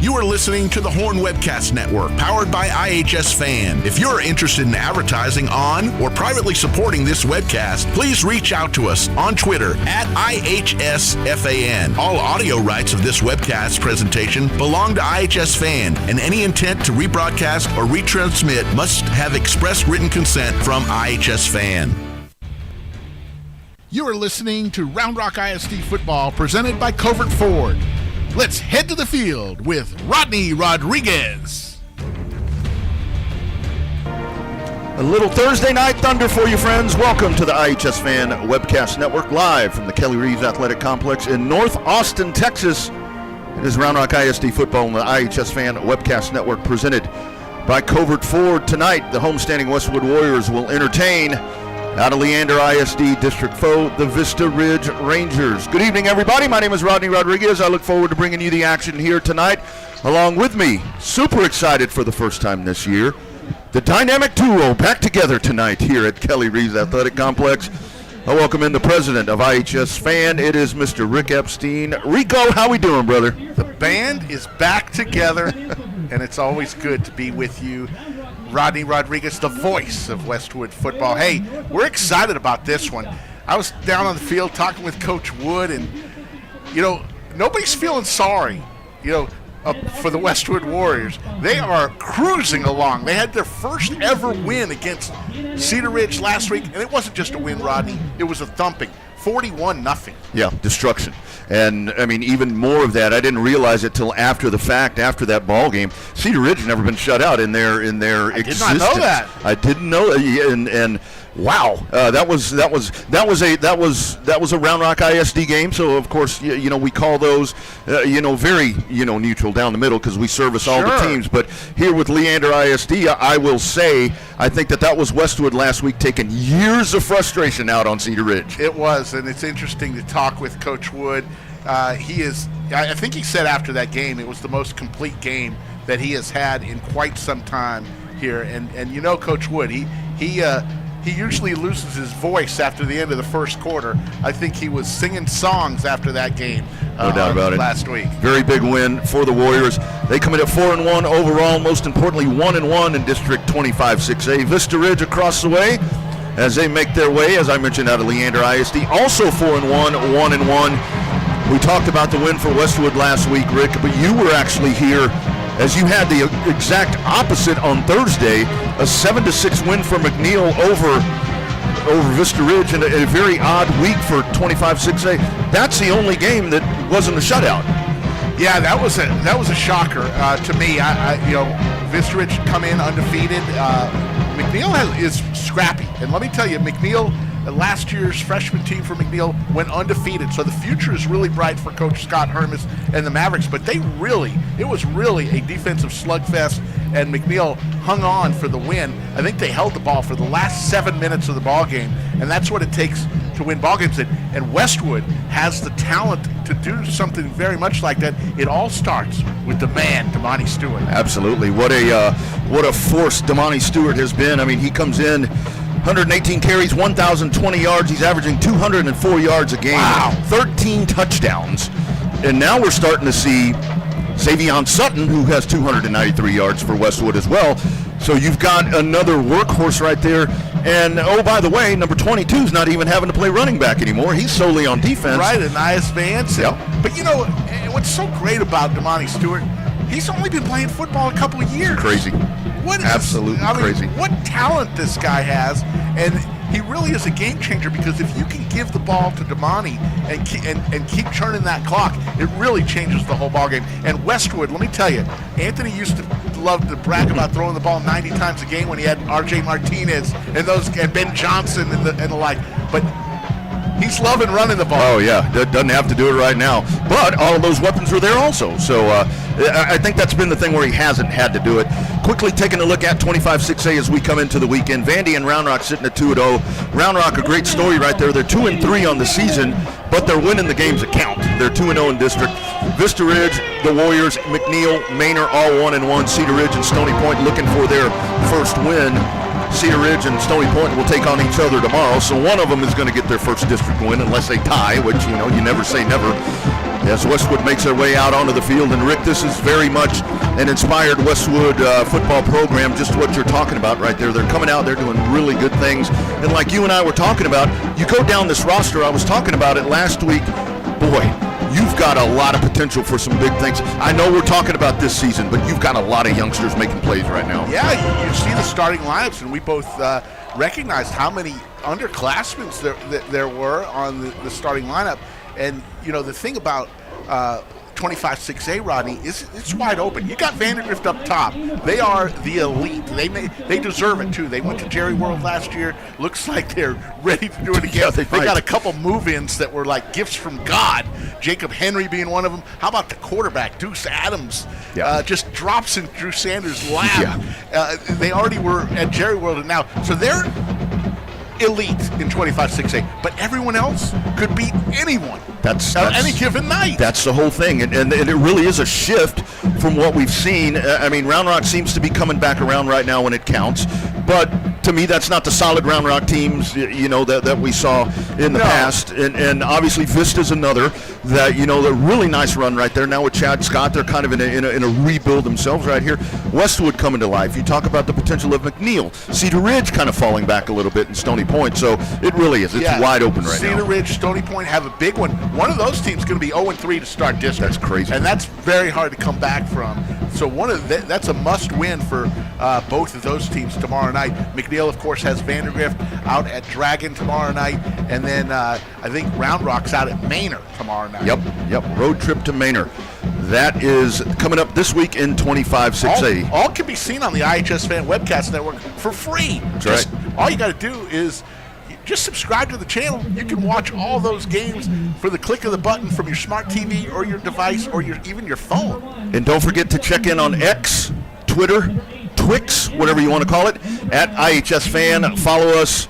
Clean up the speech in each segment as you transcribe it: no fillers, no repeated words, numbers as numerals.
You are listening to the Horn Webcast Network, powered by iHSFAN. If you're interested in advertising on or privately supporting this webcast, please reach out to us on Twitter at iHSFAN. All audio rights of this webcast presentation belong to iHSFAN, and any intent to rebroadcast or retransmit must have express written consent from iHSFAN. You are listening to Round Rock ISD football presented by Covert Ford. Let's head to the field with Rodney Rodriguez. A little Thursday night thunder for you, friends. Welcome to the iHSFAN Webcast Network, live from the Kelly Reeves Athletic Complex in North Austin, Texas. It is Round Rock ISD football on the iHSFAN Webcast Network, presented by Covert Ford. Tonight, the homestanding Westwood Warriors will entertain, out of Leander ISD District foe, the Vista Ridge Rangers. Good evening, everybody. My name is Rodney Rodriguez. I look forward to bringing you the action here tonight. Along with me, super excited for the first time this year, the dynamic duo back together tonight here at Kelly Reeves Athletic Complex. I welcome in the president of iHSFAN. It is Mr. Rick Epstein. Rico, how we doing, brother? The band is back together, and it's always good to be with you. Rodney Rodriguez, the voice of Westwood football. Hey, we're excited about this one. I was down on the field talking with Coach Wood, and, nobody's feeling sorry, for the Westwood Warriors. They are cruising along. They had their first ever win against Cedar Ridge last week, and it wasn't just a win, Rodney. It was a thumping. 41-0. Yeah, destruction. And, even more of that, I didn't realize it till after the fact, after that ball game. Cedar Ridge never been shut out in their existence. I did not know that. I didn't know that. And wow, that was a Round Rock ISD game. So of course, we call those, very, neutral down the middle because we service all the teams. But here with Leander ISD, I will say, I think that was Westwood last week taking years of frustration out on Cedar Ridge. It was, and it's interesting to talk with Coach Wood. I think he said after that game it was the most complete game that he has had in quite some time here. And Coach Wood, he usually loses his voice after the end of the first quarter. I think he was singing songs after that game. No doubt about it. Last week. Very big win for the Warriors. They come in at 4-1 overall. Most importantly, 1-1 in District 25-6A. Vista Ridge across the way as they make their way, as I mentioned, out of Leander ISD. Also 4-1, 1-1. We talked about the win for Westwood last week, Rick, but you were actually here as you had the exact opposite on Thursday, a 7-6 win for MacLeod over Vista Ridge in a very odd week for 25-6A. That's the only game that wasn't a shutout. Yeah, that was a shocker to me. Vista Ridge come in undefeated. MacLeod is scrappy, and let me tell you, MacLeod, last year's freshman team for MacLeod, went undefeated. So the future is really bright for Coach Scott Hermes and the Mavericks. But it was really a defensive slugfest, and MacLeod hung on for the win. I think they held the ball for the last 7 minutes of the ball game, and that's what it takes to win ball games. And Westwood has the talent to do something very much like that. It all starts with the man, Damani Stewart. Absolutely. What a force Damani Stewart has been. He comes in 118 carries, 1,020 yards. He's averaging 204 yards a game. Wow. 13 touchdowns. And now we're starting to see Xavion Sutton, who has 293 yards for Westwood as well. So you've got another workhorse right there. And, oh, by the way, number 22 is not even having to play running back anymore. He's solely on defense. Right, Anias Vance. Yep. But, what's so great about Damani Stewart, he's only been playing football a couple of years. Crazy. Absolutely crazy. What talent this guy has, and he really is a game changer, because if you can give the ball to Damani and keep turning that clock, it really changes the whole ballgame. And Westwood, let me tell you, Anthony used to love to brag about throwing the ball 90 times a game when he had R.J. Martinez and Ben Johnson and the like, but he's loving running the ball. Oh, yeah. Doesn't have to do it right now. But all of those weapons are there also. So I think that's been the thing where he hasn't had to do it. Quickly taking a look at 25-6A as we come into the weekend. Vandy and Round Rock sitting at 2-0. Round Rock, a great story right there. They're 2-3 on the season, but they're winning the games that count. They're 2-0 in district. Vista Ridge, the Warriors, MacLeod, Manor, all 1-1. Cedar Ridge and Stony Point looking for their first win. Cedar Ridge and Stony Point will take on each other tomorrow, so one of them is going to get their first district win unless they tie, which, you never say never. as Westwood makes their way out onto the field. And Rick, this is very much an inspired Westwood football program, just what you're talking about right there. They're coming out, they're doing really good things. And like you and I were talking about, you go down this roster, I was talking about it last week, boy, you've got a lot of potential for some big things. I know we're talking about this season, but you've got a lot of youngsters making plays right now. Yeah, you see the starting lineups, and we both recognized how many underclassmen there were on the starting lineup. And, you know, the thing about 25-6A, Rodney, is it's wide open. You got Vandergrift up top. They are the elite. They deserve it, too. They went to Jerry World last year. Looks like they're ready to do it again. Yeah, they got a couple move-ins that were like gifts from God. Jacob Henry being one of them. How about the quarterback, Deuce Adams? Yeah. Just drops in Drew Sanders' lap. Yeah. They already were at Jerry World, and now. So they're elite in 25-6A, but everyone else could beat anyone that's any given night. That's the whole thing, and it really is a shift from what we've seen. I mean, Round Rock seems to be coming back around right now when it counts, but to me, that's not the solid Round Rock teams, you know, that we saw in the past, and obviously Vista's another that, you know, a really nice run right there. Now with Chad Scott, they're kind of in a rebuild themselves right here. Westwood coming to life. You talk about the potential of McNeil. Cedar Ridge kind of falling back a little bit in Stony Point, so it really is. It's wide open right now. Cedar Ridge, Stony Point have a big one. One of those teams is going to be 0-3 to start district. That's crazy. And that's very hard to come back from. So that's a must-win for both of those teams tomorrow night. McNeil, of course, has Vandergrift out at Dragon tomorrow night. And then I think Round Rock's out at Manor tomorrow night. Yep. Road trip to Manor. That is coming up this week in 25-6A. All can be seen on the iHSFAN Webcast Network for free. That's right. All you got to do is just subscribe to the channel. You can watch all those games for the click of the button from your smart TV or your device or even your phone. And don't forget to check in on X, Twitter, Twix, whatever you want to call it, at iHSFAN. Follow us,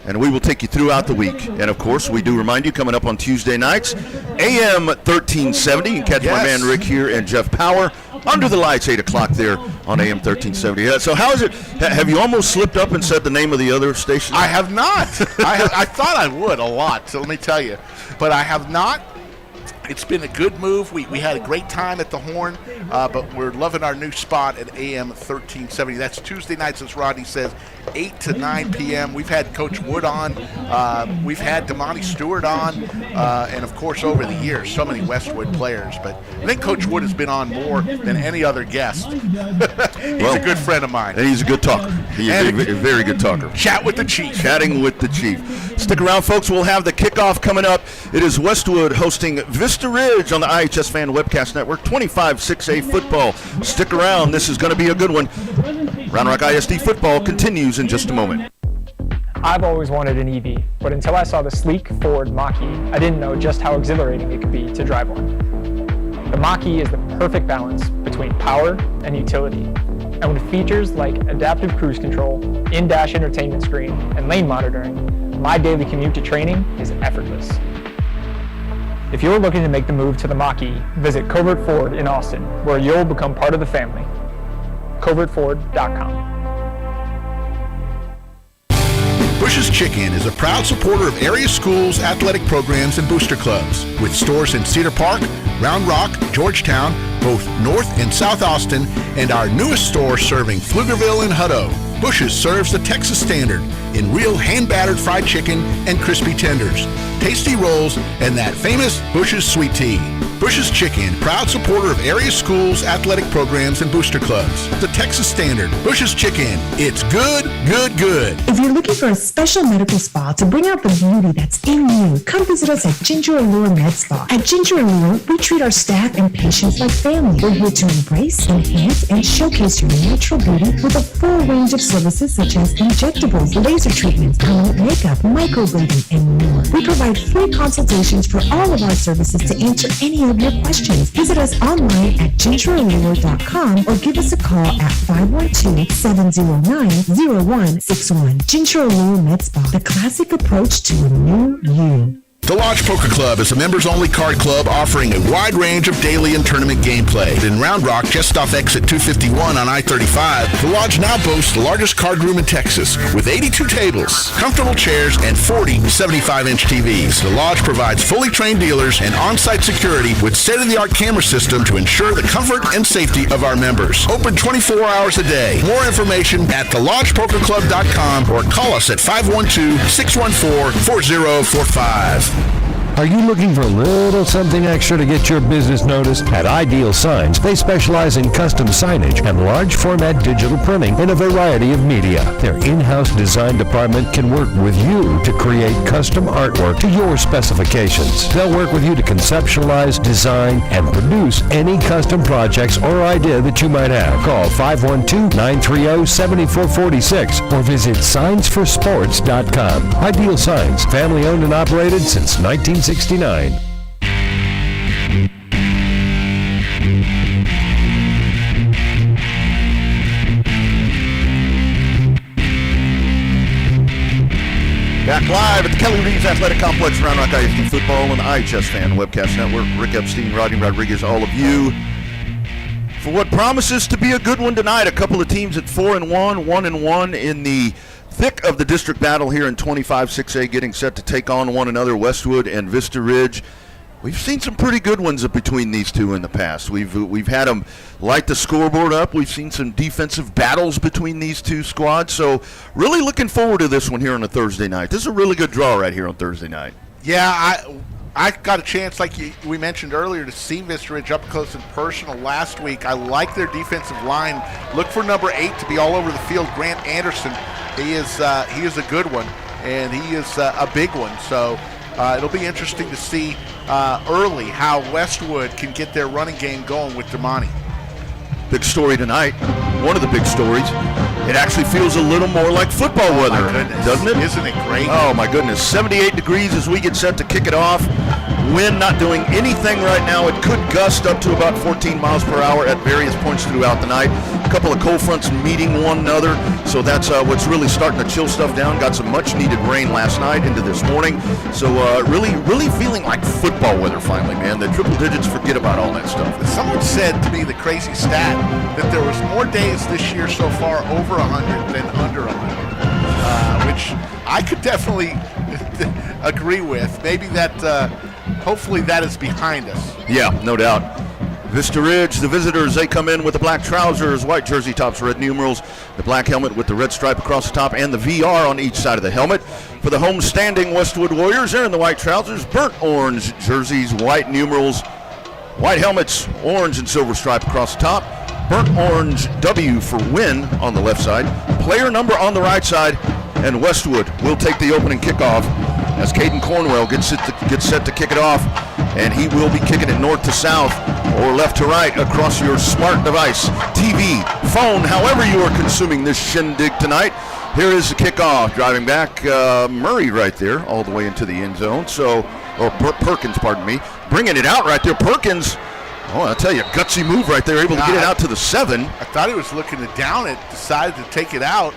and we will take you throughout the week. And, of course, we do remind you, coming up on Tuesday nights, AM 1370. You can catch my man Rick here and Jeff Power under the lights, 8 o'clock there on AM 1370. So how is it? Have you almost slipped up and said the name of the other station? I have not. I thought I would a lot, so let me tell you. But I have not. It's been a good move. We had a great time at the Horn, but we're loving our new spot at AM 1370. That's Tuesday nights, as Rodney says, 8 to 9 p.m. We've had Coach Wood on. We've had Damani Stewart on. And, of course, over the years, so many Westwood players. But I think Coach Wood has been on more than any other guest. He's a good friend of mine. And he's a good talker. He's a very good talker. Chat with the Chief. Chatting with the Chief. Stick around, folks. We'll have the kickoff coming up. It is Westwood hosting Vista Ridge on the iHSFAN Webcast Network. 25-6A football. Stick around. This is going to be a good one. Round Rock ISD football continues in just a moment. I've always wanted an EV, but until I saw the sleek Ford Mach-E, I didn't know just how exhilarating it could be to drive one. The Mach-E is the perfect balance between power and utility. And with features like adaptive cruise control, in-dash entertainment screen, and lane monitoring, my daily commute to training is effortless. If you're looking to make the move to the Mach-E, visit Covert Ford in Austin, where you'll become part of the family. CovertFord.com. Bush's Chicken is a proud supporter of area schools, athletic programs, and booster clubs, with stores in Cedar Park, Round Rock, Georgetown, both North and South Austin, and our newest store serving Pflugerville and Hutto. Bush's serves the Texas standard in real hand-battered fried chicken and crispy tenders, tasty rolls, and that famous Bush's sweet tea. Bush's Chicken, proud supporter of area schools, athletic programs, and booster clubs. The Texas standard. Bush's Chicken. It's good, good, good. If you're looking for a special medical spa to bring out the beauty that's in you, come visit us at Ginger Allure Med Spa. At Ginger Allure, we treat our staff and patients like family. We're here to embrace, enhance, and showcase your natural beauty with a full range of services such as injectables, laser treatments, permanent makeup, microblading, and more. We provide free consultations for all of our services to answer any of your questions. Visit us online at gingerallure.com or give us a call at 512-709-0161. Ginger Allure Med Spa, the classic approach to a new you. The Lodge Poker Club is a members-only card club offering a wide range of daily and tournament gameplay. In Round Rock, just off exit 251 on I-35, the Lodge now boasts the largest card room in Texas with 82 tables, comfortable chairs, and 40 75-inch TVs. The Lodge provides fully trained dealers and on-site security with state-of-the-art camera system to ensure the comfort and safety of our members. Open 24 hours a day. More information at thelodgepokerclub.com or call us at 512-614-4045. Are you looking for a little something extra to get your business noticed? At Ideal Signs, they specialize in custom signage and large format digital printing in a variety of media. Their in-house design department can work with you to create custom artwork to your specifications. They'll work with you to conceptualize, design, and produce any custom projects or idea that you might have. Call 512-930-7446 or visit signsforsports.com. Ideal Signs, family owned and operated since 1969. Back live at the Kelly Reeves Athletic Complex, Round Rock ISD Football and the iHSFAN Webcast Network. Rick Epstein, Rodney Rodriguez, all of you. For what promises to be a good one tonight, a couple of teams at 4-1, 1-1 in the thick of the district battle here in 25-6A, getting set to take on one another, Westwood and Vista Ridge. We've seen some pretty good ones between these two in the past. We've had them light the scoreboard up. We've seen some defensive battles between these two squads. So really looking forward to this one here on a Thursday night. This is a really good draw right here on Thursday night. Yeah, I got a chance, like we mentioned earlier, to see Vista Ridge up close and personal last week. I like their defensive line. Look for number 8 to be all over the field, Grant Anderson. He is a good one, and he is a big one. So it'll be interesting to see early how Westwood can get their running game going with Damani. Big story tonight. One of the big stories. It actually feels a little more like football weather, doesn't it? Isn't it great? Oh, my goodness. 78 degrees as we get set to kick it off. Wind not doing anything right now. It could gust up to about 14 miles per hour at various points throughout the night. A couple of cold fronts meeting one another, so that's what's really starting to chill stuff down. Got some much-needed rain last night into this morning. So really feeling like football weather finally, man. The triple digits, forget about all that stuff. Someone said to me the crazy stat that there was more days this year so far over 100 than under 100, which I could definitely agree with. Maybe that, hopefully that is behind us. Yeah, no doubt. Vista Ridge, the visitors, they come in with the black trousers, white jersey tops, red numerals, the black helmet with the red stripe across the top, and the VR on each side of the helmet. For the home-standing Westwood Warriors, they're in the white trousers, burnt orange jerseys, white numerals, white helmets, orange and silver stripe across the top, burnt orange W for win on the left side, player number on the right side, and Westwood will take the opening kickoff as Caden Cornwell gets set to kick it off, and he will be kicking it north to south or left to right across your smart device, TV, phone, however you are consuming this shindig tonight. Here is the kickoff. Driving back, Murray right there all the way into the end zone. Perkins, pardon me. Bringing it out right there. Perkins, oh, I'll tell you, gutsy move right there, able to get it out to the 7. I thought he was looking to down it, decided to take it out.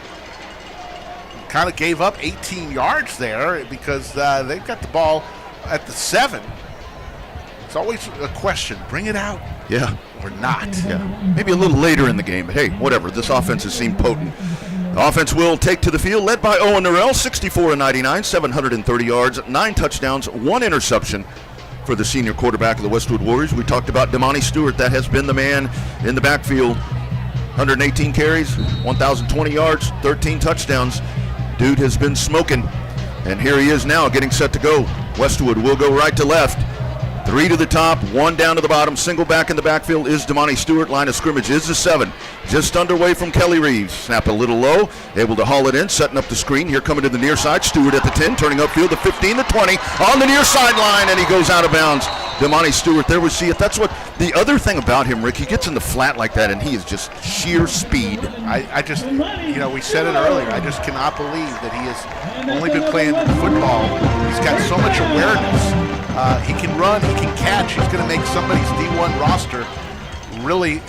Kind of gave up 18 yards there because they've got the ball at the 7. It's always a question, bring it out or not. Yeah, maybe a little later in the game, but hey, whatever. This offense has seemed potent. The offense will take to the field, led by Owen Norrell, 64-99, 730 yards, 9 touchdowns, 1 interception for the senior quarterback of the Westwood Warriors. We talked about Damani Stewart. That has been the man in the backfield. 118 carries, 1,020 yards, 13 touchdowns. Dude has been smoking, and here he is now getting set to go. Westwood will go right to left. 3 to the top, 1 down to the bottom. Single back in the backfield is Damani Stewart. Line of scrimmage is the 7. Just underway from Kelly Reeves. Snap a little low, able to haul it in, setting up the screen. Here coming to the near side. Stewart at the 10, turning upfield, the 15, the 20, on the near sideline, and he goes out of bounds. Damani Stewart, there we see it. That's what the other thing about him, Rick, he gets in the flat like that, and he is just sheer speed. I just, we said it earlier, I just cannot believe that he has only been playing football. He's got so much awareness. He can run, he can catch. He's going to make somebody's D1 roster really,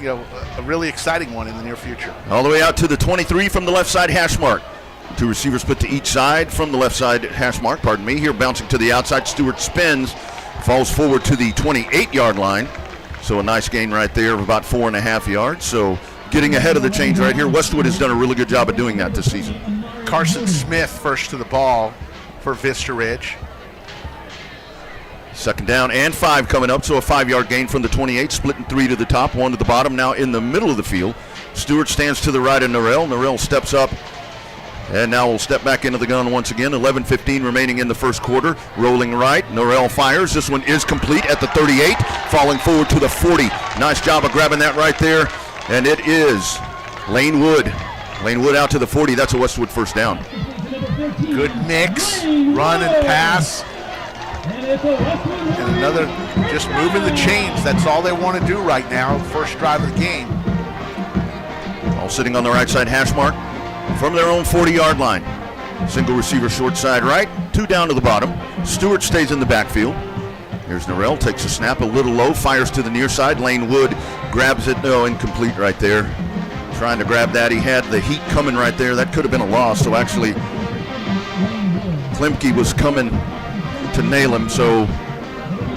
a really exciting one in the near future. All the way out to the 23 from the left side hash mark. Two receivers split to each side from the left side hash mark, Here bouncing to the outside. Stewart spins, falls forward to the 28-yard line. So a nice gain right there of about 4.5 yards. So getting ahead of the chains right here. Westwood has done a really good job of doing that this season. Carson Smith first to the ball for Vista Ridge. Second down and 5 coming up, so a 5-yard gain from the 28, splitting 3 to the top, 1 to the bottom, now in the middle of the field. Stewart stands to the right of Norrell. Norrell steps up, and now will step back into the gun once again. 11:15 remaining in the first quarter. Rolling right, Norrell fires. This one is complete at the 38, falling forward to the 40. Nice job of grabbing that right there, and it is Lane Wood. Lane Wood out to the 40. That's a Westwood first down. Good mix, run and pass. And another, just moving the chains. That's all they want to do right now, first drive of the game. All sitting on the right side hash mark from their own 40-yard line. Single receiver short side right, 2 down to the bottom. Stewart stays in the backfield. Here's Norrell, takes a snap a little low, fires to the near side. Lane Wood grabs it, no, incomplete right there. Trying to grab that. He had the heat coming right there. That could have been a loss, so actually Klimke was coming to nail him, so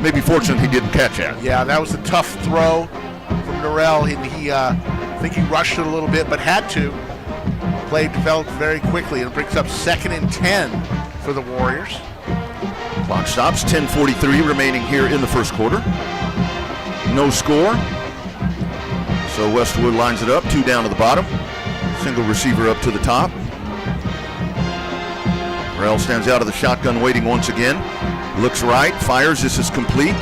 maybe fortunate he didn't catch that. Yeah, that was a tough throw from Norrell. He I think he rushed it a little bit, but had to. Play developed very quickly, and it brings up 2nd and 10 for the Warriors. Clock stops, 10:43 remaining here in the first quarter. No score. So Westwood lines it up, 2 down to the bottom. Single receiver up to the top. Norrell stands out of the shotgun waiting once again. Looks right, fires, this is complete.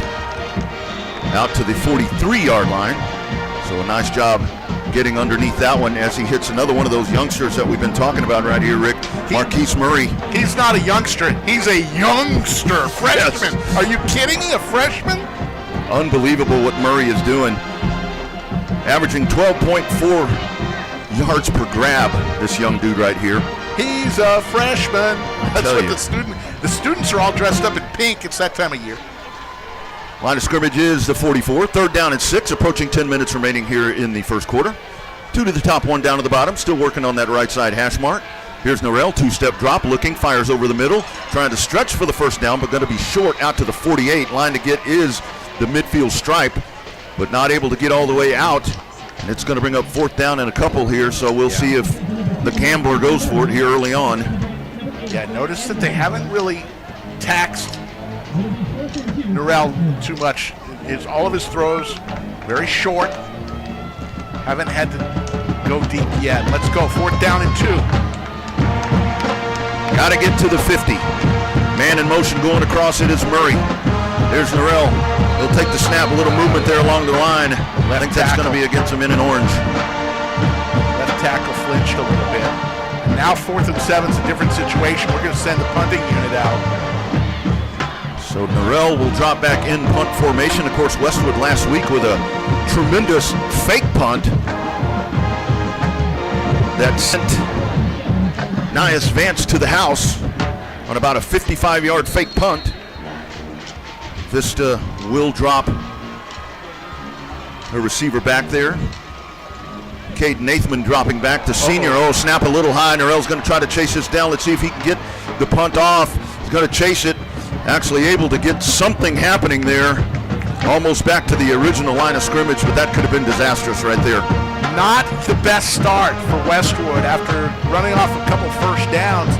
Out to the 43-yard line. So a nice job getting underneath that one as he hits another one of those youngsters that we've been talking about right here, Rick. Marquise Murray. He's not a youngster. He's a youngster. Freshman. Yes. Are you kidding me? A freshman? Unbelievable what Murray is doing. Averaging 12.4 yards per grab, this young dude right here. He's a freshman. That's what the students are all dressed up in pink. It's that time of year. Line of scrimmage is the 44. 3rd down and 6, approaching 10 minutes remaining here in the first quarter. 2 to the top, 1 down to the bottom. Still working on that right side hash mark. Here's Norrell, 2-step drop, looking, fires over the middle, trying to stretch for the first down, but going to be short out to the 48. Line to get is the midfield stripe, but not able to get all the way out. And it's going to bring up 4th down and a couple here, so we'll see if the gambler goes for it here early on. Yeah, notice that they haven't really taxed Norrell too much. All of his throws very short. Haven't had to go deep yet. Let's go. 4th down and 2. Got to get to the 50. Man in motion going across it is Murray. There's Norrell. He'll take the snap, a little movement there along the line. I think that's going to be against him in orange. Left tackle flinched a little bit. And now 4th and 7 is a different situation. We're going to send the punting unit out. So Norrell will drop back in punt formation. Of course, Westwood last week with a tremendous fake punt that sent Nias Vance to the house on about a 55-yard fake punt. Vista will drop a receiver back there. Caden Nathman dropping back. The senior, snap a little high. Norrell's going to try to chase this down. Let's see if he can get the punt off. He's going to chase it. Actually able to get something happening there. Almost back to the original line of scrimmage, but that could have been disastrous right there. Not the best start for Westwood after running off a couple first downs.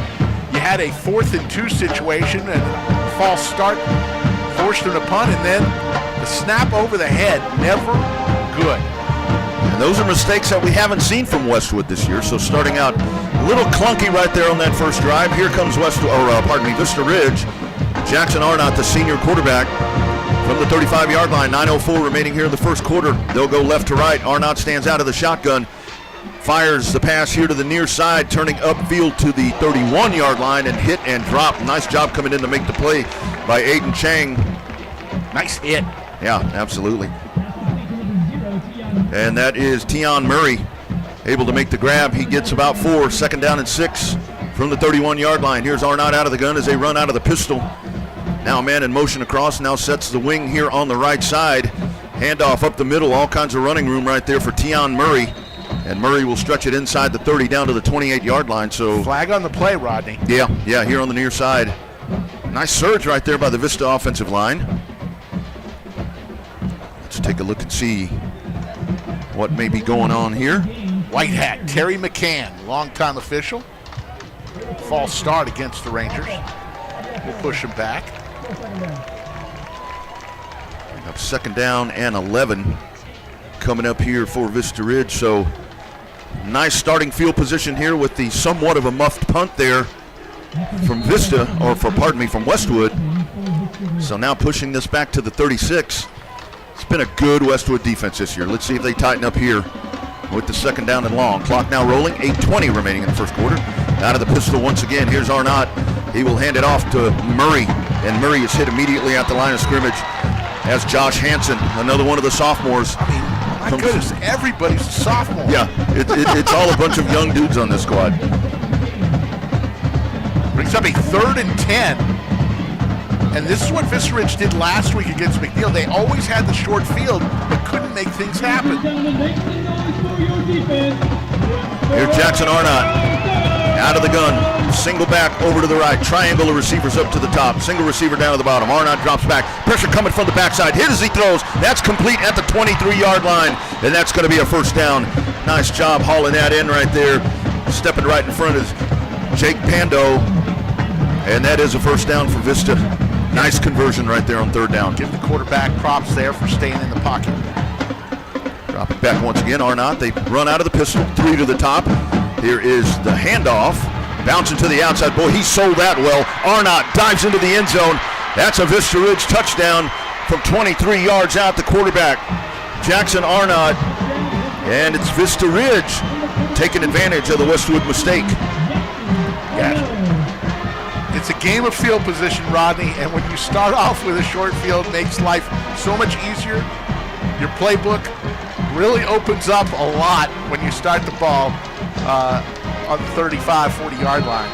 You had a 4th and 2 situation and a false start forced him to punt, and then the snap over the head, never good. And those are mistakes that we haven't seen from Westwood this year, so starting out a little clunky right there on that first drive. Here comes Vista Ridge. Jackson Arnott, the senior quarterback, from the 35-yard line. 9:04 remaining here in the first quarter. They'll go left to right. Arnott stands out of the shotgun, fires the pass here to the near side, turning upfield to the 31-yard line and hit and drop. Nice job coming in to make the play by Aiden Chang. Nice hit. Yeah, absolutely. And that is Tion Murray able to make the grab. He gets about 4, 2nd down and 6 from the 31-yard line. Here's Arnott out of the gun as they run out of the pistol. Now a man in motion across, now sets the wing here on the right side. Handoff up the middle, all kinds of running room right there for Tion Murray. And Murray will stretch it inside the 30 down to the 28-yard line. So flag on the play, Rodney. Yeah, here on the near side. Nice surge right there by the Vista offensive line. Let's take a look and see what may be going on here. White hat, Terry McCann, longtime official. False start against the Rangers. We'll push him back. Up 2nd down and 11 coming up here for Vista Ridge. So nice starting field position here with the somewhat of a muffed punt there from from Westwood. So now pushing this back to the 36. It's been a good Westwood defense this year. Let's see if they tighten up here with the 2nd down and long. Clock now rolling, 8:20 remaining in the first quarter. Out of the pistol once again, here's Arnott. He will hand it off to Murray, and Murray is hit immediately at the line of scrimmage as Josh Hansen, another one of the sophomores. I mean, my goodness, everybody's a sophomore. Yeah, it's all a bunch of young dudes on this squad. Brings up a 3rd and 10. And this is what Vista Ridge did last week against McNeil. They always had the short field, but couldn't make things happen. Here's Jackson Arnott. Out of the gun, single back over to the right, triangle of receivers up to the top, single receiver down to the bottom. Arnott drops back, pressure coming from the backside, hit as he throws. That's complete at the 23-yard line, and that's going to be a 1st down. Nice job hauling that in right there. Stepping right in front is Jake Pando, and that is a 1st down for Vista. Nice conversion right there on 3rd down. Give the quarterback props there for staying in the pocket. Drop it back once again, Arnott. They run out of the pistol, 3 to the top. Here is the handoff, bouncing to the outside. Boy, he sold that well. Arnott dives into the end zone. That's a Vista Ridge touchdown from 23 yards out. The quarterback, Jackson Arnott, and it's Vista Ridge taking advantage of the Westwood mistake. Yeah. It's a game of field position, Rodney, and when you start off with a short field, it makes life so much easier. Your playbook really opens up a lot when you start the ball on the 35, 40-yard line.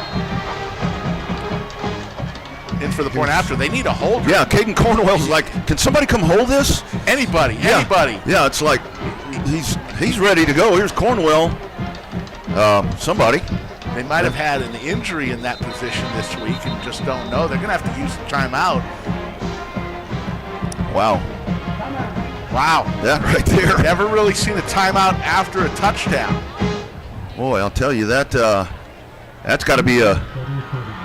In for the point after. They need a holder. Yeah, Caden Cornwell's like, can somebody come hold this? Anybody. Yeah, it's like he's ready to go. Here's Cornwell. Somebody. They might have had an injury in that position this week and just don't know. They're going to have to use the timeout. Wow. That right there. Never really seen a timeout after a touchdown. Boy, I'll tell you that that's got to be a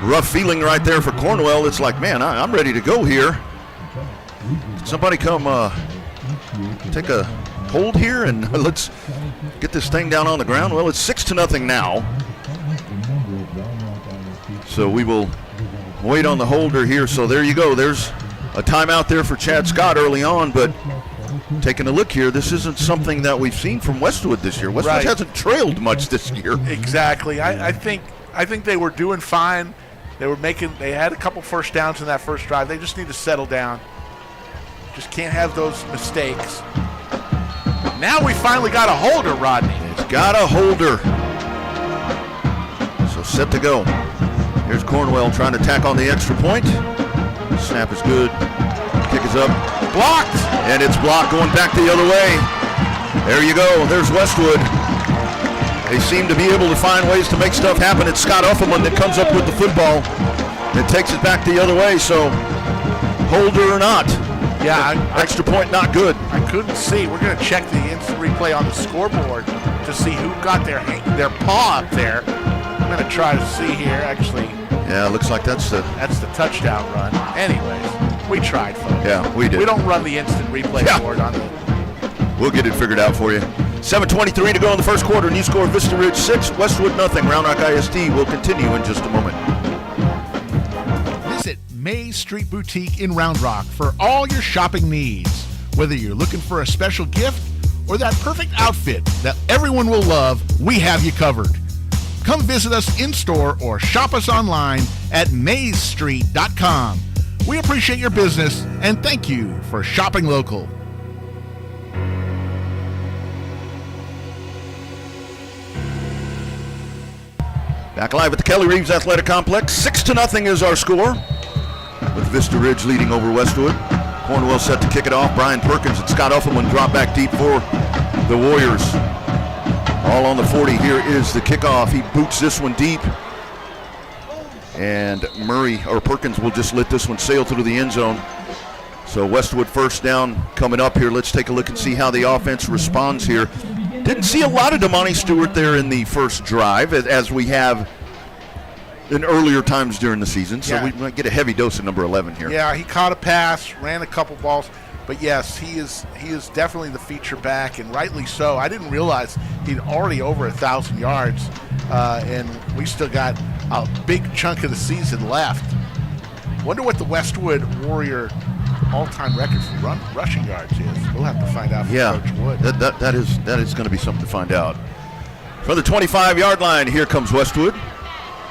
rough feeling right there for Cornwell. It's like, man, I'm ready to go here. Somebody come take a hold here and let's get this thing down on the ground. Well, it's 6-0 now. So we will wait on the holder here. So there you go. There's a timeout there for Chad Scott early on, but taking a look here, this isn't something that we've seen from Westwood this year. Westwood hasn't trailed much this year. Exactly. I think they were doing fine. They had a couple 1st downs in that first drive. They just need to settle down. Just can't have those mistakes. Now we finally got a holder, Rodney. It's got a holder. So set to go. Here's Cornwell trying to tack on the extra point. Snap is good. Kick is up. Blocked. And it's blocked going back the other way. There you go. There's Westwood. They seem to be able to find ways to make stuff happen. It's Scott Uffelman that comes up with the football and takes it back the other way. So holder or not. Yeah. Extra point not good. I couldn't see. We're going to check the instant replay on the scoreboard to see who got their paw up there. I'm going to try to see here. Actually. Yeah, looks like that's the touchdown run. Anyways. We tried, folks. Yeah, we did. We don't run the instant replay board on the... We'll get it figured out for you. 7:23 to go in the first quarter. New score, Vista Ridge 6, Westwood nothing. Round Rock ISD will continue in just a moment. Visit Maze Street Boutique in Round Rock for all your shopping needs. Whether you're looking for a special gift or that perfect outfit that everyone will love, we have you covered. Come visit us in-store or shop us online at mazestreet.com. We appreciate your business and thank you for shopping local. Back live at the Kelly Reeves Athletic Complex. 6-0 is our score, with Vista Ridge leading over Westwood. Cornwell set to kick it off. Brian Perkins and Scott Uffelman drop back deep for the Warriors. All on the 40. Here is the kickoff. He boots this one deep. And Perkins will just let this one sail through the end zone. So Westwood first down coming up here. Let's take a look and see how the offense responds here. Didn't see a lot of Damani Stewart there in the first drive, as we have in earlier times during the season. So we might get a heavy dose of number 11 here. Yeah, he caught a pass, ran a couple balls. But yes, he is definitely the feature back, and rightly so. I didn't realize he'd already over 1,000 yards, and we still got a big chunk of the season left. Wonder what the Westwood Warrior all-time record for rushing yards is. We'll have to find out from Coach Wood. That is going to be something to find out. From the 25-yard line, here comes Westwood.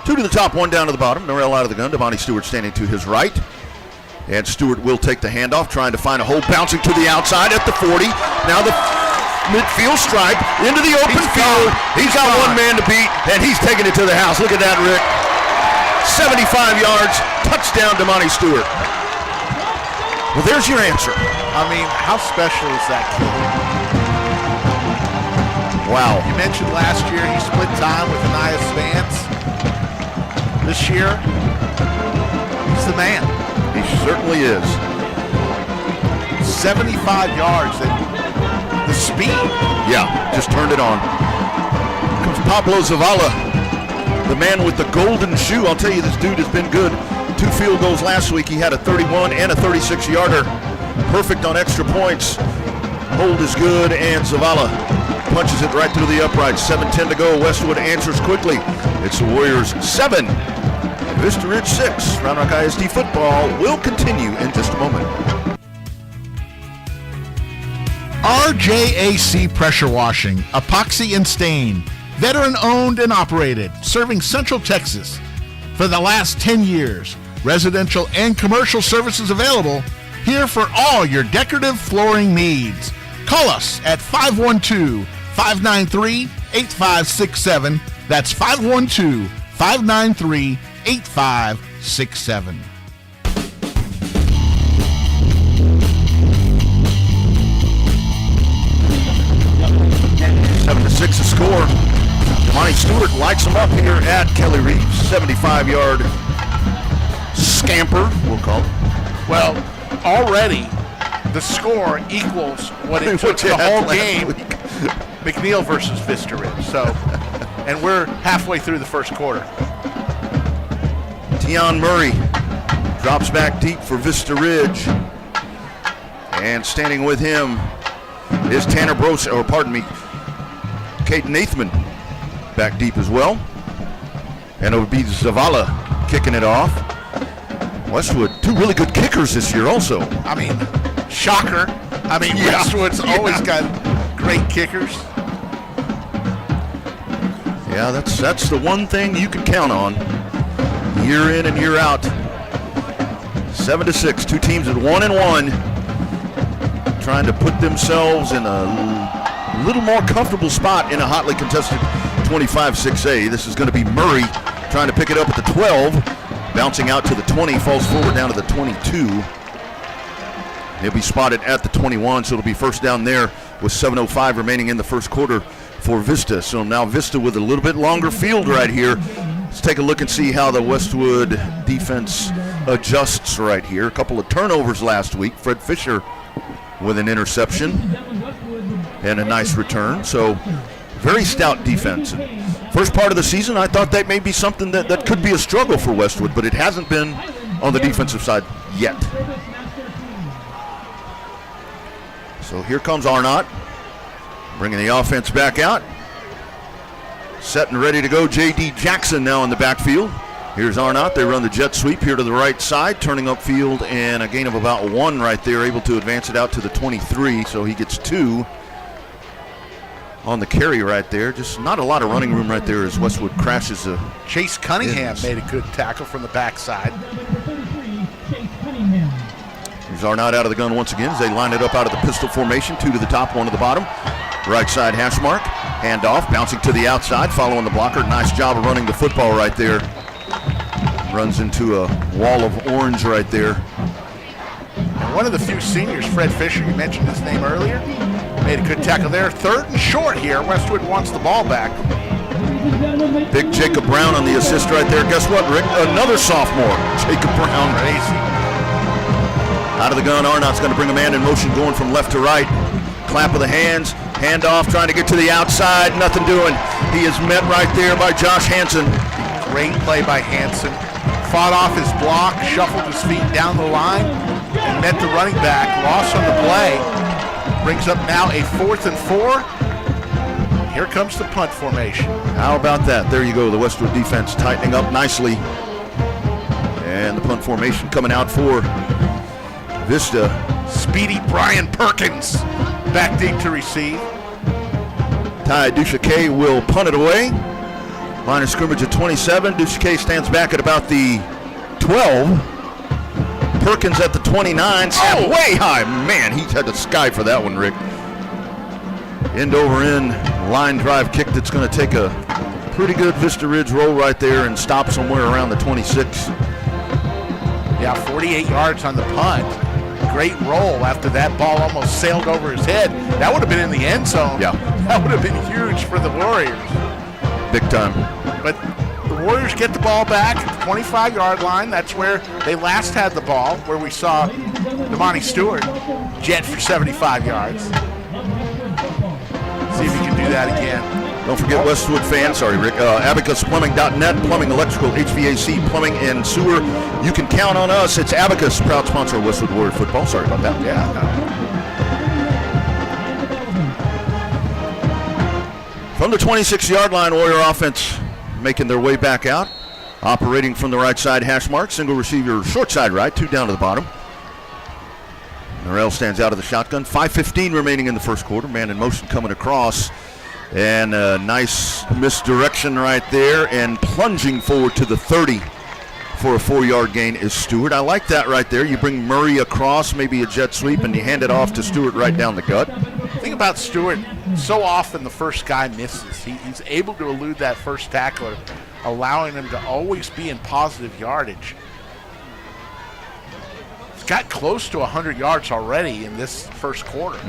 2 to the top, 1 down to the bottom. Norrell out of the gun. Damani Stewart standing to his right. And Stewart will take the handoff, trying to find a hole, bouncing to the outside at the 40. Now the midfield strike into the open field. He's got one man to beat, and he's taking it to the house. Look at that, Rick. 75 yards, touchdown, Damani Stewart. Well, there's your answer. I mean, how special is that kid? Wow. You mentioned last year he split time with iHSFAN. This year, he's the man. He certainly is. 75 yards and the speed. Yeah, just turned it on. Here comes Pablo Zavala, the man with the golden shoe. I'll tell you, this dude has been good. 2 field goals last week. He had a 31 and a 36-yarder. Perfect on extra points. Hold is good, and Zavala punches it right through the uprights. 7:10 to go. Westwood answers quickly. It's the Warriors 7. Vista Ridge 6. Round Rock ISD football will continue in just a moment. RJAC Pressure Washing, Epoxy and Stain. Veteran owned and operated, serving Central Texas for the last 10 years. Residential and commercial services available. Here for all your decorative flooring needs. Call us at 512-593-8567. That's 512-593-8567. 7-6 to score. Damani Stewart lights him up here at Kelly Reeves. 75-yard scamper, we'll call it. Well, already the score equals what it took the whole game. MacLeod versus Vista Ridge. So, and we're halfway through the first quarter. Tion Murray drops back deep for Vista Ridge. And standing with him is Tanner Caden Nathman back deep as well. And it would be Zavala kicking it off. Westwood, 2 really good kickers this year also. I mean, shocker. I mean, Westwood's always got great kickers. Yeah, that's the one thing you can count on year in and year out. 7-6, 2 teams at 1-1, trying to put themselves in a little more comfortable spot in a hotly contested 25-6A. This is going to be Murray trying to pick it up at the 12. Bouncing out to the 20, falls forward down to the 22. He'll be spotted at the 21, so it'll be first down there with 7:05 remaining in the first quarter for Vista. So now Vista with a little bit longer field right here. Let's take a look and see how the Westwood defense adjusts right here. A couple of turnovers last week. Fred Fisher with an interception and a nice return. So very stout defense. First part of the season, I thought that may be something that could be a struggle for Westwood, but it hasn't been on the defensive side yet. So here comes Arnott, bringing the offense back out. Set and ready to go, J.D. Jackson now in the backfield. Here's Arnott. They run the jet sweep here to the right side, turning upfield, and a gain of about 1 right there, able to advance it out to the 23, so he gets 2. On the carry right there. Just not a lot of running room right there as Westwood crashes the Chase Cunningham made a good tackle from the backside. Here's Arnott out of the gun once again as they line it up out of the pistol formation. 2 to the top, 1 to the bottom. Right side hash mark. Handoff, bouncing to the outside, following the blocker. Nice job of running the football right there. Runs into a wall of orange right there. And one of the few seniors, Fred Fisher, you mentioned his name earlier. Made a good tackle there. 3rd and short here. Westwood wants the ball back. Big Jacob Brown on the assist right there. Guess what, Rick? Another sophomore, Jacob Brown. Crazy. Out of the gun, Arnott's going to bring a man in motion going from left to right. Clap of the hands, handoff, trying to get to the outside, nothing doing. He is met right there by Josh Hansen. Great play by Hansen. Fought off his block, shuffled his feet down the line, and met the running back. Loss on the play. Brings up now a 4th and 4. Here comes the punt formation. How about that? There you go, the Westwood defense tightening up nicely. And the punt formation coming out for Vista. Speedy Brian Perkins back deep to receive. Ty Duchesquet will punt it away. Line of scrimmage at 27. Duchesquet stands back at about the 12. Perkins at the 29. Snap way high. Man, he had the sky for that one, Rick. End over end line drive kick that's going to take a pretty good Vista Ridge roll right there and stop somewhere around the 26. Yeah, 48 yards on the punt. Great roll after that ball almost sailed over his head. That would have been in the end zone. Yeah. That would have been huge for the Warriors. Big time. But the Warriors get the ball back at the 25-yard line. That's where they last had the ball, where we saw Damani Stewart jet for 75 yards. See if he can do that again. Don't forget Westwood fans, sorry Rick, AbacusPlumbing.net, plumbing, electrical, HVAC, plumbing, and sewer. You can count on us. It's Abacus, proud sponsor of Westwood Warrior football. Sorry about that. Yeah. From the 26-yard line, Warrior offense making their way back out. Operating from the right side hash mark, single receiver, short side right, 2 down to the bottom. Norrell stands out of the shotgun. 5:15 remaining in the first quarter. Man in motion coming across. And a nice misdirection right there. And plunging forward to the 30 for a 4-yard gain is Stewart. I like that right there. You bring Murray across, maybe a jet sweep, and you hand it off to Stewart right down the gut. The thing about Stewart, so often the first guy misses. He's able to elude that first tackler, allowing him to always be in positive yardage. Got close to 100 yards already in this first quarter.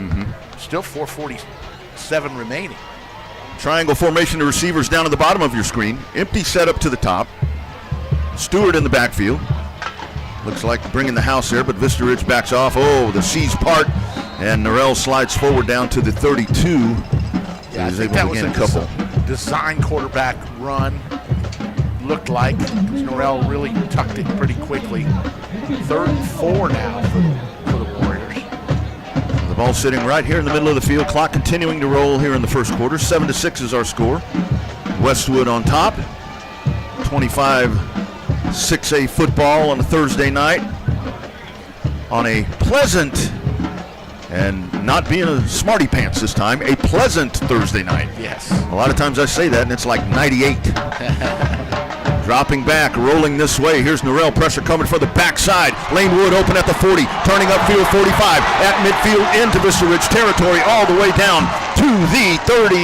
Still 4:47 remaining. Triangle formation, the receivers down at the bottom of your screen. Empty setup to the top. Stewart in the backfield. Looks like bringing the house there, but Vista Ridge backs off. Oh, the C's part, and Norrell slides forward down to the 32. Yeah, I think that was a design quarterback run. Looked like Norrell really tucked it pretty quickly. 3rd and 4 now for the Warriors. The ball sitting right here in the middle of the field. Clock continuing to roll here in the first quarter. 7-6 is our score. Westwood on top. 25-6A football on a Thursday night. On a pleasant, and not being a smarty pants this time, a pleasant Thursday night. Yes. A lot of times I say that and it's like 98. Dropping back, rolling this way. Here's Norrell, pressure coming for the backside. Lane Wood open at the 40, turning upfield 45, at midfield into Vista Ridge territory, all the way down to the 30.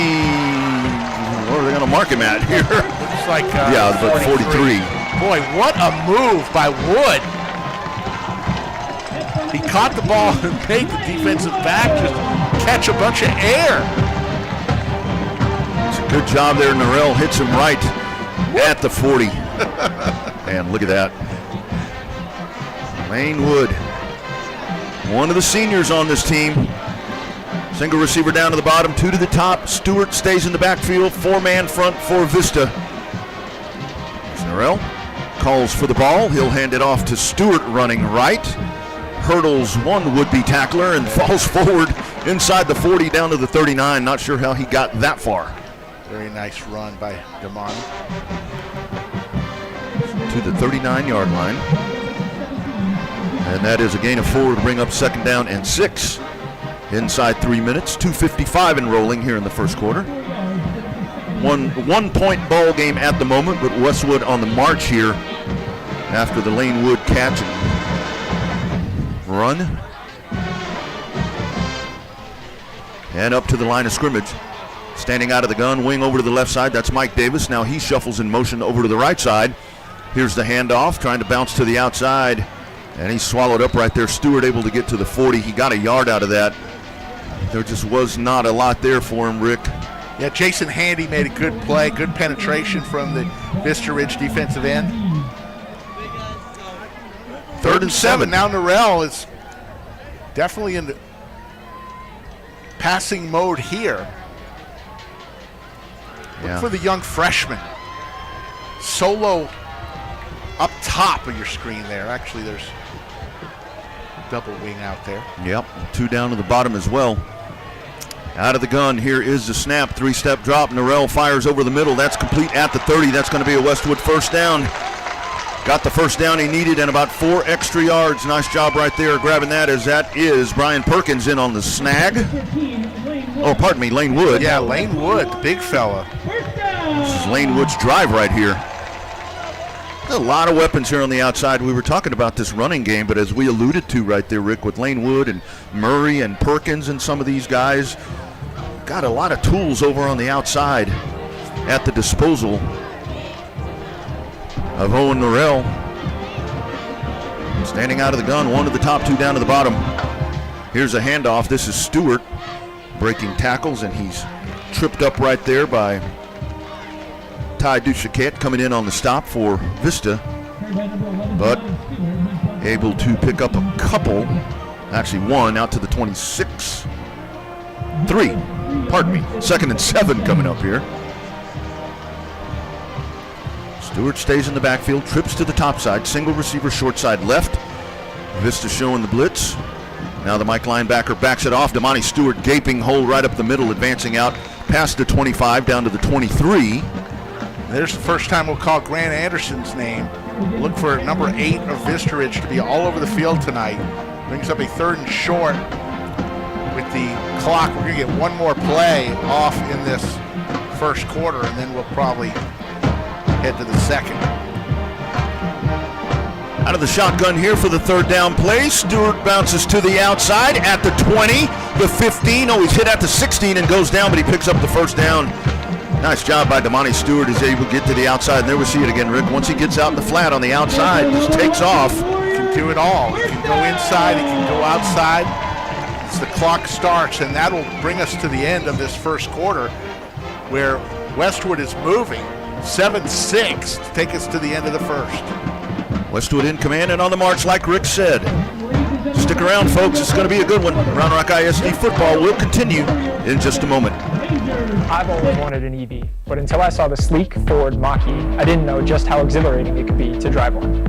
Where are they going to mark him at here? Looks like yeah, but 43. Boy, what a move by Wood. He caught the ball and made the defensive back just catch a bunch of air. It's a good job there. Norrell hits him right at the 40. And look at that. Lane Wood, one of the seniors on this team. Single receiver down to the bottom, 2 to the top. Stewart stays in the backfield, 4-man front for Vista. Norrell calls for the ball. He'll hand it off to Stewart running right. Hurdles one would-be tackler and falls forward inside the 40 down to the 39. Not sure how he got that far. Very nice run by Damani. To the 39-yard line. And that is a gain of 4 to bring up 2nd down and 6. Inside 3 minutes. 2:55 and rolling here in the first quarter. One-point ball game at the moment, but Westwood on the march here after the Lane Wood catch and run. And up to the line of scrimmage. Standing out of the gun, wing over to the left side. That's Mike Davis. Now he shuffles in motion over to the right side. Here's the handoff, trying to bounce to the outside. And he's swallowed up right there. Stewart able to get to the 40. He got a yard out of that. I There just was not a lot there for him, Rick. Yeah, Jason Handy made a good play, good penetration from the Vista Ridge defensive end. 3rd and 7. Now Norrell is definitely in the passing mode here. Look for the young freshman. Solo up top of your screen there. Actually, there's a double wing out there. Yep, 2 down to the bottom as well. Out of the gun, here is the snap, 3-step drop. Norrell fires over the middle. That's complete at the 30. That's going to be a Westwood first down. Got the first down he needed and about 4 extra yards. Nice job right there grabbing that, as that is Brian Perkins in on the snag. Oh, pardon me, Lane Wood. Yeah, Lane Wood, the big fella. This is Lane Wood's drive right here. There's a lot of weapons here on the outside. We were talking about this running game, but as we alluded to right there, Rick, with Lane Wood and Murray and Perkins and some of these guys, got a lot of tools over on the outside at the disposal of Owen Norrell. Standing out of the gun, 1 to the top, 2 down to the bottom. Here's a handoff. This is Stewart breaking tackles, and he's tripped up right there by Ty Duchaquette coming in on the stop for Vista, but able to pick up a couple, actually 1 out to the 26. 3, pardon me, 2nd and 7 coming up here. Stewart stays in the backfield, trips to the top side, single receiver short side left. Vista showing the blitz. Now the Mike linebacker backs it off. Damani Stewart gaping hole right up the middle, advancing out past the 25 down to the 23. There's the first time we'll call Grant Anderson's name. Look for number 8 of Vista Ridge to be all over the field tonight. Brings up a 3rd and short with the clock. We're going to get 1 more play off in this first quarter, and then we'll probably head to the second. Out of the shotgun here for the 3rd down play. Stewart bounces to the outside at the 20, the 15. Oh, he's hit at the 16 and goes down, but he picks up the first down. Nice job by Damani Stewart. He's able to get to the outside, and there we see it again, Rick. Once he gets out in the flat on the outside, just takes off. He can do it all. He can go inside, he can go outside. As the clock starts, and that'll bring us to the end of this first quarter, where Westwood is moving 7-6 to take us to the end of the first. Westwood in command and on the march, like Rick said. Stick around, folks. It's going to be a good one. Round Rock ISD football will continue in just a moment. I've always wanted an EV, but until I saw the sleek Ford Mach-E, I didn't know just how exhilarating it could be to drive one.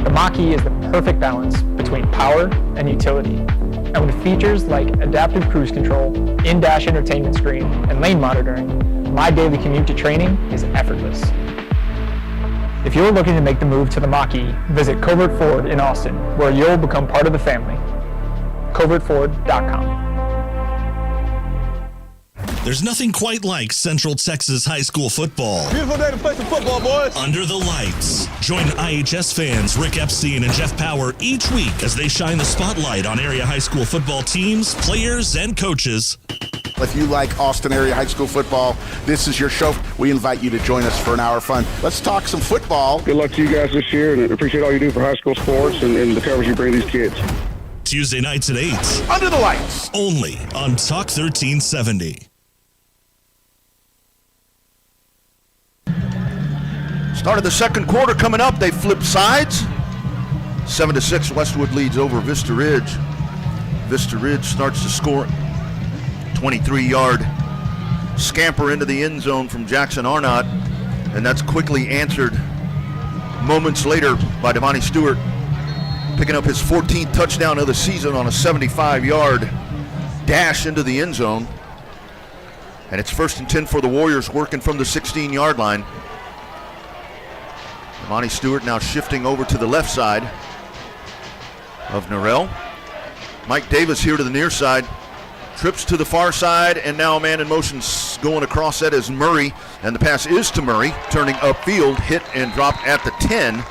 The Mach-E is the perfect balance between power and utility, and with features like adaptive cruise control, in-dash entertainment screen, and lane monitoring, my daily commute to training is effortless. If you're looking to make the move to the Mach-E, visit Covert Ford in Austin, where you'll become part of the family. CovertFord.com. There's nothing quite like Central Texas high school football. Beautiful day to play some football, boys. Under the lights. Join IHS fans Rick Epstein and Jeff Power each week as they shine the spotlight on area high school football teams, players, and coaches. If you like Austin area high school football, this is your show. We invite you to join us for an hour of fun. Let's talk some football. Good luck to you guys this year, and appreciate all you do for high school sports and the coverage you bring these kids. Tuesday nights at 8. Under the lights. Only on Talk 1370. Start of the second quarter coming up. They flip sides. 7-6, Westwood leads over Vista Ridge. Vista Ridge starts to score. 23-yard scamper into the end zone from Jackson Arnott, and that's quickly answered moments later by Damani Stewart, picking up his 14th touchdown of the season on a 75-yard dash into the end zone. And it's 1st and 10 for the Warriors, working from the 16-yard line. Damani Stewart now shifting over to the left side of Norrell. Mike Davis here to the near side. Trips to the far side, and now a man in motion going across that is Murray, and the pass is to Murray, turning upfield, hit and dropped at the 10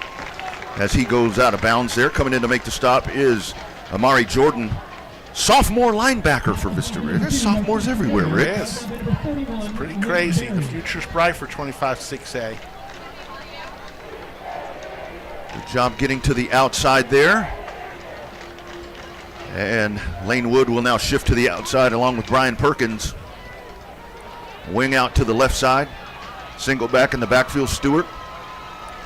as he goes out of bounds there. Coming in to make the stop is Amari Jordan, sophomore linebacker for Vista Ridge. There's sophomores everywhere, Rick. Yes. It's pretty crazy. The future's bright for 25-6A. Good job getting to the outside there. And Lane Wood will now shift to the outside along with Brian Perkins. Wing out to the left side. Single back in the backfield, Stewart.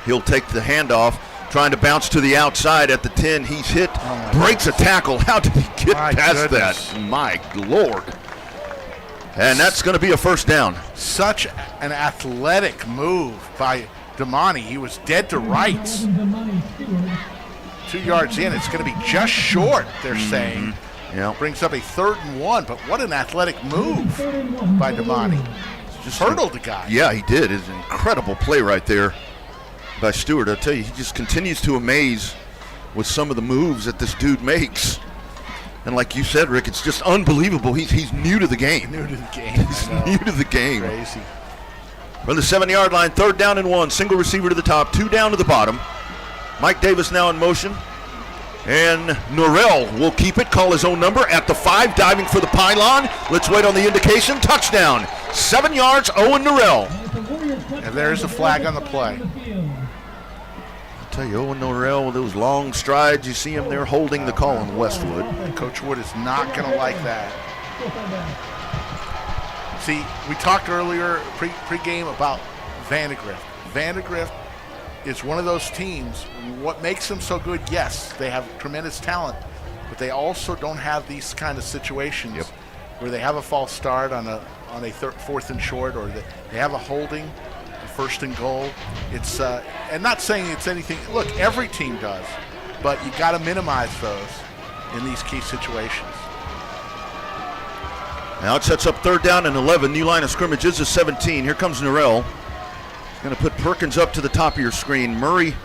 He'll take the handoff, trying to bounce to the outside at the 10. He's hit, breaks a tackle. How did he get past that? My Lord. And that's going to be a first down. Such an athletic move by Damani. He was dead to rights. 2 yards in, it's going to be just short, they're saying. Yeah. Brings up a 3rd and 1, but what an athletic move by Damani. Just hurdled the guy. Yeah, he did. It's an incredible play right there by Stewart. I'll tell you, he just continues to amaze with some of the moves that this dude makes. And like you said, Rick, it's just unbelievable. He's new to the game. New to the game. He's new to the game. Crazy. From the 7-yard line, 3rd down and 1. Single receiver to the top, 2 down to the bottom. Mike Davis now in motion. And Norrell will keep it, call his own number at the 5, diving for the pylon. Let's wait on the indication. Touchdown. 7 yards, Owen Norrell. And there's a flag on the play. I'll tell you, Owen Norrell with those long strides, you see him there holding the call in Westwood. Coach Wood is not going to like that. See, we talked earlier pre-game about Vandegrift. Vandegrift is one of those teams. What makes them so good, yes, they have tremendous talent, but they also don't have these kind of situations where they have a false start on a 4th and short, or they have a holding, a 1st and goal. It's and not saying it's anything. Look, every team does, but you got to minimize those in these key situations. Now it sets up 3rd down and 11. New line of scrimmage is a 17. Here comes Norrell. Going to put Perkins up to the top of your screen. Murray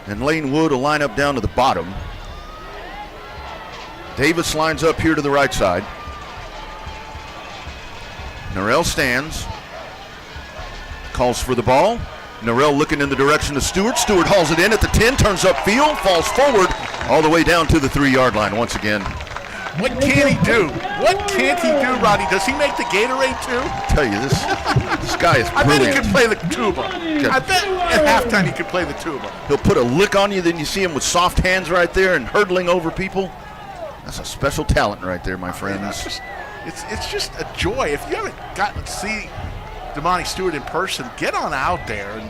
and Lane Wood will line up down to the bottom. Davis lines up here to the right side. Norrell stands. Calls for the ball. Norrell looking in the direction of Stewart. Stewart hauls it in at the 10, turns upfield, falls forward all the way down to the 3-yard line once again. What can he do? What can't he do, Rodney? Does he make the Gatorade too? I tell you, this guy is brilliant. I bet he could play the tuba. I bet at halftime he could play the tuba. He'll put a lick on you, then you see him with soft hands right there and hurdling over people. That's a special talent right there, my friends. It's just a joy. If you haven't gotten to see Damani Stewart in person, get on out there. And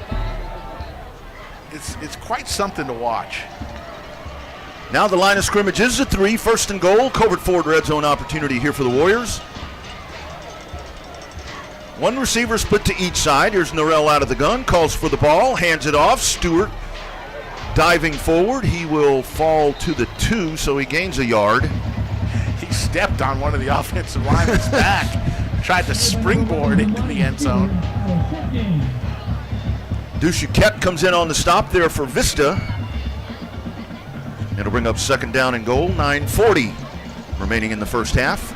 it's quite something to watch. Now the line of scrimmage is a 3, 1st and goal. Covert Ford red zone opportunity here for the Warriors. 1 receiver split to each side. Here's Norrell out of the gun, calls for the ball, hands it off. Stewart diving forward. He will fall to the 2, so he gains a yard. He stepped on one of the offensive linemen's back, tried to springboard into the end zone. Duchouquette comes in on the stop there for Vista. It'll bring up 2nd down and goal, 9:40 remaining in the first half.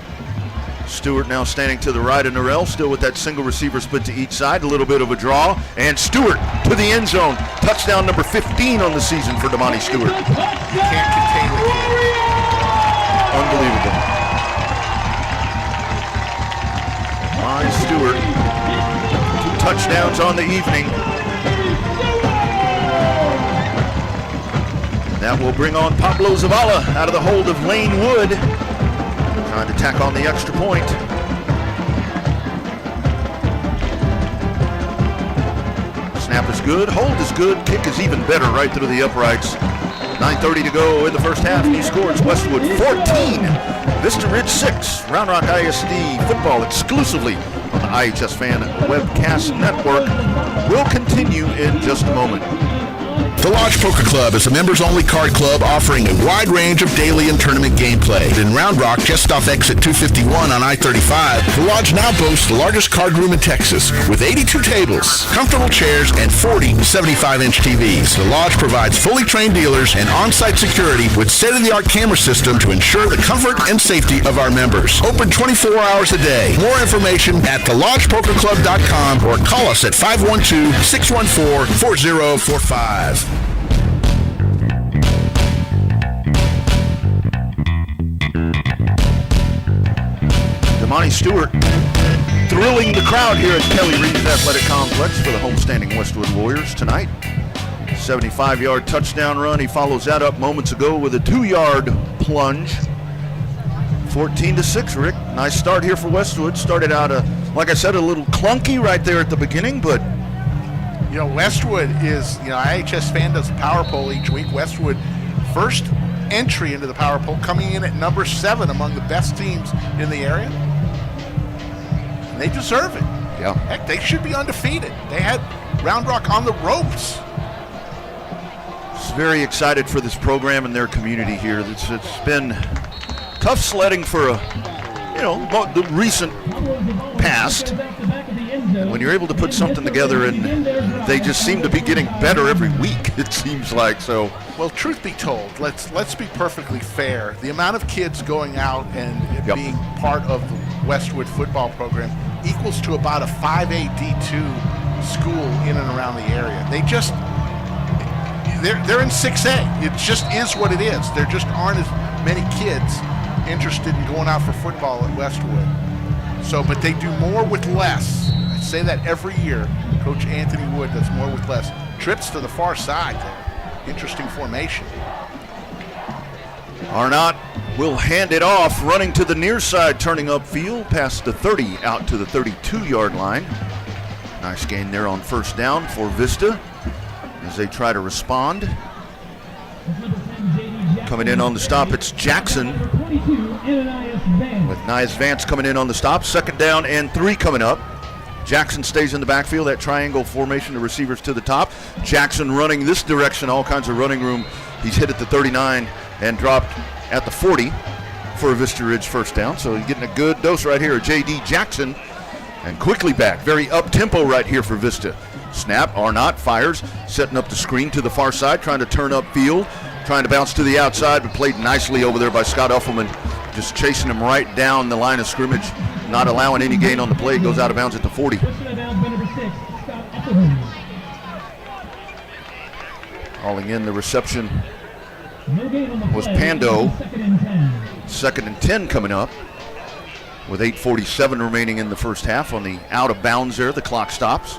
Stewart now standing to the right of Norrell, still with that single receiver split to each side, a little bit of a draw, and Stewart to the end zone. Touchdown number 15 on the season for Damani Stewart. You can't contain the kid. Unbelievable. Damani Stewart, 2 touchdowns on the evening. That will bring on Pablo Zavala out of the hold of Lane Wood. Trying to tack on the extra point. Snap is good, hold is good, kick is even better right through the uprights. 9:30 to go in the first half. New scores: Westwood 14, Vista Ridge 6. Round Rock ISD football exclusively on the iHSFAN Webcast Network will continue in just a moment. The Lodge Poker Club is a members-only card club offering a wide range of daily and tournament gameplay. In Round Rock, just off exit 251 on I-35, the Lodge now boasts the largest card room in Texas with 82 tables, comfortable chairs, and 40 75-inch TVs. The Lodge provides fully trained dealers and on-site security with state-of-the-art camera system to ensure the comfort and safety of our members. Open 24 hours a day. More information at thelodgepokerclub.com or call us at 512-614-4045. Damani Stewart thrilling the crowd here at Kelly Reeves Athletic Complex for the homestanding Westwood Warriors tonight. 75-yard touchdown run. He follows that up moments ago with a 2-yard plunge. 14-6, Rick. Nice start here for Westwood. Started out, like I said, a little clunky right there at the beginning, but Westwood is, iHSFAN does a power poll each week. Westwood, first entry into the power poll, coming in at number 7 among the best teams in the area. And they deserve it. Yeah. Heck, they should be undefeated. They had Round Rock on the ropes. Just very excited for this program and their community here. It's been tough sledding for the recent past. And when you're able to put something together, and they just seem to be getting better every week, it seems like. So, well, truth be told, let's be perfectly fair. The amount of kids going out and being part of the Westwood football program equals to about a 5A D2 school in and around the area. They're in 6A. It just is what it is. There just aren't as many kids interested in going out for football at Westwood. So, but they do more with less. I say that every year. Coach Anthony Wood does more with less. Trips to the far side there. Interesting formation. Arnott will hand it off, running to the near side, turning upfield, past the 30, out to the 32-yard line. Nice gain there on first down for Vista as they try to respond. Coming in on the stop, it's Jackson with Nias Vance coming in on the stop. 2nd down and 3 coming up. Jackson stays in the backfield, that triangle formation, the receivers to the top. Jackson running this direction, all kinds of running room. He's hit at the 39 and dropped at the 40 for a Vista Ridge first down. So he's getting a good dose right here. J.D. Jackson, and quickly back. Very up-tempo right here for Vista. Snap, Arnott fires, setting up the screen to the far side, trying to turn upfield, trying to bounce to the outside, but played nicely over there by Scott Uffelman, just chasing him right down the line of scrimmage, not allowing any gain on the play. Goes out of bounds at the 40. Hauling in the reception was Pando. 2nd and 10 coming up with 8:47 remaining in the first half. On the out of bounds there, the clock stops.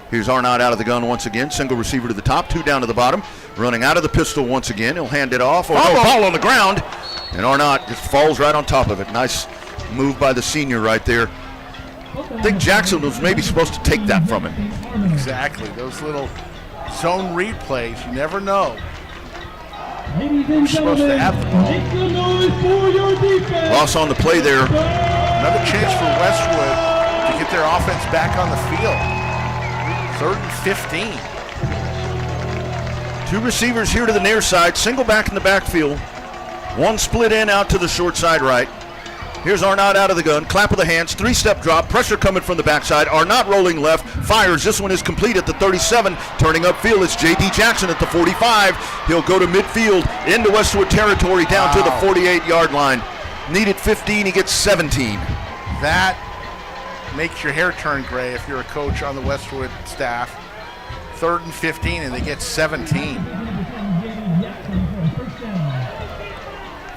Here's Arnott out of the gun once again. Single receiver to the top, 2 down to the bottom. Running out of the pistol once again. He'll hand it off. Ball on the ground. And Arnott just falls right on top of it. Nice move by the senior right there. I think Jackson was maybe supposed to take that from him. Exactly. Those little zone read plays, you never know. You're supposed to have the ball. Loss on the play there. Another chance for Westwood to get their offense back on the field. 3rd and 15. 2 receivers here to the near side. Single back in the backfield. 1 split in out to the short side right. Here's Arnott out of the gun. Clap of the hands. 3-step drop. Pressure coming from the backside. Arnott rolling left. Fires. This one is complete at the 37. Turning upfield, it's J.D. Jackson at the 45. He'll go to midfield into Westwood territory down to the 48-yard line. Needed 15. He gets 17. That makes your hair turn gray if you're a coach on the Westwood staff. 3rd and 15, and they get 17.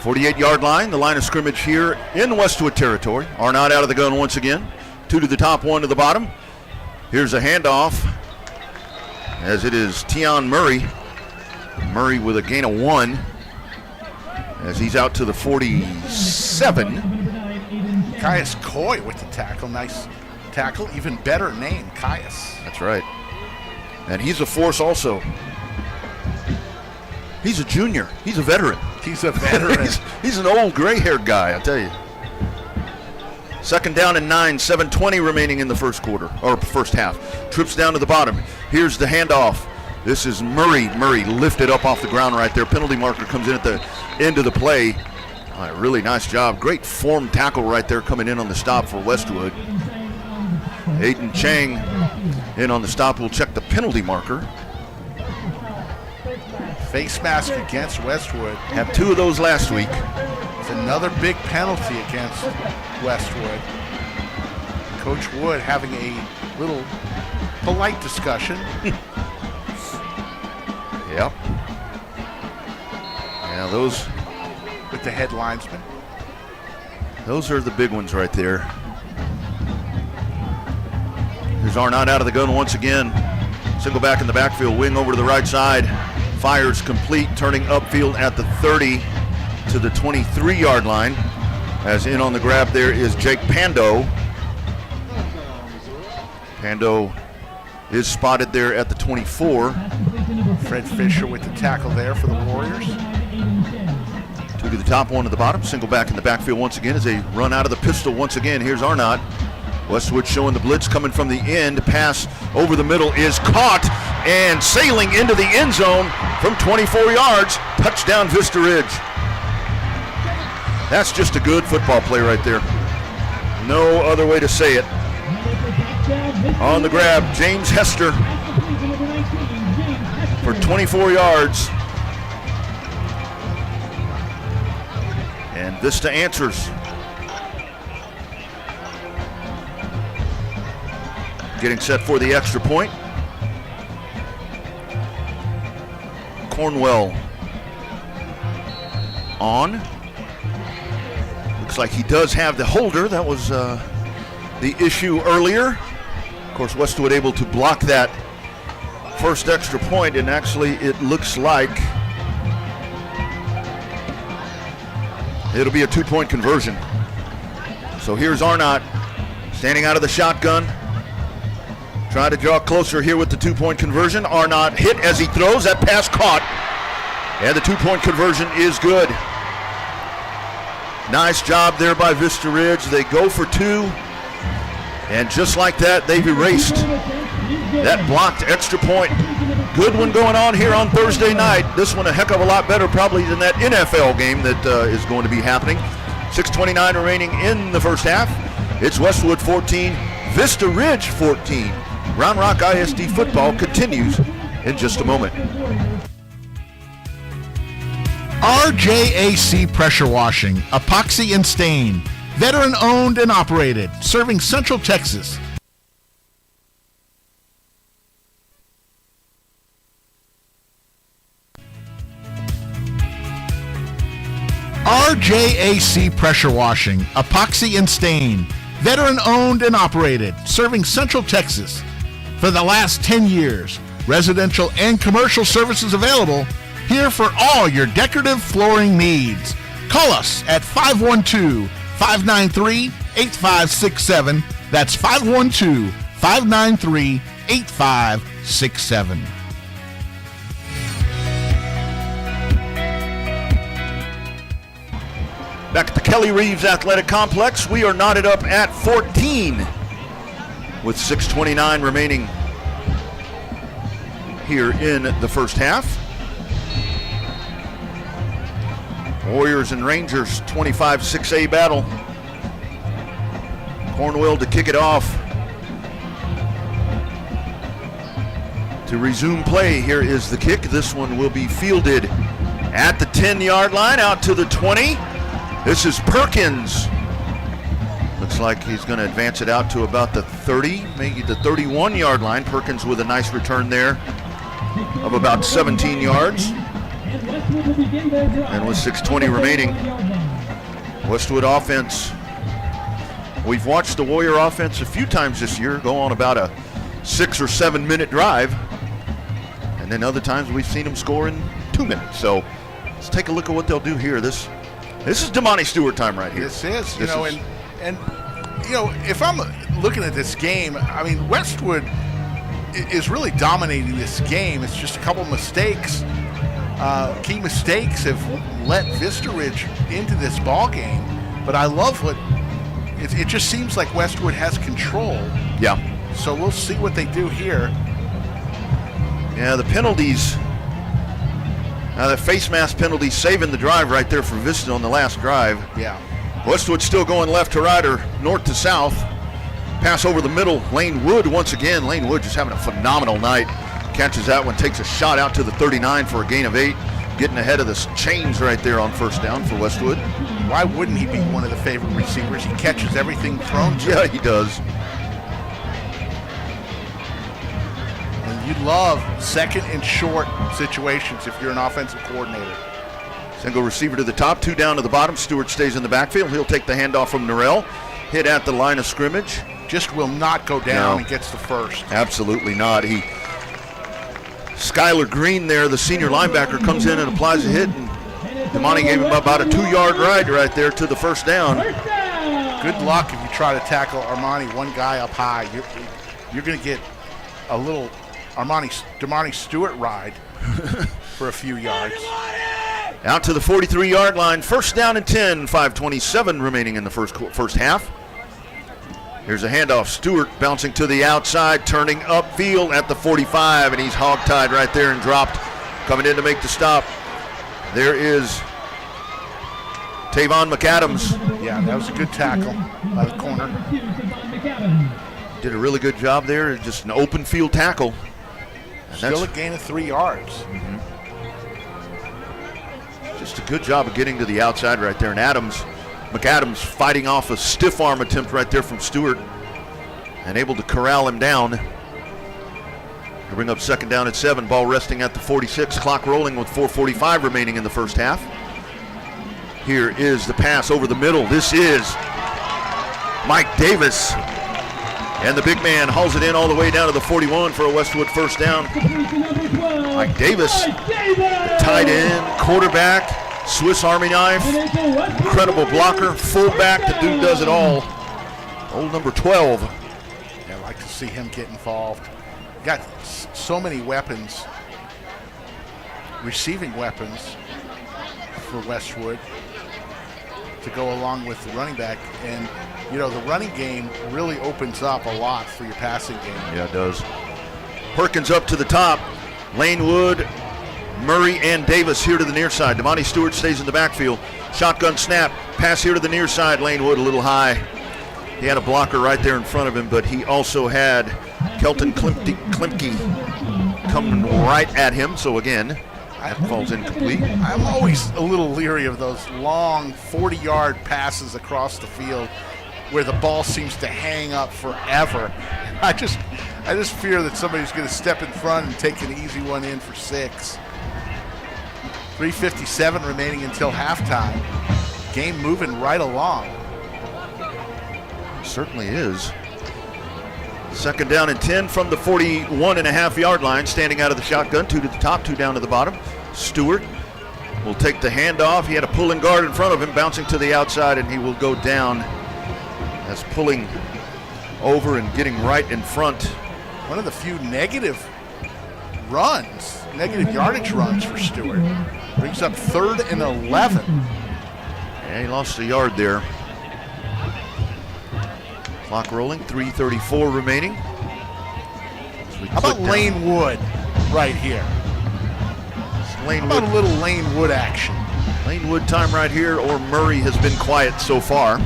48-yard line, the line of scrimmage here in Westwood territory. Arnott out of the gun once again. 2 to the top, 1 to the bottom. Here's a handoff as it is Tion Murray. Murray with a gain of 1 as he's out to the 47. Caius Coy with the tackle. Nice tackle. Even better name, Caius. That's right. And he's a force also. He's a junior. He's a veteran. He's a veteran. he's an old gray-haired guy, I'll tell you. 2nd down and 9, 7:20 remaining in the first half. Trips down to the bottom. Here's the handoff. This is Murray. Murray lifted up off the ground right there. Penalty marker comes in at the end of the play. Really nice job. Great form tackle right there coming in on the stop for Westwood. Aiden Chang in on the stop. Will check the penalty marker. Face mask against Westwood. Had 2 of those last week. It's another big penalty against Westwood. Coach Wood having a little polite discussion. Yep. Yeah, those with the head linesman. Those are the big ones right there. Here's Arnott out of the gun once again. Single back in the backfield, wing over to the right side. Fires complete, turning upfield at the 30 to the 23-yard line. As in on the grab there is Jake Pando. Pando is spotted there at the 24. Fred Fisher with the tackle there for the Warriors. Two to the top, one to the bottom. Single back in the backfield once again as they run out of the pistol once again. Here's Arnott. Westwood showing the blitz coming from the end. Pass over the middle is caught and sailing into the end zone from 24 yards. Touchdown Vista Ridge. That's just a good football play right there. No other way to say it. On the grab, James Hester for 24 yards. And Vista answers. Getting set for the extra point. Cornwell on. Looks like he does have the holder. That was the issue earlier. Of course, Westwood able to block that first extra point, and actually it looks like it'll be a 2-point conversion. So here's Arnott standing out of the shotgun. Trying to draw closer here with the 2-point conversion. Arnott hit as he throws. That pass caught. And the 2-point conversion is good. Nice job there by Vista Ridge. They go for 2. And just like that, they've erased that blocked extra point. Good one going on here on Thursday night. This one a heck of a lot better probably than that NFL game that is going to be happening. 6:29 remaining in the first half. It's Westwood 14, Vista Ridge 14. Round Rock ISD football continues in just a moment. RJAC Pressure Washing, Epoxy and Stain. Veteran owned and operated, serving Central Texas. RJAC Pressure Washing, Epoxy and Stain. Veteran owned and operated, serving Central Texas. For the last 10 years, residential and commercial services available, here for all your decorative flooring needs. Call us at 512-593-8567. That's 512-593-8567. Back at the Kelly Reeves Athletic Complex, we are knotted up at 14 with 6:29 remaining here in the first half. Warriors and Rangers 25-6A battle. Cornwell to kick it off. To resume play, here is the kick. This one will be fielded at the 10-yard line, out to the 20. This is Perkins. Looks like he's going to advance it out to about the 30, maybe the 31-yard line. Perkins with a nice return there of about 17 yards. And with 6:20 remaining, Westwood offense. We've watched the Warrior offense a few times this year go on about a 6 or 7 minute drive. And then other times we've seen them score in 2 minutes. So let's take a look at what they'll do here. This is Damani Stewart time right here. This is, and if I'm looking at this game, I mean, Westwood is really dominating this game. It's just a couple mistakes. Key mistakes have let Vista Ridge into this ball game, but I love what it just seems like Westwood has control. Yeah. So we'll see what they do here. Yeah, the penalties. Now the face mask penalty saving the drive right there for Vista on the last drive. Yeah. Westwood still going left to right or north to south. Pass over the middle. Lane Wood once again. Lane Wood just having a phenomenal night. Catches that one, takes a shot out to the 39 for a gain of 8. Getting ahead of the chains right there on first down for Westwood. Why wouldn't he be one of the favorite receivers? He catches everything thrown to him. Yeah, he does. And you love second and short situations if you're an offensive coordinator. Single receiver to the top, 2 down to the bottom. Stewart stays in the backfield. He'll take the handoff from Norrell. Hit at the line of scrimmage. Just will not go down and gets the first. Absolutely not. Skylar Green there, the senior linebacker, comes in and applies a hit, and Damani gave him about a 2-yard ride right there to the first down. Good luck if you try to tackle Armani one guy up high. You're going to get a little Damani Stewart ride for a few yards. Out to the 43-yard line. First down and 10. 5:27 remaining in the first half. Here's a handoff. Stewart bouncing to the outside, turning upfield at the 45, and he's hogtied right there and dropped. Coming in to make the stop. There is Tavon McAdams. Yeah, that was a good tackle by the corner. Did a really good job there. Just an open field tackle. And Still a gain of 3 yards. Mm-hmm. Just a good job of getting to the outside right there. And McAdams fighting off a stiff arm attempt right there from Stewart and able to corral him down. To bring up second down at 7. Ball resting at the 46. Clock rolling with 4:45 remaining in the first half. Here is the pass over the middle. This is Mike Davis. And the big man hauls it in all the way down to the 41 for a Westwood first down. Mike Davis, the tight end, quarterback, Swiss Army knife, incredible blocker, fullback. The dude does it all. Old number 12. Yeah, I'd like to see him get involved. Got so many weapons, receiving weapons for Westwood to go along with the running back. And, you know, the running game really opens up a lot for your passing game. Yeah, it does. Perkins up to the top. Lane Wood, Murray, and Davis here to the near side. Damani Stewart stays in the backfield. Shotgun snap. Pass here to the near side. Lane Wood a little high. He had a blocker right there in front of him, but he also had Kelton Klimke coming right at him. So again, that falls incomplete. I'm always a little leery of those long 40-yard passes across the field where the ball seems to hang up forever. I just fear that somebody's going to step in front and take an easy one in for 6. 3:57 remaining until halftime. Game moving right along. Certainly is. Second down and 10 from the 41.5-yard line. Standing out of the shotgun, 2 to the top, 2 down to the bottom. Stewart will take the handoff. He had a pulling guard in front of him, bouncing to the outside, and he will go down. That's pulling over and getting right in front. One of the few negative yardage runs for Stewart. Brings up 3rd and 11. Yeah, he lost a yard there. Clock rolling, 3:34 remaining. How about Lane Wood right here? How about a little Lane Wood action? Lane Wood time right here, or Murray has been quiet so far.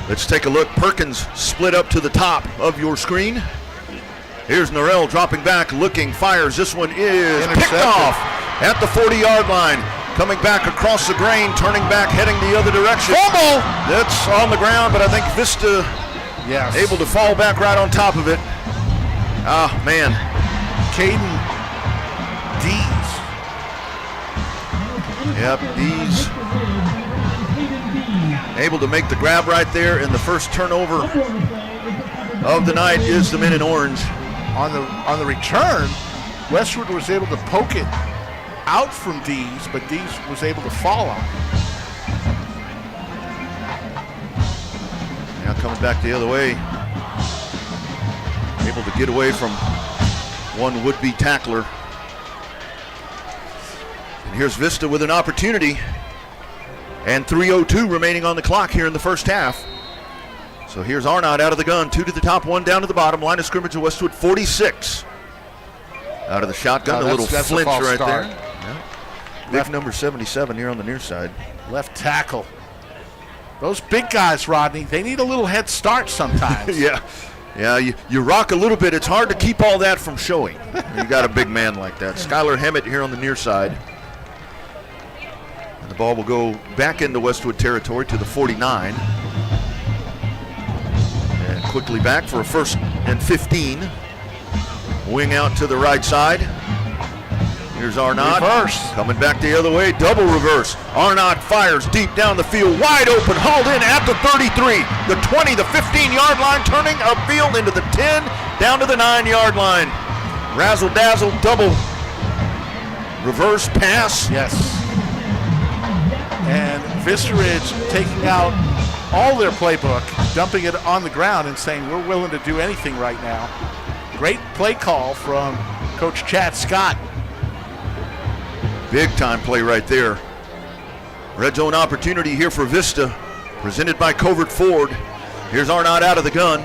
Let's take a look. Perkins split up to the top of your screen. Here's Norrell dropping back, looking, fires. This one is picked off at the 40-yard line. Coming back across the grain, turning back, heading the other direction. Fumble! That's on the ground, but I think Vista able to fall back right on top of it. Ah, man. Caden Dees. Yep, Dees able to make the grab right there, and the first turnover of the night is the men in orange. On the return, Westwood was able to poke it out from Dees, but Dees was able to fall on it. Now coming back the other way. Able to get away from one would-be tackler. And here's Vista with an opportunity. And 3:02 remaining on the clock here in the first half. So here's Arnott out of the gun. 2 to the top, 1 down to the bottom. Line of scrimmage at Westwood 46. Out of the shotgun, a little flinch right there. Yeah. Big number 77 here on the near side. Left tackle. Those big guys, Rodney, they need a little head start sometimes. Yeah, you rock a little bit. It's hard to keep all that from showing. You got a big man like that. Skylar Hemmett here on the near side. And the ball will go back into Westwood territory to the 49. And quickly back for a 1st and 15. Wing out to the right side. Here's Arnott. Reverse. Coming back the other way. Double reverse. Arnott fires deep down the field. Wide open. Hauled in at the 33. The 20, the 15-yard line. Turning upfield into the 10. Down to the 9-yard line. Razzle-dazzle. Double reverse pass. Yes. And Vista Ridge taking out all their playbook, dumping it on the ground and saying, we're willing to do anything right now. Great play call from Coach Chad Scott. Big time play right there. Red zone opportunity here for Vista, presented by Covert Ford. Here's Arnott out of the gun.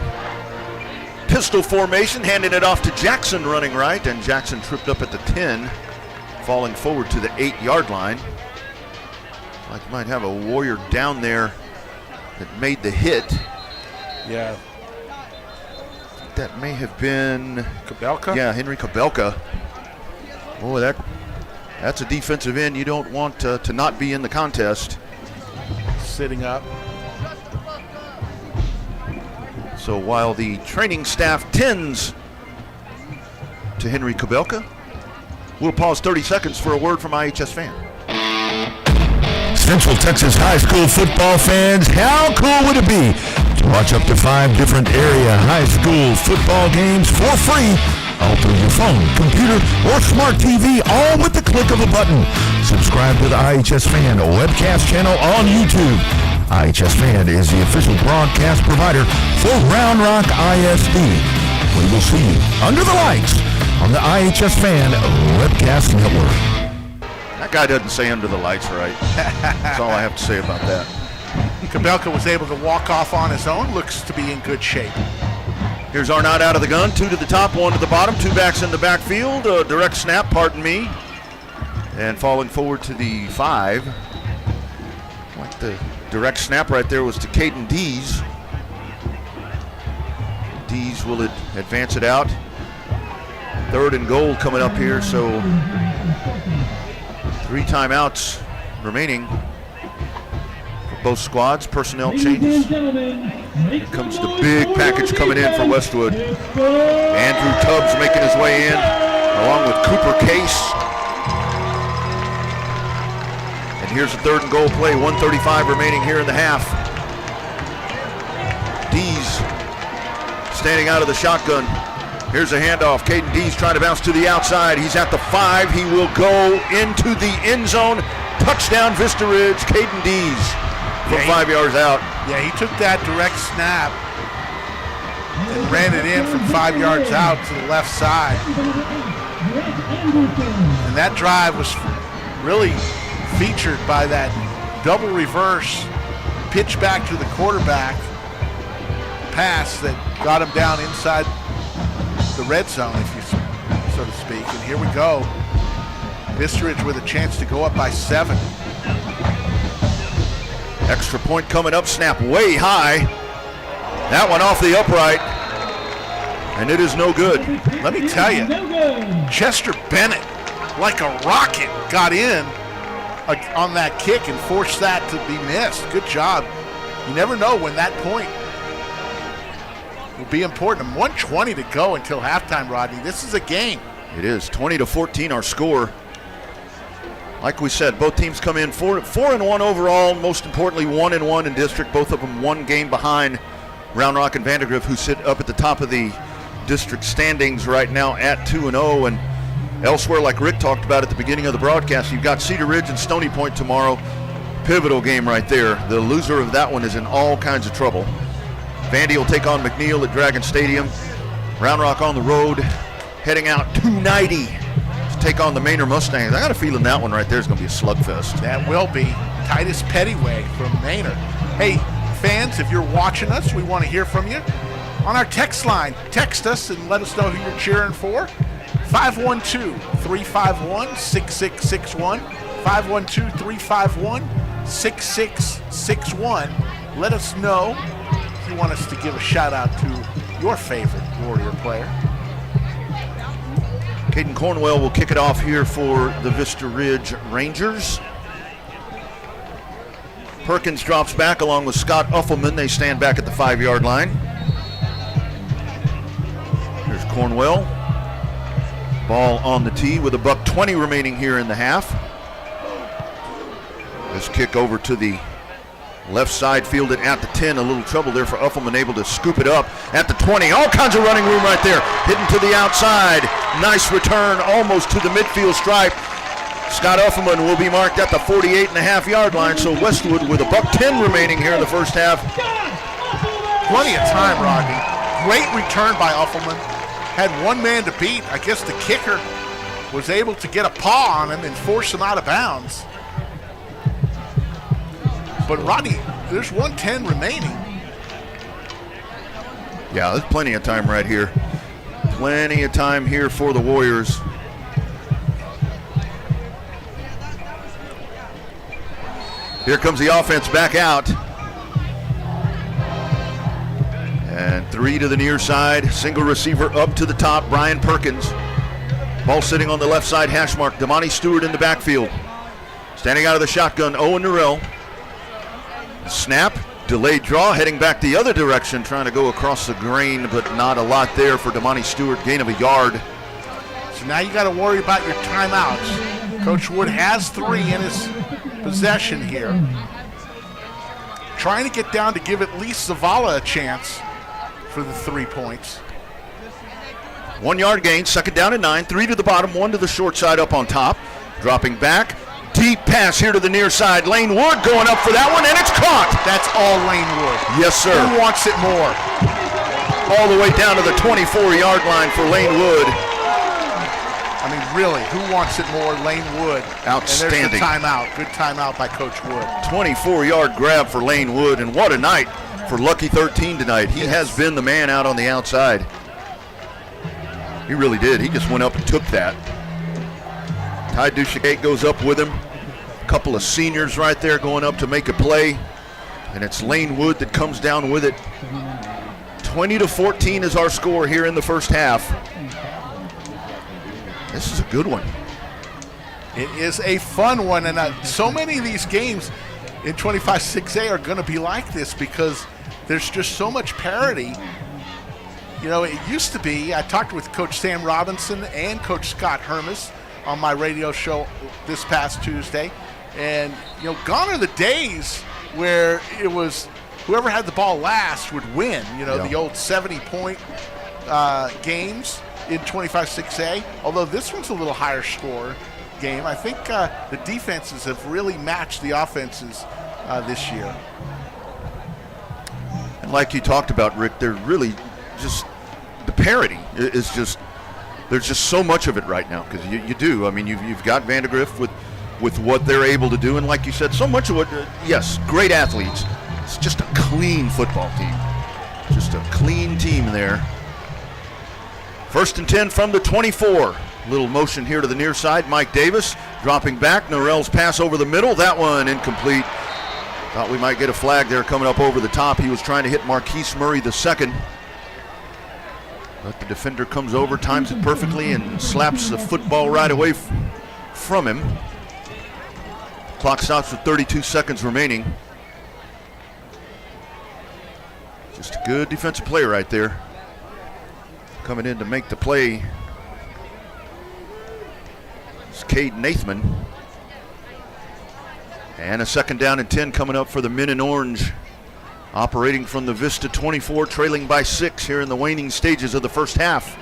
Pistol formation, handing it off to Jackson running right, and Jackson tripped up at the 10, falling forward to the 8-yard line. Like you might have a Warrior down there that made the hit. Yeah. That may have been Kabelka? Yeah, Henry Kabelka. Oh, that's a defensive end you don't want to not be in the contest. Sitting up. So while the training staff tends to Henry Kabelka, we'll pause 30 seconds for a word from iHSFAN. Central Texas high school football fans, how cool would it be to watch up to 5 different area high school football games for free, all through your phone, computer, or smart TV, all with the click of a button? Subscribe to the iHSFAN Webcast channel on YouTube. iHSFAN is the official broadcast provider for Round Rock ISD. We will see you under the lights on the iHSFAN Webcast Network. That guy doesn't say under the lights right. That's all I have to say about that. Kabelka was able to walk off on his own. Looks to be in good shape. Here's Arnott out of the gun. 2 to the top, 1 to the bottom. 2 backs in the backfield. Direct snap, pardon me. And falling forward to the 5. Like the direct snap right there was to Caden Dees. Dees will advance it out. 3rd and goal coming up here, so 3 timeouts remaining for both squads. Personnel changes. Here comes the big package coming in for Westwood. Andrew Tubbs making his way in, along with Cooper Case. And here's the 3rd and goal play. 1:35 remaining here in the half. Dees standing out of the shotgun. Here's a handoff. Caden Dees trying to bounce to the outside. He's at the 5. He will go into the end zone. Touchdown, Vista Ridge. Caden Dees from 5 yards out. Yeah, he took that direct snap and ran it in from 5 yards out to the left side. And that drive was really featured by that double reverse pitch back to the quarterback pass that got him down inside the red zone, if you so to speak. And here we go. Vista Ridge with a chance to go up by 7. Extra point coming up, snap way high. That one off the upright, and it is no good. Let me tell you, Chester Bennett, like a rocket, got in on that kick and forced that to be missed. Good job. You never know when that point will be important. 1:20 to go until halftime, Rodney. This is a game. It is 20-14 our score. Like we said, both teams come in 4-1 overall. Most importantly, 1-1 in district. Both of them 1 game behind Round Rock and Vandergrift, who sit up at the top of the district standings right now at 2-0. And elsewhere, like Rick talked about at the beginning of the broadcast, you've got Cedar Ridge and Stony Point tomorrow. Pivotal game right there. The loser of that one is in all kinds of trouble. Vandy will take on McNeil at Dragon Stadium. Round Rock on the road, heading out 290 to take on the Manor Mustangs. I got a feeling that one right there is going to be a slugfest. That will be. Titus Pettyway from Manor. Hey, fans, if you're watching us, we want to hear from you. On our text line, text us and let us know who you're cheering for. 512-351-6661. 512-351-6661. Let us know if you want us to give a shout out to your favorite Warrior player. Caden Cornwell will kick it off here for the Vista Ridge Rangers. Perkins drops back along with Scott Uffelman. They stand back at the 5-yard line. Here's Cornwell. Ball on the tee with $1:20 remaining here in the half. This kick over to the left side, fielded at the 10. A little trouble there for Uffelman, able to scoop it up at the 20. All kinds of running room right there. Hitting to the outside. Nice return almost to the midfield stripe. Scott Uffelman will be marked at the 48.5-yard line, so Westwood with $1:10 remaining here in the first half. Plenty of time, Rodney. Great return by Uffelman. Had one man to beat. I guess the kicker was able to get a paw on him and force him out of bounds. But Rodney, there's 1:10 remaining. Yeah, there's plenty of time right here. Plenty of time here for the Warriors. Here comes the offense back out. And 3 to the near side. Single receiver up to the top, Brian Perkins. Ball sitting on the left side hash mark. Damani Stewart in the backfield. Standing out of the shotgun, Owen Norrell. Snap, delayed draw, heading back the other direction, trying to go across the grain, but not a lot there for Damani Stewart, gain of a yard. So now you got to worry about your timeouts. Coach Wood has 3 in his possession here. Trying to get down to give at least Zavala a chance for the 3 points. 1 yard gain, 2nd down and 9, 3 to the bottom, 1 to the short side up on top. Dropping back, deep pass here to the near side. Lane Wood going up for that one, and it's caught. That's all Lane Wood. Yes, sir. Who wants it more? All the way down to the 24-yard line for Lane Wood. I mean, really, who wants it more? Lane Wood. Outstanding. And there's the timeout. Good timeout by Coach Wood. 24-yard grab for Lane Wood, and what a night for Lucky 13 tonight. He has been the man out on the outside. He really did. He just went up and took that. Ty Duchegate goes up with him. A couple of seniors right there going up to make a play. And it's Lane Wood that comes down with it. 20-14 is our score here in the first half. This is a good one. It is a fun one, and so many of these games in 25-6A are going to be like this because there's just so much parity. You know, it used to be, I talked with Coach Sam Robinson and Coach Scott Hermes on my radio show this past Tuesday, and, you know, gone are the days where it was whoever had the ball last would win, you know, the old 70-point games in 25-6A, although this one's a little higher score game. I think the defenses have really matched the offenses this year. And like you talked about, Rick, they're really just, the parity is just, there's just so much of it right now because you do. I mean, you've got Vandegrift with what they're able to do, and like you said, so much of what, yes, great athletes. It's just a clean football team. Just a clean team there. 1st and 10 from the 24. Little motion here to the near side. Mike Davis dropping back. Norrell's pass over the middle. That one incomplete. Thought we might get a flag there coming up over the top. He was trying to hit Marquise Murray II. But the defender comes over, times it perfectly, and slaps the football right away from him. Clock stops with 32 seconds remaining. Just a good defensive play right there. Coming in to make the play. It's Cade Nathman. And a 2nd down and 10 coming up for the Men in Orange. Operating from the Vista 24, trailing by 6 here in the waning stages of the first half.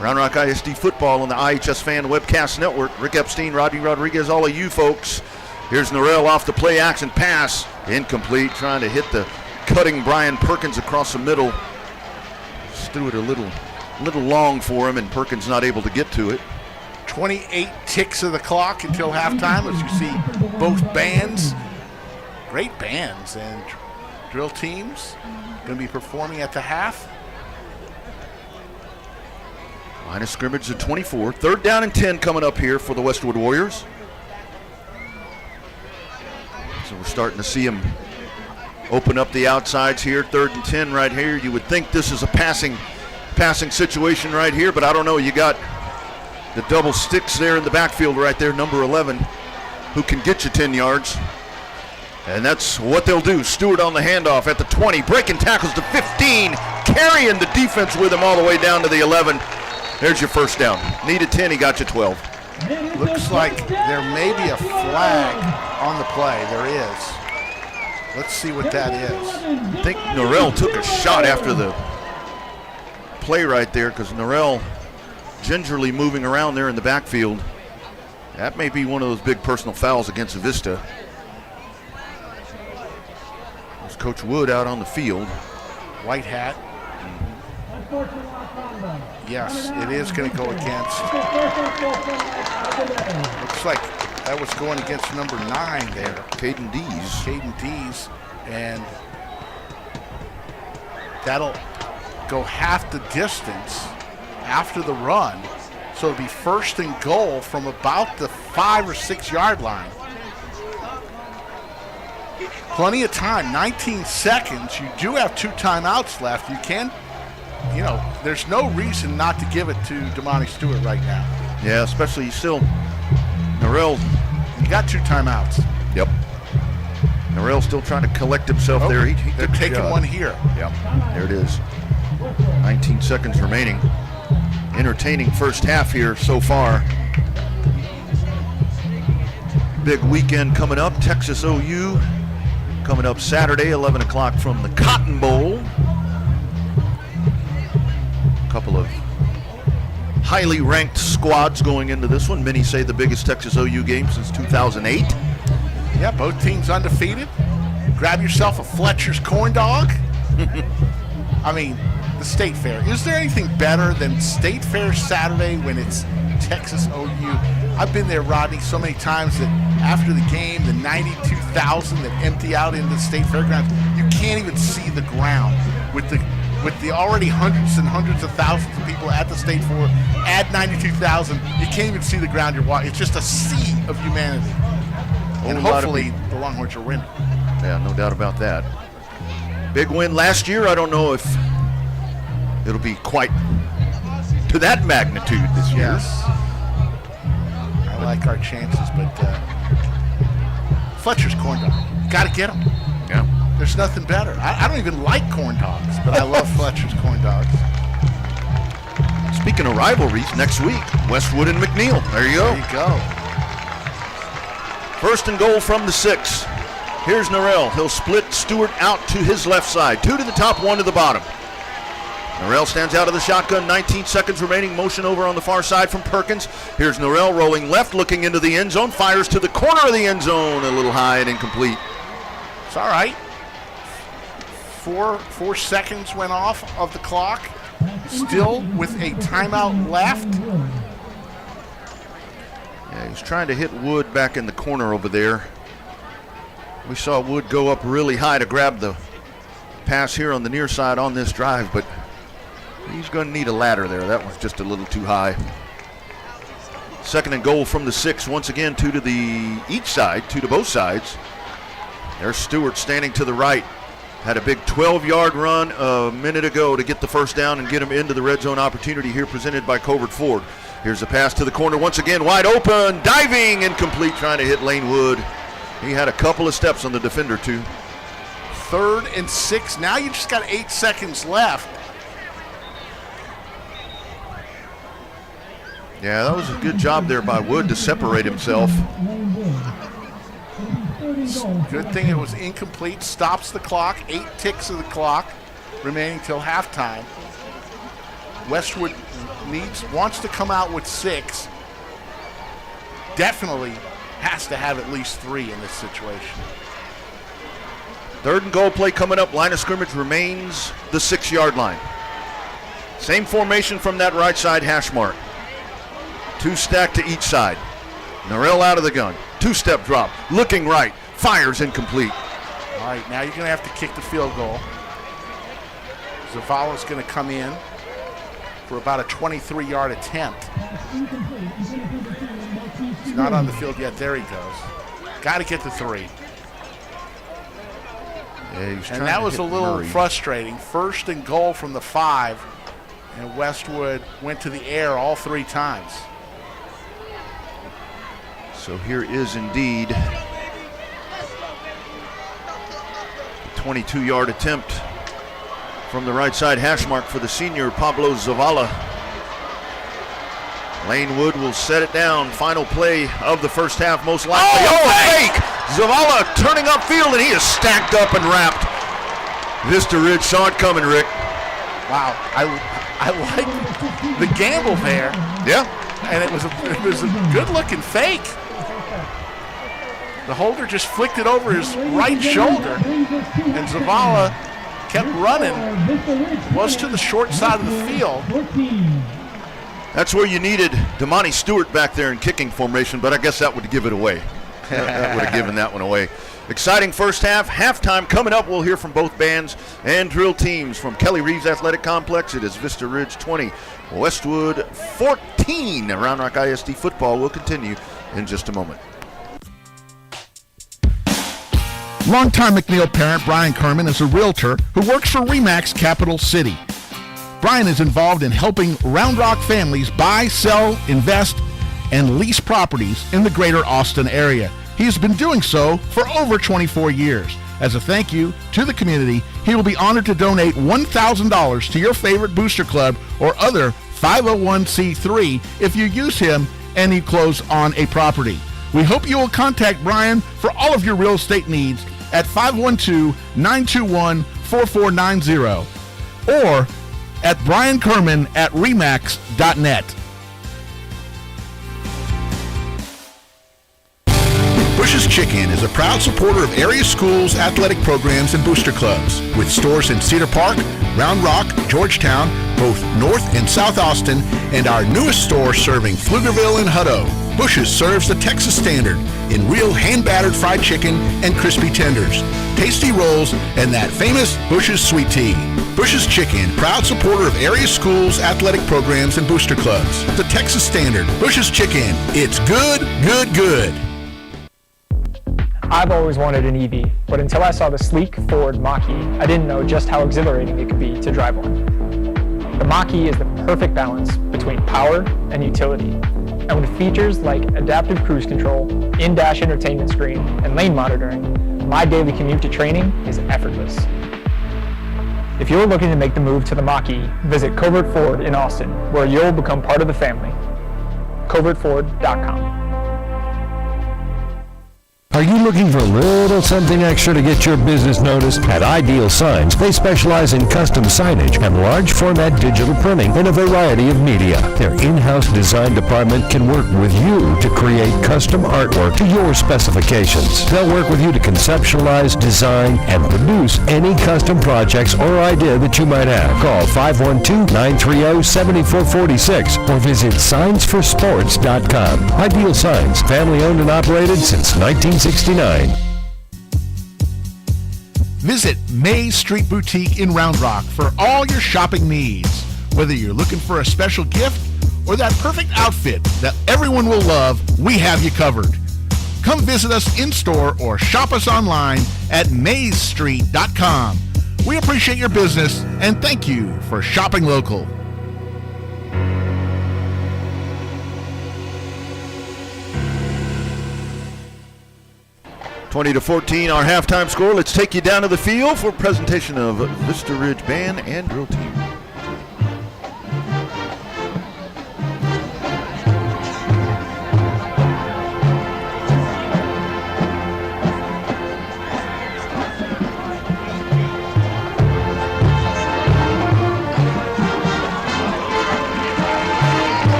Round Rock ISD football on the iHSFAN Webcast Network. Rick Epstein, Rodney Rodriguez, all of you folks. Here's Norrell off the play action pass. Incomplete, trying to hit the cutting Brian Perkins across the middle. Just threw it a little long for him, and Perkins not able to get to it. 28 ticks of the clock until halftime, as you see both bands, great bands and drill teams going to be performing at the half. Line of scrimmage at 24. 3rd down and 10 coming up here for the Westwood Warriors. So we're starting to see them open up the outsides here. 3rd and 10 right here. You would think this is a passing situation right here, but I don't know. You got the double sticks there in the backfield right there, number 11, who can get you 10 yards. And that's what they'll do. Stewart on the handoff at the 20, breaking tackles to 15, carrying the defense with him all the way down to the 11. There's your 1st down. Needed 10, he got you 12. Looks like there may be a flag on the play. There is. Let's see what that is. I think Norrell took a shot after the play right there because Norrell gingerly moving around there in the backfield. That may be one of those big personal fouls against Vista. There's Coach Wood out on the field. White hat. Yes, it is going to go against. Looks like that was going against number 9 there. Caden Dees. And that'll go half the distance after the run. So it'll be first and goal from about the 5 or 6 yard line. Plenty of time, 19 seconds. You do have 2 timeouts left. You can, there's no reason not to give it to Damani Stewart right now. Yeah, especially still, Norrell. You got 2 timeouts. Yep. Norrell's still trying to collect himself there. They're taking one here. Yep, there it is. 19 seconds remaining. Entertaining first half here so far. Big weekend coming up. Texas OU coming up Saturday, 11 o'clock from the Cotton Bowl. A couple of highly ranked squads going into this one. Many say the biggest Texas OU game since 2008. Yeah, both teams undefeated. Grab yourself a Fletcher's corn dog. I mean, the State Fair. Is there anything better than State Fair Saturday when it's Texas OU? I've been there, Rodney, so many times that after the game, the 92,000 that empty out into the State Fairgrounds, you can't even see the ground with the already hundreds and hundreds of thousands of people at the State Fair. Add 92,000, you can't even see the ground you're walking. It's just a sea of humanity. And hopefully the Longhorns will win. Yeah, no doubt about that. Big win last year. I don't know if it'll be quite to that magnitude this year. Yes. I like our chances, but Fletcher's corn dog. Got to get them. Yeah. There's nothing better. I don't even like corn dogs, but I love Fletcher's corn dogs. Speaking of rivalries, next week, Westwood and MacLeod. There you go. There you go. First and goal from the 6. Here's Norrell. He'll split Stewart out to his left side. 2 to the top, 1 to the bottom. Norrell stands out of the shotgun. 19 seconds remaining. Motion over on the far side from Perkins. Here's Norrell rolling left, looking into the end zone. Fires to the corner of the end zone. A little high and incomplete. It's all right. 4 seconds went off of the clock. Still with a timeout left. Yeah, he's trying to hit Wood back in the corner over there. We saw Wood go up really high to grab the pass here on the near side on this drive, but he's going to need a ladder there. That was just a little too high. Second and goal from the 6. Once again, 2 to the each side, 2 to both sides. There's Stewart standing to the right. Had a big 12-yard run a minute ago to get the first down and get him into the red zone opportunity here presented by Covert Ford. Here's a pass to the corner once again, wide open, diving, incomplete, trying to hit Lane Wood. He had a couple of steps on the defender too. 3rd and 6. Now you just got 8 seconds left. Yeah, that was a good job there by Wood to separate himself. Good thing it was incomplete. Stops the clock. 8 ticks of the clock remaining till halftime. Westwood wants to come out with 6. Definitely has to have at least 3 in this situation. 3rd and goal play coming up. Line of scrimmage remains the 6-yard line. Same formation from that right side hash mark. 2 stacked to each side. Norrell out of the gun. 2-step drop. Looking right. Fires incomplete. All right, now you're going to have to kick the field goal. Zavala's going to come in for about a 23-yard attempt. He's not on the field yet. There he goes. Got to get the 3. Yeah, and that was a little frustrating. 1st and goal from the 5, and Westwood went to the air all 3 times. So here is indeed a 22-yard attempt from the right side hash mark for the senior Pablo Zavala. Lane Wood will set it down. Final play of the first half, most likely. Fake! Zavala turning upfield, and he is stacked up and wrapped. Vista Ridge saw it coming, Rick. Wow, I like the gamble there. Yeah. and it was a good-looking fake. The holder just flicked it over his right shoulder, and Zavala kept running, was to the short side of the field. That's where you needed Damani Stewart back there in kicking formation, but I guess that would give it away. That would have given that one away. Exciting first half. Halftime coming up. We'll hear from both bands and drill teams. From Kelly Reeves Athletic Complex, it is Vista Ridge 20, Westwood 14. Round Rock ISD football will continue in just a moment. Longtime MacLeod parent Brian Kerman is a realtor who works for RE/MAX Capital City. Brian is involved in helping Round Rock families buy, sell, invest, and lease properties in the greater Austin area. He has been doing so for over 24 years. As a thank you to the community, he will be honored to donate $1,000 to your favorite booster club or other 501c3 if you use him and you close on a property. We hope you will contact Brian for all of your real estate needs at 512-921-4490 or at briankerman@remax.net. Bush's Chicken is a proud supporter of area schools, athletic programs, and booster clubs. With stores in Cedar Park, Round Rock, Georgetown, both North and South Austin, and our newest store serving Pflugerville and Hutto. Bush's serves the Texas standard in real hand-battered fried chicken and crispy tenders, tasty rolls, and that famous Bush's sweet tea. Bush's Chicken, proud supporter of area schools, athletic programs, and booster clubs. The Texas standard. Bush's Chicken. It's good, good, good. I've always wanted an EV, but until I saw the sleek Ford Mach-E, I didn't know just how exhilarating it could be to drive one. The Mach-E is the perfect balance between power and utility. And with features like adaptive cruise control, in-dash entertainment screen, and lane monitoring, my daily commute to training is effortless. If you're looking to make the move to the Mach-E, visit Covert Ford in Austin, where you'll become part of the family. CovertFord.com. Are you looking for a little something extra to get your business noticed? At Ideal Signs, they specialize in custom signage and large format digital printing in a variety of media. Their in-house design department can work with you to create custom artwork to your specifications. They'll work with you to conceptualize, design, and produce any custom projects or idea that you might have. Call 512-930-7446 or visit signsforsports.com. Ideal Signs, family owned and operated since 1969. Visit Mays Street Boutique in Round Rock for all your shopping needs. Whether you're looking for a special gift or that perfect outfit that everyone will love, we have you covered. Come visit us in store or shop us online at maysstreet.com. We appreciate your business and thank you for shopping local. 20-14, our halftime score. Let's take you down to the field for a presentation of Vista Ridge Band and Drill Team.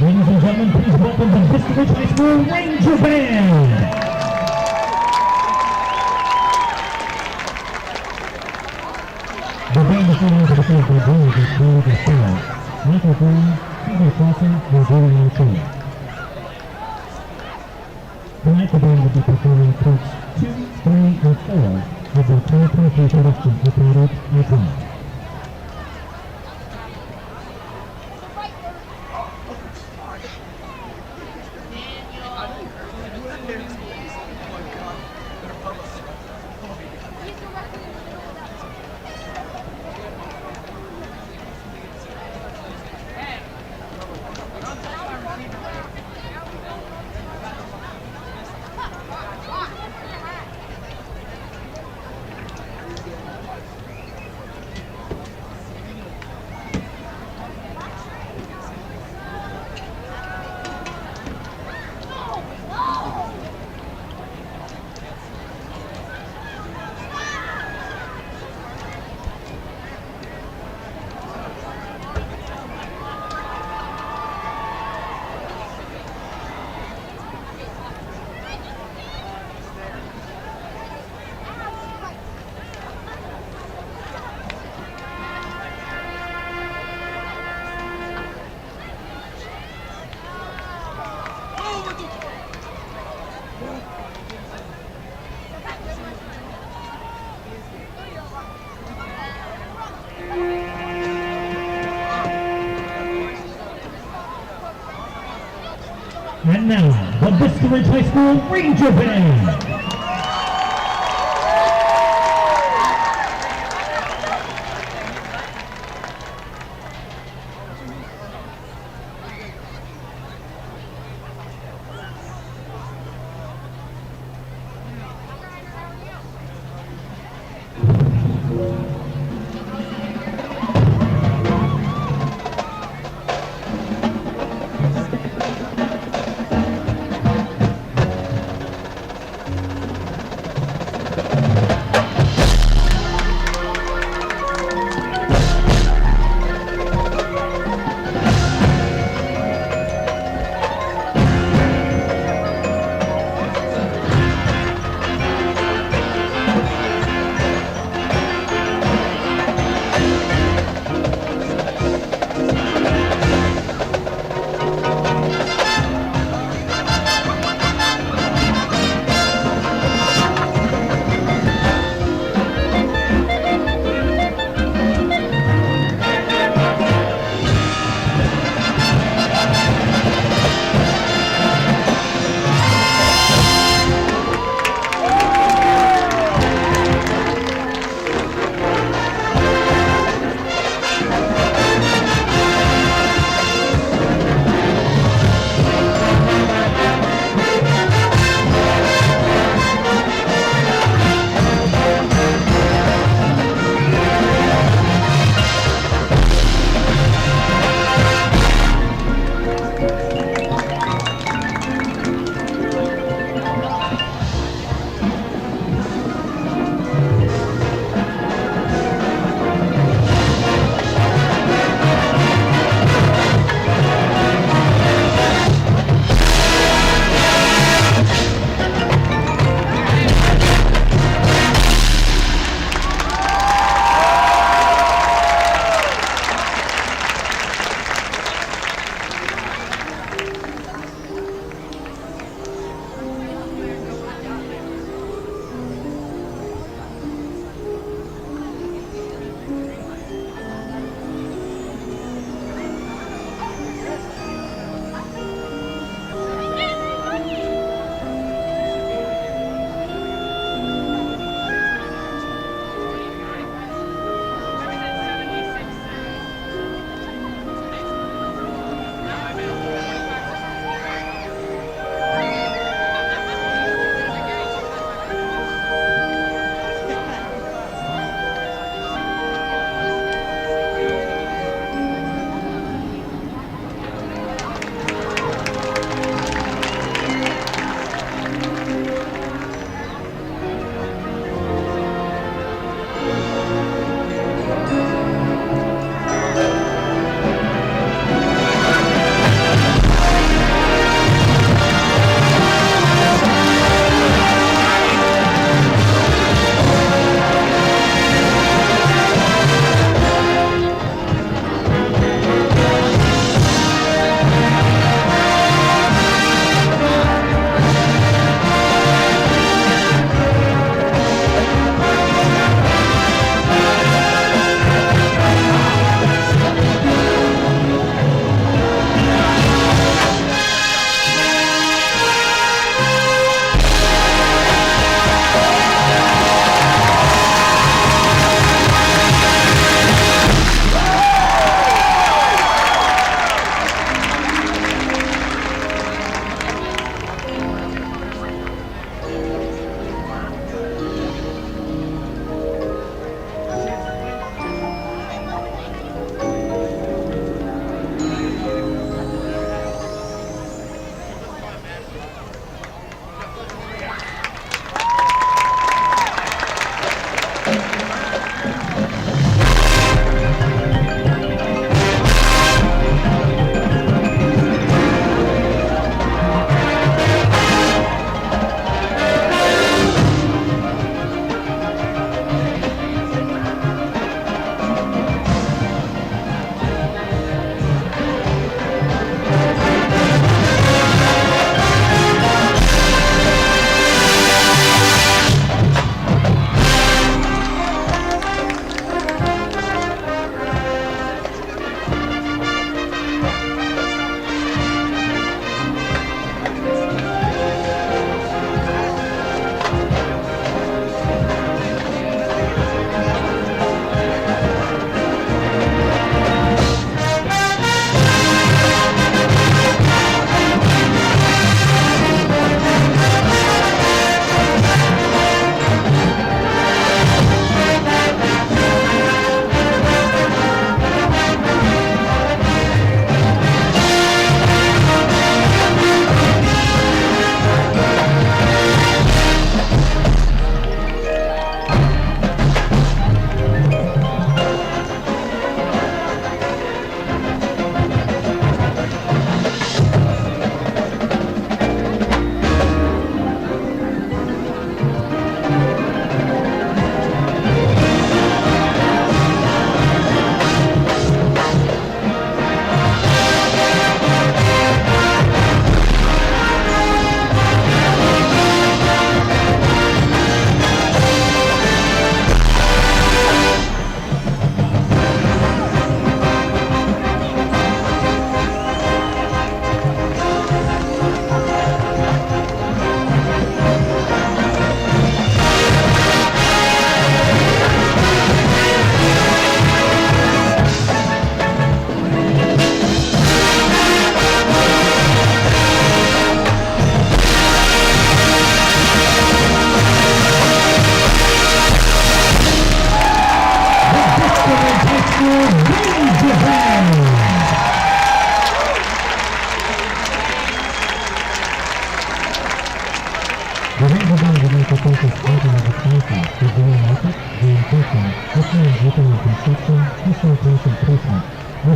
Ladies and gentlemen, please welcome the Vista Ridge High School Ranger Band. Tonight the band will be performing parts 2, 3, and 4 of the RetroFuture introduction recorded at Rawk. And now, the Vista Ridge High School Ranger Band.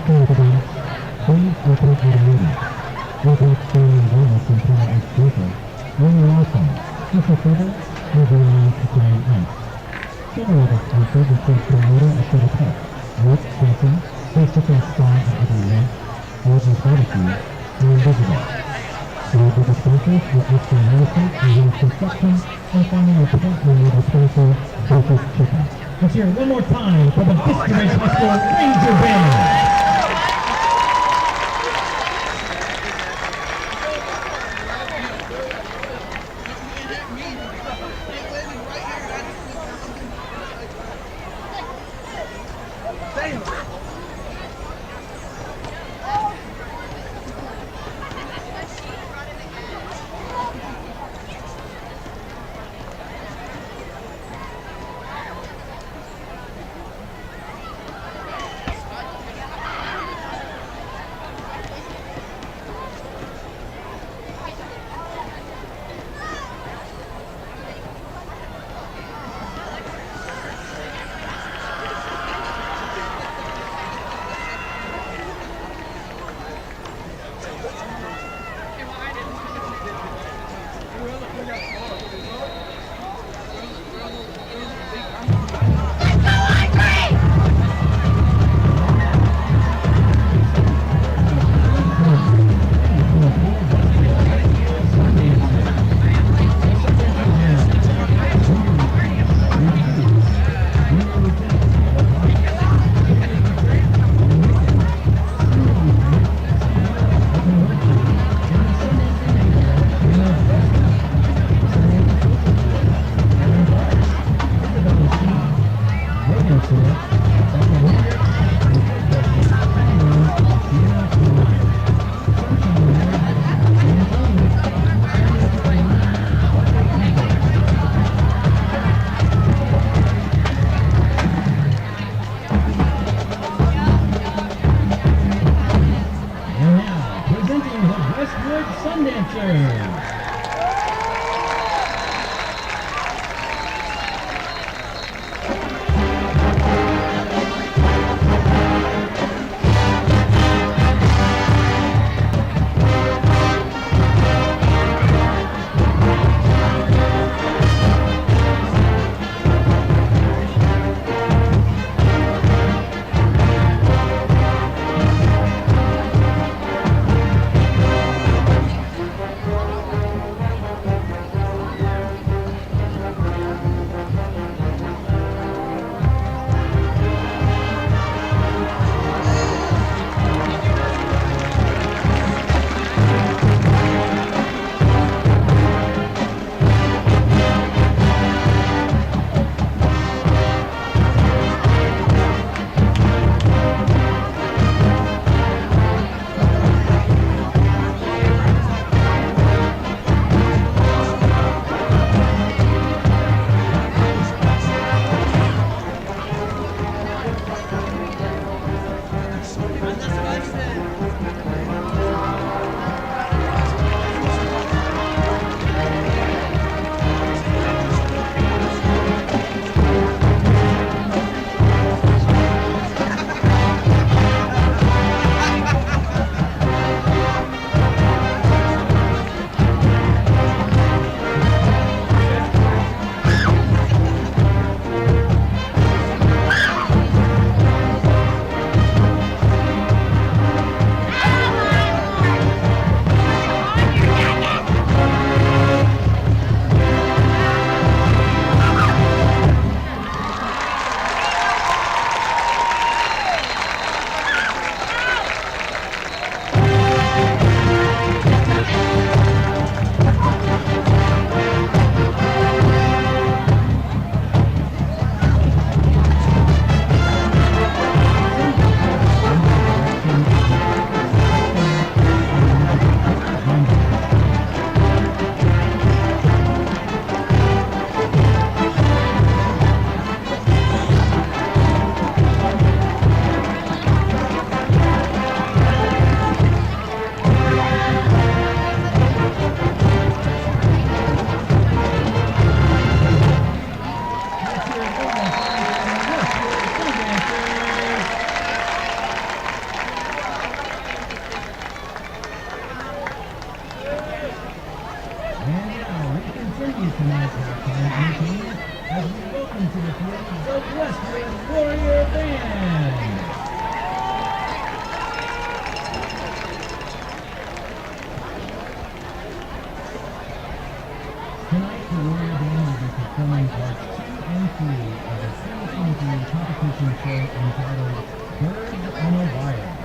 candidates, please open at a meeting. Without staying bonus until it's over. When you're welcome, if a further, you'll be allowed to join us. Generator sponsor between promoter at the tech. Work station, face-to-face star at every event, Roger Barbecue, and digital. Global sponsors will extra medicine and health construction, and finally a partner sponsor, Focus Chicken. Let's hear it one more time for the Vista Ridge High School Ranger Band. Westwood Sundancers. continue tonight's halftime entertainment as we welcome to the field the Westwood Warrior Band. Tonight, the Warrior Band will be performing parts 2 and 3 of the 2023 competition show entitled Birds on a Wire.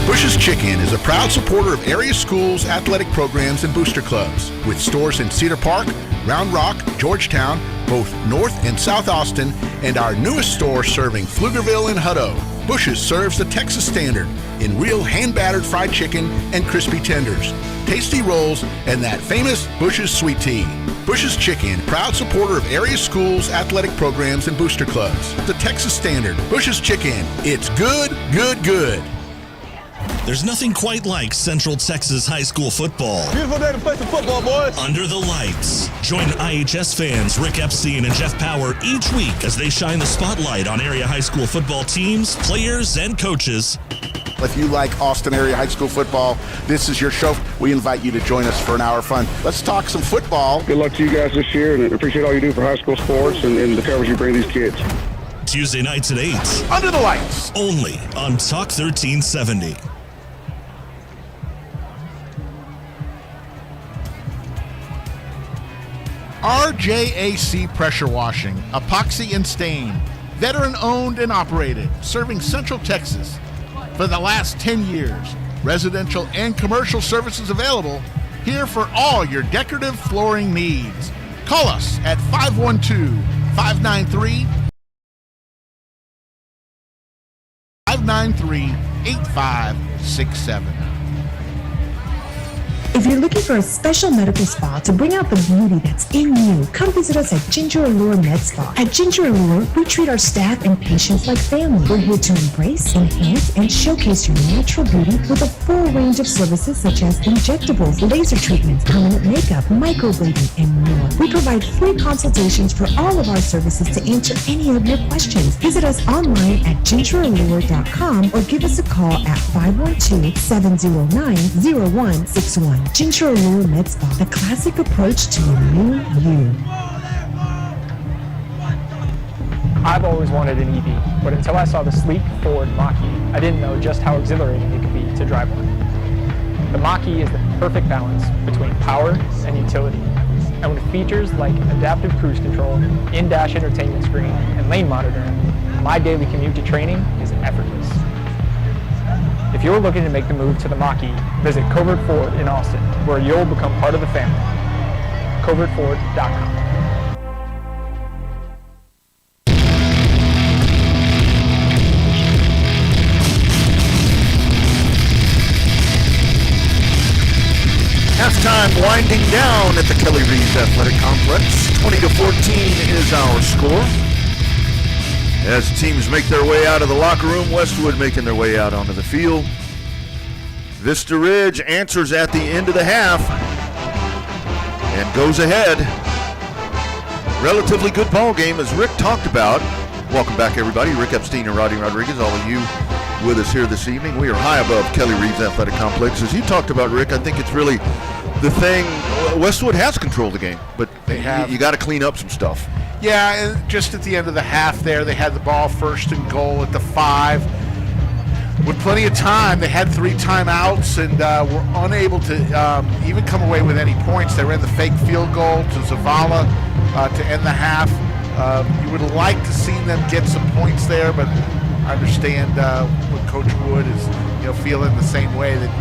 Bush's Chicken is a proud supporter of area schools, athletic programs, and booster clubs, with stores in Cedar Park, Round Rock, Georgetown, both North and South Austin, and our newest store serving Pflugerville and Hutto. Bush's serves the Texas standard in real hand-battered fried chicken and crispy tenders, tasty rolls, and that famous Bush's sweet tea. Bush's Chicken, proud supporter of area schools, athletic programs, and booster clubs. The Texas standard. Bush's Chicken. It's good, good, good. There's nothing quite like Central Texas high school football. Beautiful day to play some football, boys. Under the lights. Join IHS fans Rick Epstein and Jeff Power each week as they shine the spotlight on area high school football teams, players, and coaches. If you like Austin area high school football, this is your show. We invite you to join us for an hour of fun. Let's talk some football. Good luck to you guys this year, and appreciate all you do for high school sports and the coverage you bring these kids. Tuesday nights at 8. Under the lights. Only on Talk 1370. RJAC Pressure Washing, Epoxy and Stain. Veteran owned and operated, serving Central Texas for the last 10 years. Residential and commercial services available here for all your decorative flooring needs. Call us at 512-593-8567. If you're looking for a special medical spa to bring out the beauty that's in you, come visit us at Ginger Allure Med Spa. At Ginger Allure, we treat our staff and patients like family. We're here to embrace, enhance, and showcase your natural beauty with a full range of services such as injectables, laser treatments, permanent makeup, microblading, and more. We provide free consultations for all of our services to answer any of your questions. Visit us online at gingerallure.com or give us a call at 512-709-0161. Ginger Allure Med Spa, the classic approach to a new you. I've always wanted an EV, but until I saw the sleek Ford Mach-E, I didn't know just how exhilarating it could be to drive one. The Mach-E is the perfect balance between power and utility, and with features like adaptive cruise control, in-dash entertainment screen, and lane monitoring, my daily commute to training is effortless. If you're looking to make the move to the Mach-E, visit Covert Ford in Austin, where you'll become part of the family. CovertFord.com. Halftime winding down at the Kelly Reeves Athletic Complex. 20-14 is our score. As teams make their way out of the locker room, Westwood making their way out onto the field. Vista Ridge answers at the end of the half and goes ahead. Relatively good ball game, as Rick talked about. Welcome back, everybody. Rick Epstein and Rodney Rodriguez, all of you with us here this evening. We are high above Kelly Reeves Athletic Complex. As you talked about, Rick, I think it's really the thing. Westwood has controlled the game, but you got to clean up some stuff. Yeah, and just at the end of the half there, they had the ball first and goal at the 5. With plenty of time, they had 3 timeouts and were unable to even come away with any points. They ran the fake field goal to Zavala to end the half. You would like to see them get some points there, but I understand what Coach Wood is feeling the same way, that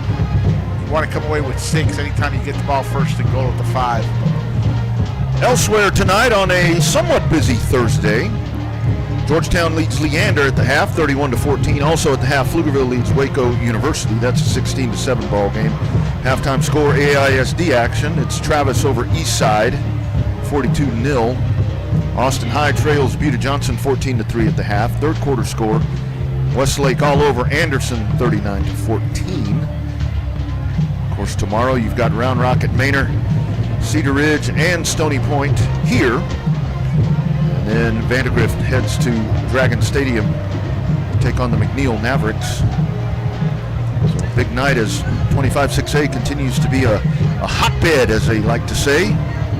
you want to come away with 6 anytime you get the ball first and goal at the 5. Elsewhere tonight on a somewhat busy Thursday, Georgetown leads Leander at the half, 31-14. Also at the half, Pflugerville leads Waco University. That's a 16-7 ball game. Halftime score, AISD action. It's Travis over Eastside, 42-0. Austin High trails Buda Johnson 14-3 at the half. Third quarter score, Westlake all over Anderson 39-14. Of course, tomorrow you've got Round Rock at Manor, Cedar Ridge, and Stony Point here. And then Vandergrift heads to Dragon Stadium to take on the McNeil Mavericks. So a big night as 25-6A continues to be a hotbed, as they like to say.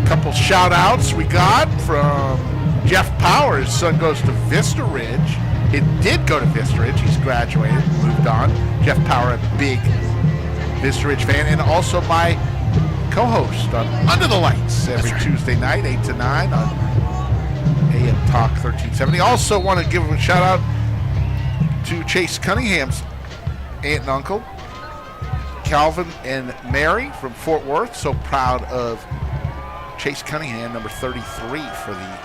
Couple shout-outs we got from Jeff Power. His son goes to Vista Ridge. It did go to Vista Ridge. He's graduated, moved on. Jeff Power, a big Vista Ridge fan, and also my co-host on Under the Lights every Tuesday night, 8 to 9 on AM Talk 1370. Also want to give a shout-out to Chase Cunningham's aunt and uncle, Calvin and Mary from Fort Worth. So proud of Chase Cunningham, number 33 for the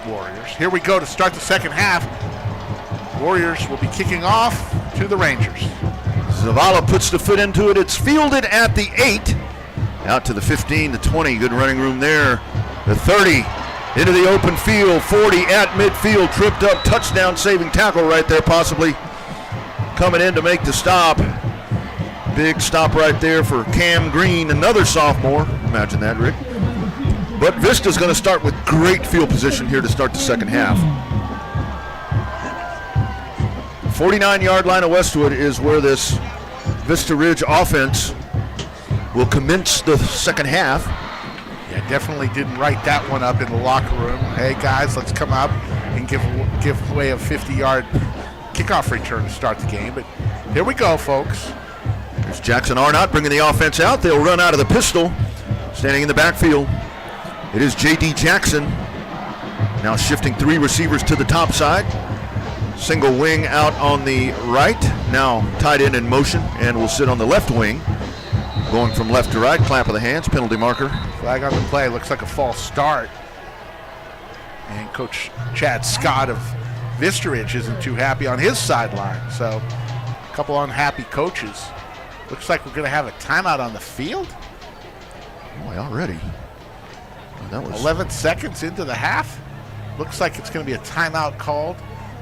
Warriors. Here we go to start the second half. Warriors will be kicking off to the Rangers. Zavala puts the foot into it. It's fielded at the 8. Out to the 15, the 20. Good running room there. The 30 into the open field. 40 at midfield. Tripped up. Touchdown saving tackle right there possibly. Coming in to make the stop. Big stop right there for Cam Green, another sophomore. Imagine that, Rick. But Vista's going to start with great field position here to start the second half. 49-yard line of Westwood is where this Vista Ridge offense will commence the second half. Yeah, definitely didn't write that one up in the locker room. Hey, guys, let's come up and give away a 50-yard kickoff return to start the game. But here we go, folks. There's Jackson Arnott bringing the offense out. They'll run out of the pistol. Standing in the backfield, it is J.D. Jackson. Now shifting 3 receivers to the top side. Single wing out on the right. Now tight end in motion and will sit on the left wing. Going from left to right. Clap of the hands. Penalty marker. Flag on the play. Looks like a false start. And Coach Chad Scott of Vista Ridge isn't too happy on his sideline. So a couple unhappy coaches. Looks like we're going to have a timeout on the field. Boy, already. That was 11 seconds into the half. Looks like it's going to be a timeout called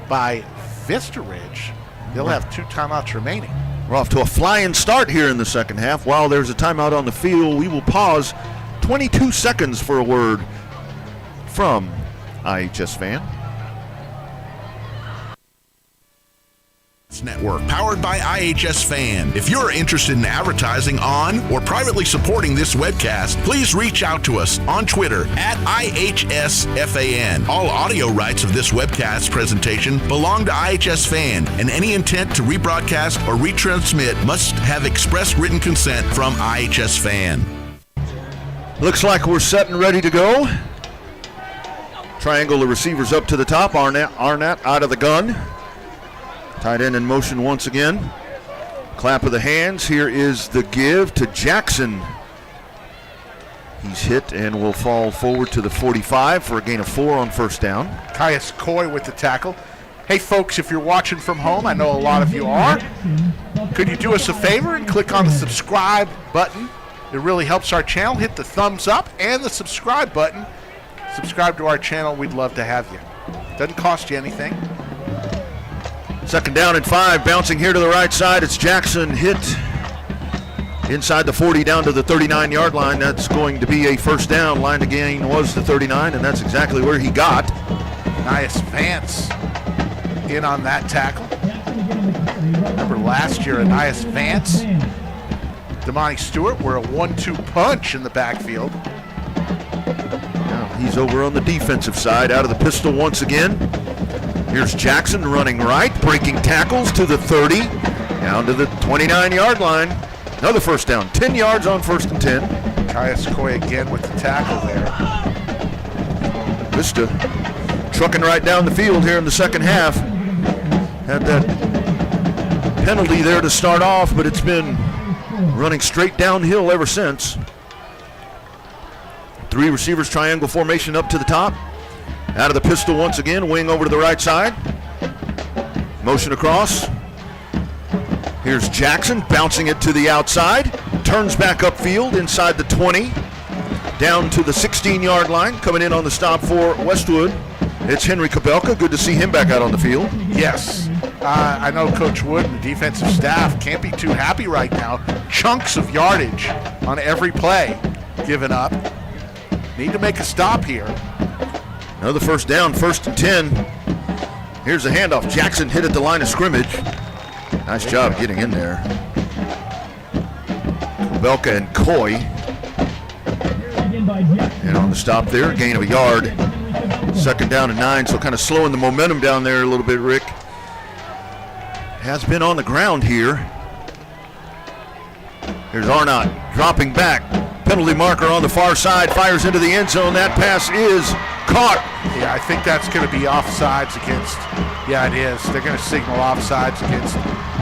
by Vista Ridge. They'll have 2 timeouts remaining. We're off to a flying start here in the second half. While there's a timeout on the field, we will pause 22 seconds for a word from iHSFAN. Network powered by iHSFAN. If you're interested in advertising on or privately supporting this webcast, please reach out to us on Twitter at iHSFAN. All audio rights of this webcast presentation belong to iHSFAN, and any intent to rebroadcast or retransmit must have express written consent from iHSFAN. Looks like we're set and ready to go. Triangle the receivers up to the top. Arnett out of the gun. Tight end in motion once again. Clap of the hands. Here is the give to Jackson. He's hit and will fall forward to the 45 for a gain of 4 on first down. Caius Coy with the tackle. Hey, folks, if you're watching from home, I know a lot of you are, could you do us a favor and click on the subscribe button? It really helps our channel. Hit the thumbs up and the subscribe button. Subscribe to our channel. We'd love to have you. Doesn't cost you anything. Second down and 5, bouncing here to the right side. It's Jackson hit inside the 40 down to the 39-yard line. That's going to be a first down. Line to gain was the 39, and that's exactly where he got. Nice Vance in on that tackle. Remember last year, Anias Vance, Damani Stewart were a 1-2 punch in the backfield. Now he's over on the defensive side, out of the pistol once again. Here's Jackson running right, breaking tackles to the 30, down to the 29-yard line. Another first down, 10 yards on first and 10. Caius Coy again with the tackle there. Vista trucking right down the field here in the second half. Had that penalty there to start off, but it's been running straight downhill ever since. 3 receivers, triangle formation up to the top. Out of the pistol once again, wing over to the right side. Motion across. Here's Jackson bouncing it to the outside. Turns back upfield inside the 20. down to the 16-yard line. Coming in on the stop for Westwood, it's Henry Kabelka. Good to see him back out on the field. Yes. I know Coach Wood and the defensive staff can't be too happy right now. Chunks of yardage on every play given up. Need to make a stop here. Another first down, 1st and 10. Here's the handoff. Jackson hit at the line of scrimmage. Nice job getting in there. Kabelka and Coy. And on the stop there, gain of a yard. 2nd down and 9, so kind of slowing the momentum down there a little bit, Rick. Has been on the ground here. Here's Arnott dropping back. Penalty marker on the far side, fires into the end zone. That pass is caught. Yeah, I think that's going to be offsides against, yeah, it is. They're going to signal offsides against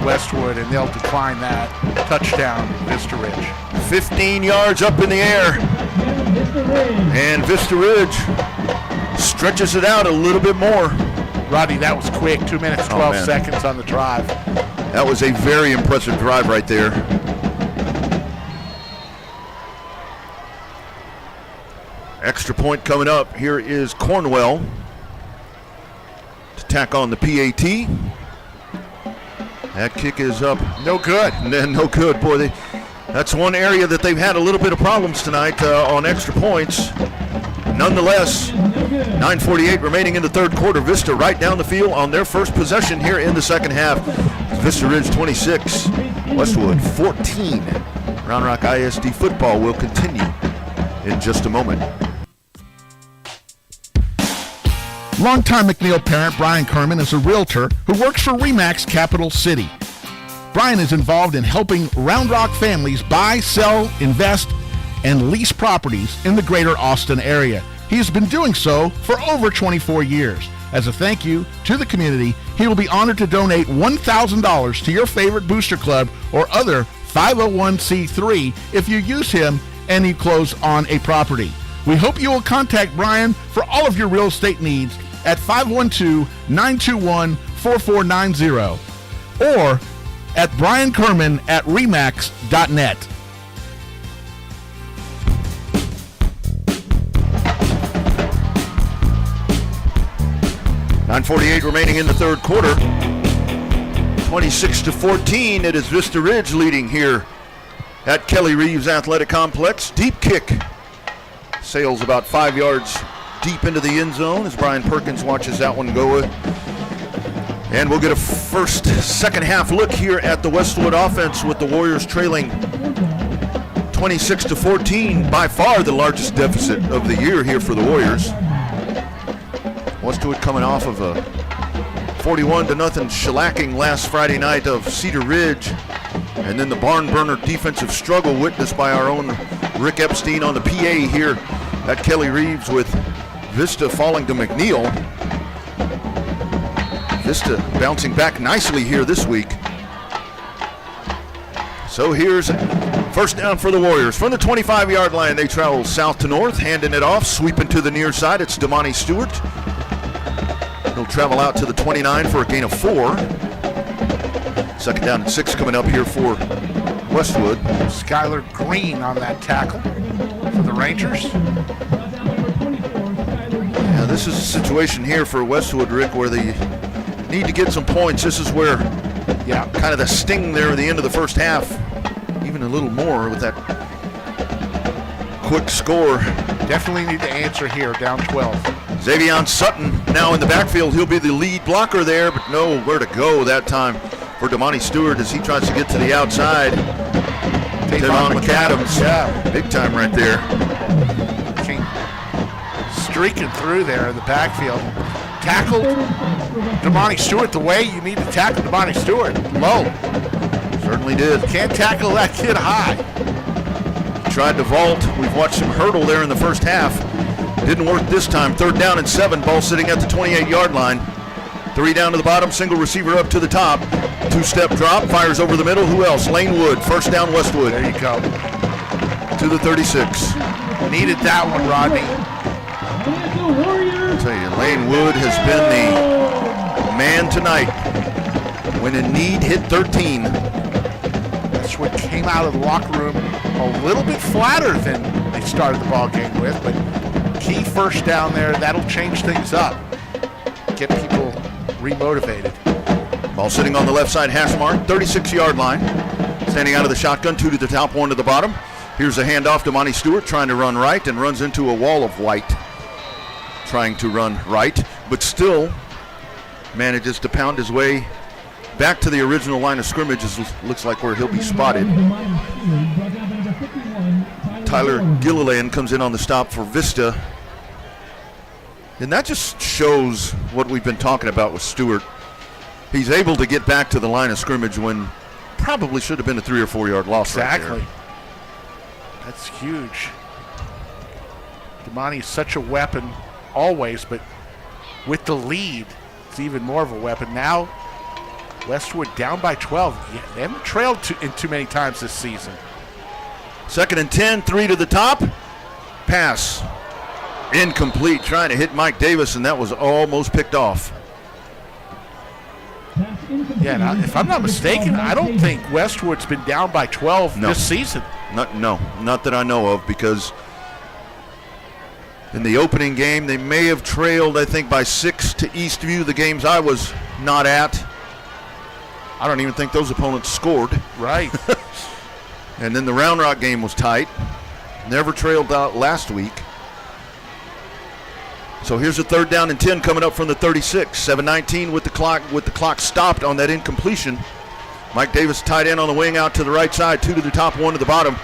Westwood, and they'll decline that. Touchdown, Vista Ridge. 15 yards up in the air. And Vista Ridge stretches it out a little bit more. Rodney, that was quick. 2 minutes, 12 seconds on the drive. That was a very impressive drive right there. Extra point coming up. Here is Cornwell to tack on the PAT. That kick is up. No good. And then no good. Boy, that's one area that they've had a little bit of problems tonight on extra points. Nonetheless, 9:48 remaining in the 3rd quarter. Vista right down the field on their first possession here in the 2nd half. Vista Ridge 26, Westwood 14. Round Rock ISD football will continue in just a moment. Longtime MacLeod parent Brian Kerman is a realtor who works for RE/MAX Capital City. Brian is involved in helping Round Rock families buy, sell, invest, and lease properties in the greater Austin area. He has been doing so for over 24 years. As a thank you to the community, he will be honored to donate $1,000 to your favorite booster club or other 501c3 if you use him and you close on a property. We hope you will contact Brian for all of your real estate needs at 512-921-4490 or at briankerman@remax.net. .948 remaining in the 3rd quarter. 26-14. It is Vista Ridge leading here at Kelly Reeves Athletic Complex. Deep kick sails about 5 yards deep into the end zone as Brian Perkins watches that one go. And we'll get a second half look here at the Westwood offense with the Warriors trailing 26-14. By far the largest deficit of the year here for the Warriors. Westwood coming off of a 41-0 shellacking last Friday night of Cedar Ridge. And then the barn burner defensive struggle witnessed by our own Rick Epstein on the PA here at Kelly Reeves, with Vista falling to McNeil. Vista bouncing back nicely here this week. So here's first down for the Warriors. From the 25-yard line, they travel south to north, handing it off, sweeping to the near side. It's Damani Stewart. He'll travel out to the 29 for a gain of 4. 2nd down and 6 coming up here for Westwood. Skylar Green on that tackle for the Rangers. Yeah, this is a situation here for Westwood, Rick, where they need to get some points. This is where, kind of the sting there at the end of the first half, even a little more with that quick score. Definitely need to answer here, down 12. Xavion Sutton now in the backfield. He'll be the lead blocker there, but nowhere to go that time for Damani Stewart as he tries to get to the outside. Devon McAdams, big time right there. Streaking through there in the backfield. Tackled Damani Stewart the way you need to tackle Damani Stewart. Low. Certainly did. Can't tackle that kid high. Tried to vault. We've watched him hurdle there in the first half. Didn't work this time. 3rd down and 7. Ball sitting at the 28-yard line. 3 down to the bottom. Single receiver up to the top. 2-step drop. Fires over the middle. Who else? Lane Wood. First down Westwood. There you go. To the 36. Needed that one, Rodney. I'll tell you, Lane Wood has been the man tonight. When a need hit 13. Westwood came out of the locker room a little bit flatter than they started the ball game with, but key first down there, that'll change things up. Get people remotivated. Ball sitting on the left side hash mark, 36-yard line. Standing out of the shotgun, 2 to the top, 1 to the bottom. Here's a handoff to Monty Stewart, trying to run right, and runs into a wall of white. Trying to run right, but still manages to pound his way back to the original line of scrimmage. Looks like where he'll be spotted. Tyler Gilliland comes in on the stop for Vista. And that just shows what we've been talking about with Stewart. He's able to get back to the line of scrimmage when probably should have been a 3 or 4 yard loss. Exactly. Right there. That's huge. Damani is such a weapon always, but with the lead, it's even more of a weapon. Now, Westwood down by 12. They haven't trailed too many times this season. 2nd and 10, 3 to the top. Pass. Incomplete, trying to hit Mike Davis, and that was almost picked off. Yeah, now, if I'm not mistaken, I don't think Westwood's been down by 12 this season. Not that I know of, because in the opening game, they may have trailed, I think, by 6 to Eastview, the games I was not at. I don't even think those opponents scored. Right. And then the Round Rock game was tight. Never trailed out last week. So here's a 3rd down and 10 coming up from the 36. 7:19 with the clock stopped on that incompletion. Mike Davis tight end on the wing out to the right side, 2 to the top, 1 to the bottom.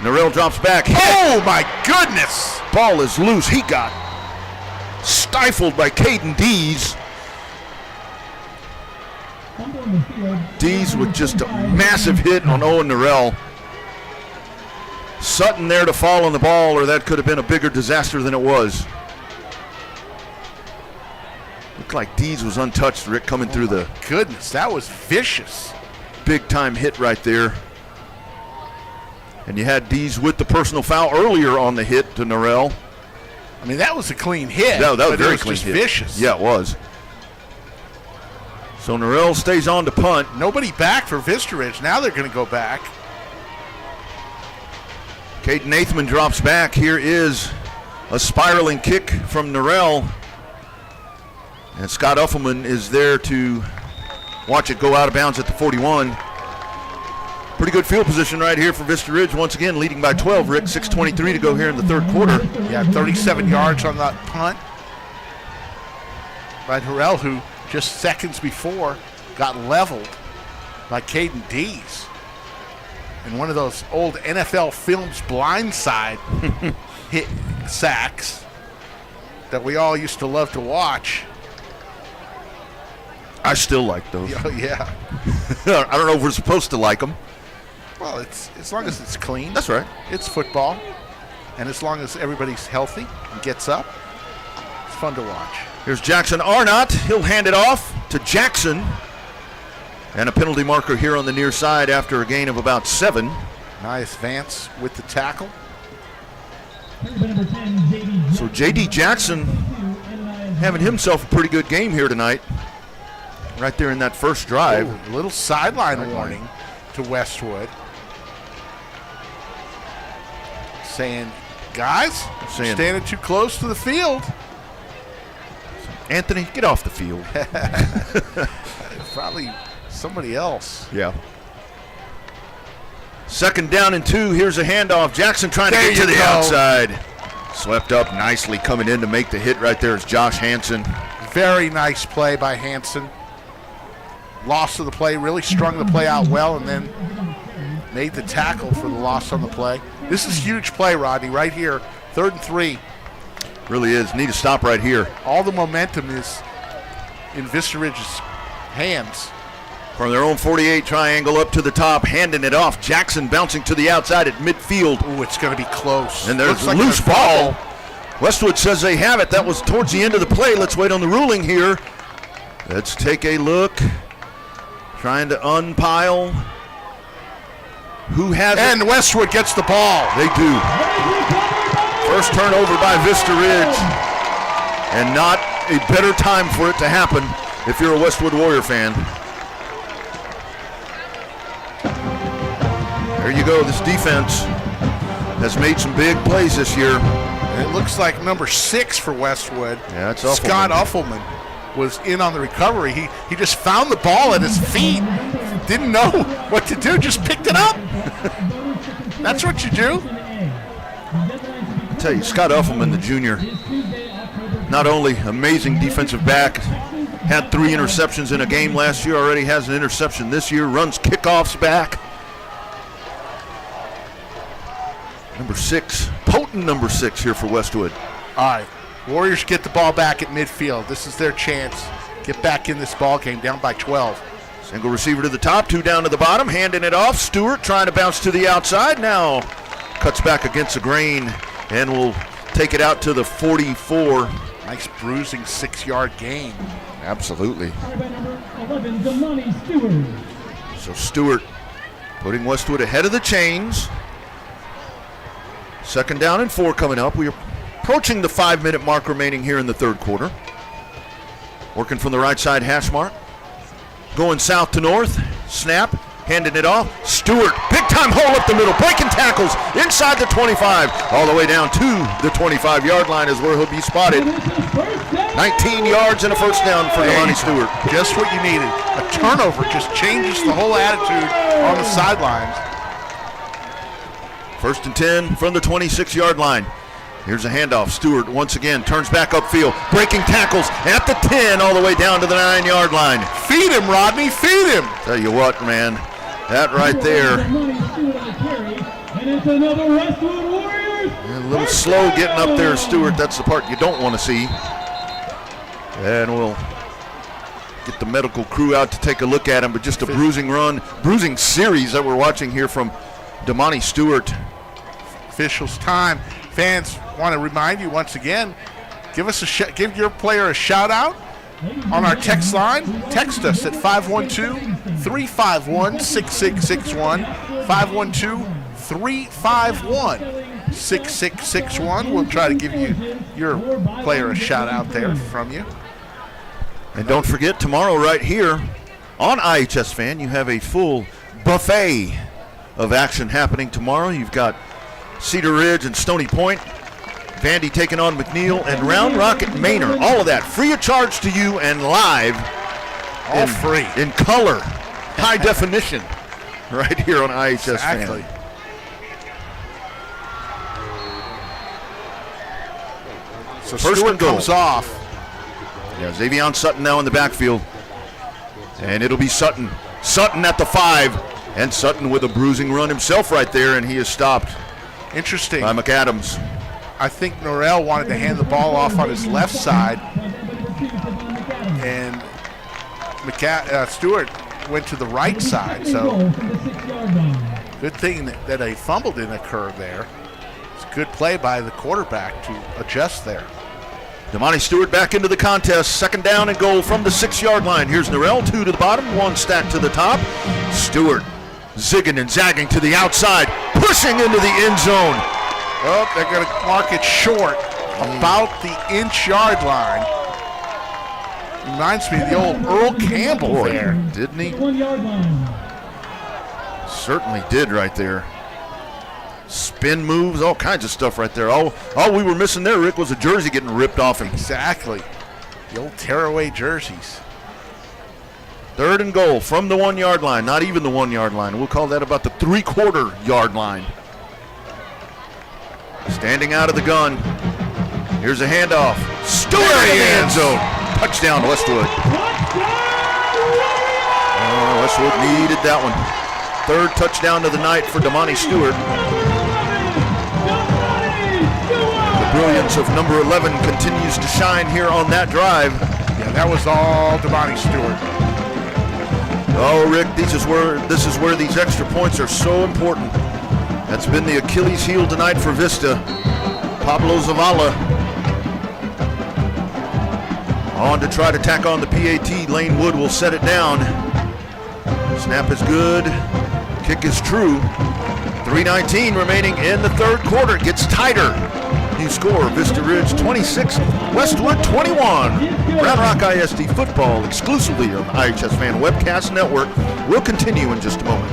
Norrell drops back. Oh my goodness! Ball is loose. He got stifled by Caden Dees. Dees with just a massive hit on Owen Norrell. Sutton there to fall on the ball, or that could have been a bigger disaster than it was. Looked like Dees was untouched, Rick, coming through the... Goodness, that was vicious. Big time hit right there. And you had Dees with the personal foul earlier on the hit to Norrell. I mean, that was a clean hit. No, that was very clean hit. Vicious. Yeah, it was. So Norrell stays on to punt. Nobody back for Vista Ridge. Now they're going to go back. Caden Nathman drops back. Here is a spiraling kick from Norrell. And Scott Uffelman is there to watch it go out of bounds at the 41. Pretty good field position right here for Vista Ridge. Once again, leading by 12, Rick. 6:23 to go here in the 3rd quarter. Yeah, 37 yards on that punt by Norrell, who just seconds before got leveled by Caden Dees. And one of those old NFL films blindside hit sacks that we all used to love to watch. I still like those. Yeah. I don't know if we're supposed to like them. Well, it's as long as it's clean. That's right. It's football. And as long as everybody's healthy and gets up, it's fun to watch. Here's Jackson Arnott. He'll hand it off to Jackson. And a penalty marker here on the near side after a gain of about 7. Nice Vance with the tackle. So J.D. Jackson having himself a pretty good game here tonight. Right there in that first drive. A little sideline warning to Westwood. Saying, guys, standing too close to the field. Anthony, get off the field. Probably somebody else. Yeah. 2nd down and 2. Here's a handoff. Jackson trying to get to the outside. Swept up nicely. Coming in to make the hit right there is Josh Hansen. Very nice play by Hansen. Loss of the play, really strung the play out well, and then made the tackle for the loss on the play. This is huge play, Rodney, right here. 3rd and 3. Really is. Need to stop right here. All the momentum is in Vista Ridge's hands. From their own 48 triangle up to the top, handing it off. Jackson bouncing to the outside at midfield. Ooh, it's going to be close. And there's a loose ball. Westwood says they have it. That was towards the end of the play. Let's wait on the ruling here. Let's take a look. Trying to unpile. Who has it? And Westwood gets the ball. They do. First turnover by Vista Ridge. And not a better time for it to happen if you're a Westwood Warrior fan. There you go, this defense has made some big plays this year. And it looks like number 6 for Westwood. Yeah, it's Scott Uffelman was in on the recovery. He just found the ball at his feet. Didn't know what to do, just picked it up. That's what you do. I tell you, Scott Uffelman, the junior, not only amazing defensive back, had 3 interceptions in a game last year, already has an interception this year, runs kickoffs back. Number 6, potent number 6 here for Westwood. All right, Warriors get the ball back at midfield. This is their chance. Get back in this ball game, down by 12. Single receiver to the top, 2 down to the bottom, handing it off. Stewart trying to bounce to the outside. Now cuts back against the grain and will take it out to the 44. Nice bruising 6-yard gain. Absolutely. So Stewart putting Westwood ahead of the chains. 2nd down and 4 coming up. We are approaching the 5-minute mark remaining here in the 3rd quarter. Working from the right side hash mark. Going south to north. Snap. Handing it off. Stewart, big time hole up the middle. Breaking tackles inside the 25. All the way down to the 25-yard line is where he'll be spotted. 19 yards and a first down for Demani Stewart. Just what you needed. A turnover just changes the whole attitude on the sidelines. 1st and 10 from the 26-yard line. Here's a handoff. Stewart once again turns back upfield. Breaking tackles at the 10 all the way down to the 9-yard line. Feed him, Rodney. Feed him. Tell you what, man. That right there. A little slow getting up there, Stewart. That's the part you don't want to see. And we'll get the medical crew out to take a look at him. But just a bruising series that we're watching here from Demani Stewart. Officials time. Fans want to remind you once again, give your player a shout out on our text line. Text us at 512-351-6661. 512-351-6661. We'll try to give your player a shout out there from you. And don't forget, tomorrow right here on iHSFAN, you have a full buffet of action happening tomorrow. You've got Cedar Ridge and Stony Point, Vandy taking on MacLeod, and Round Rock at Manor. All of that free of charge to you and live. All free. In color, high definition, right here on iHSFAN. Exactly. So First Stewart comes off. Yeah, Xavion Sutton now in the backfield. And it'll be Sutton. Sutton at the 5. And Sutton with a bruising run himself right there, and he is stopped. Interesting. By McAdams. I think Norrell wanted to hand the ball off on his left side, and Stewart went to the right side. So good thing that a fumble didn't occur there. It's a good play by the quarterback to adjust there. Demani Stewart back into the contest. 2nd down and goal from the 6-yard line. Here's Norrell, 2 to the bottom, 1 stacked to the top. Stewart zigging and zagging to the outside, pushing into the end zone. Oh, they're going to mark it short, about the inch-yard line. Reminds me of the old Earl Campbell there. Didn't he? Certainly did right there. Spin moves, all kinds of stuff right there. All we were missing there, Rick, was a jersey getting ripped off him. Exactly. The old tearaway jerseys. 3rd and goal from the 1-yard line. Not even the 1-yard line. We'll call that about the 3/4-yard line. Standing out of the gun. Here's a handoff. Stewart in the end zone. Touchdown, Westwood. Westwood needed that one. 3rd touchdown of the night for Demani Stewart. The brilliance of number 11 continues to shine here on that drive. Yeah, that was all Demani Stewart. Oh, Rick, this is where these extra points are so important. That's been the Achilles heel tonight for Vista. Pablo Zavala on to try to tack on the PAT. Lane Wood will set it down. Snap is good. Kick is true. 3:19 remaining in the 3rd quarter. It gets tighter. New score, Vista Ridge 26, Westwood 21. Round Rock ISD football exclusively on the iHSFAN Webcast Network will continue in just a moment.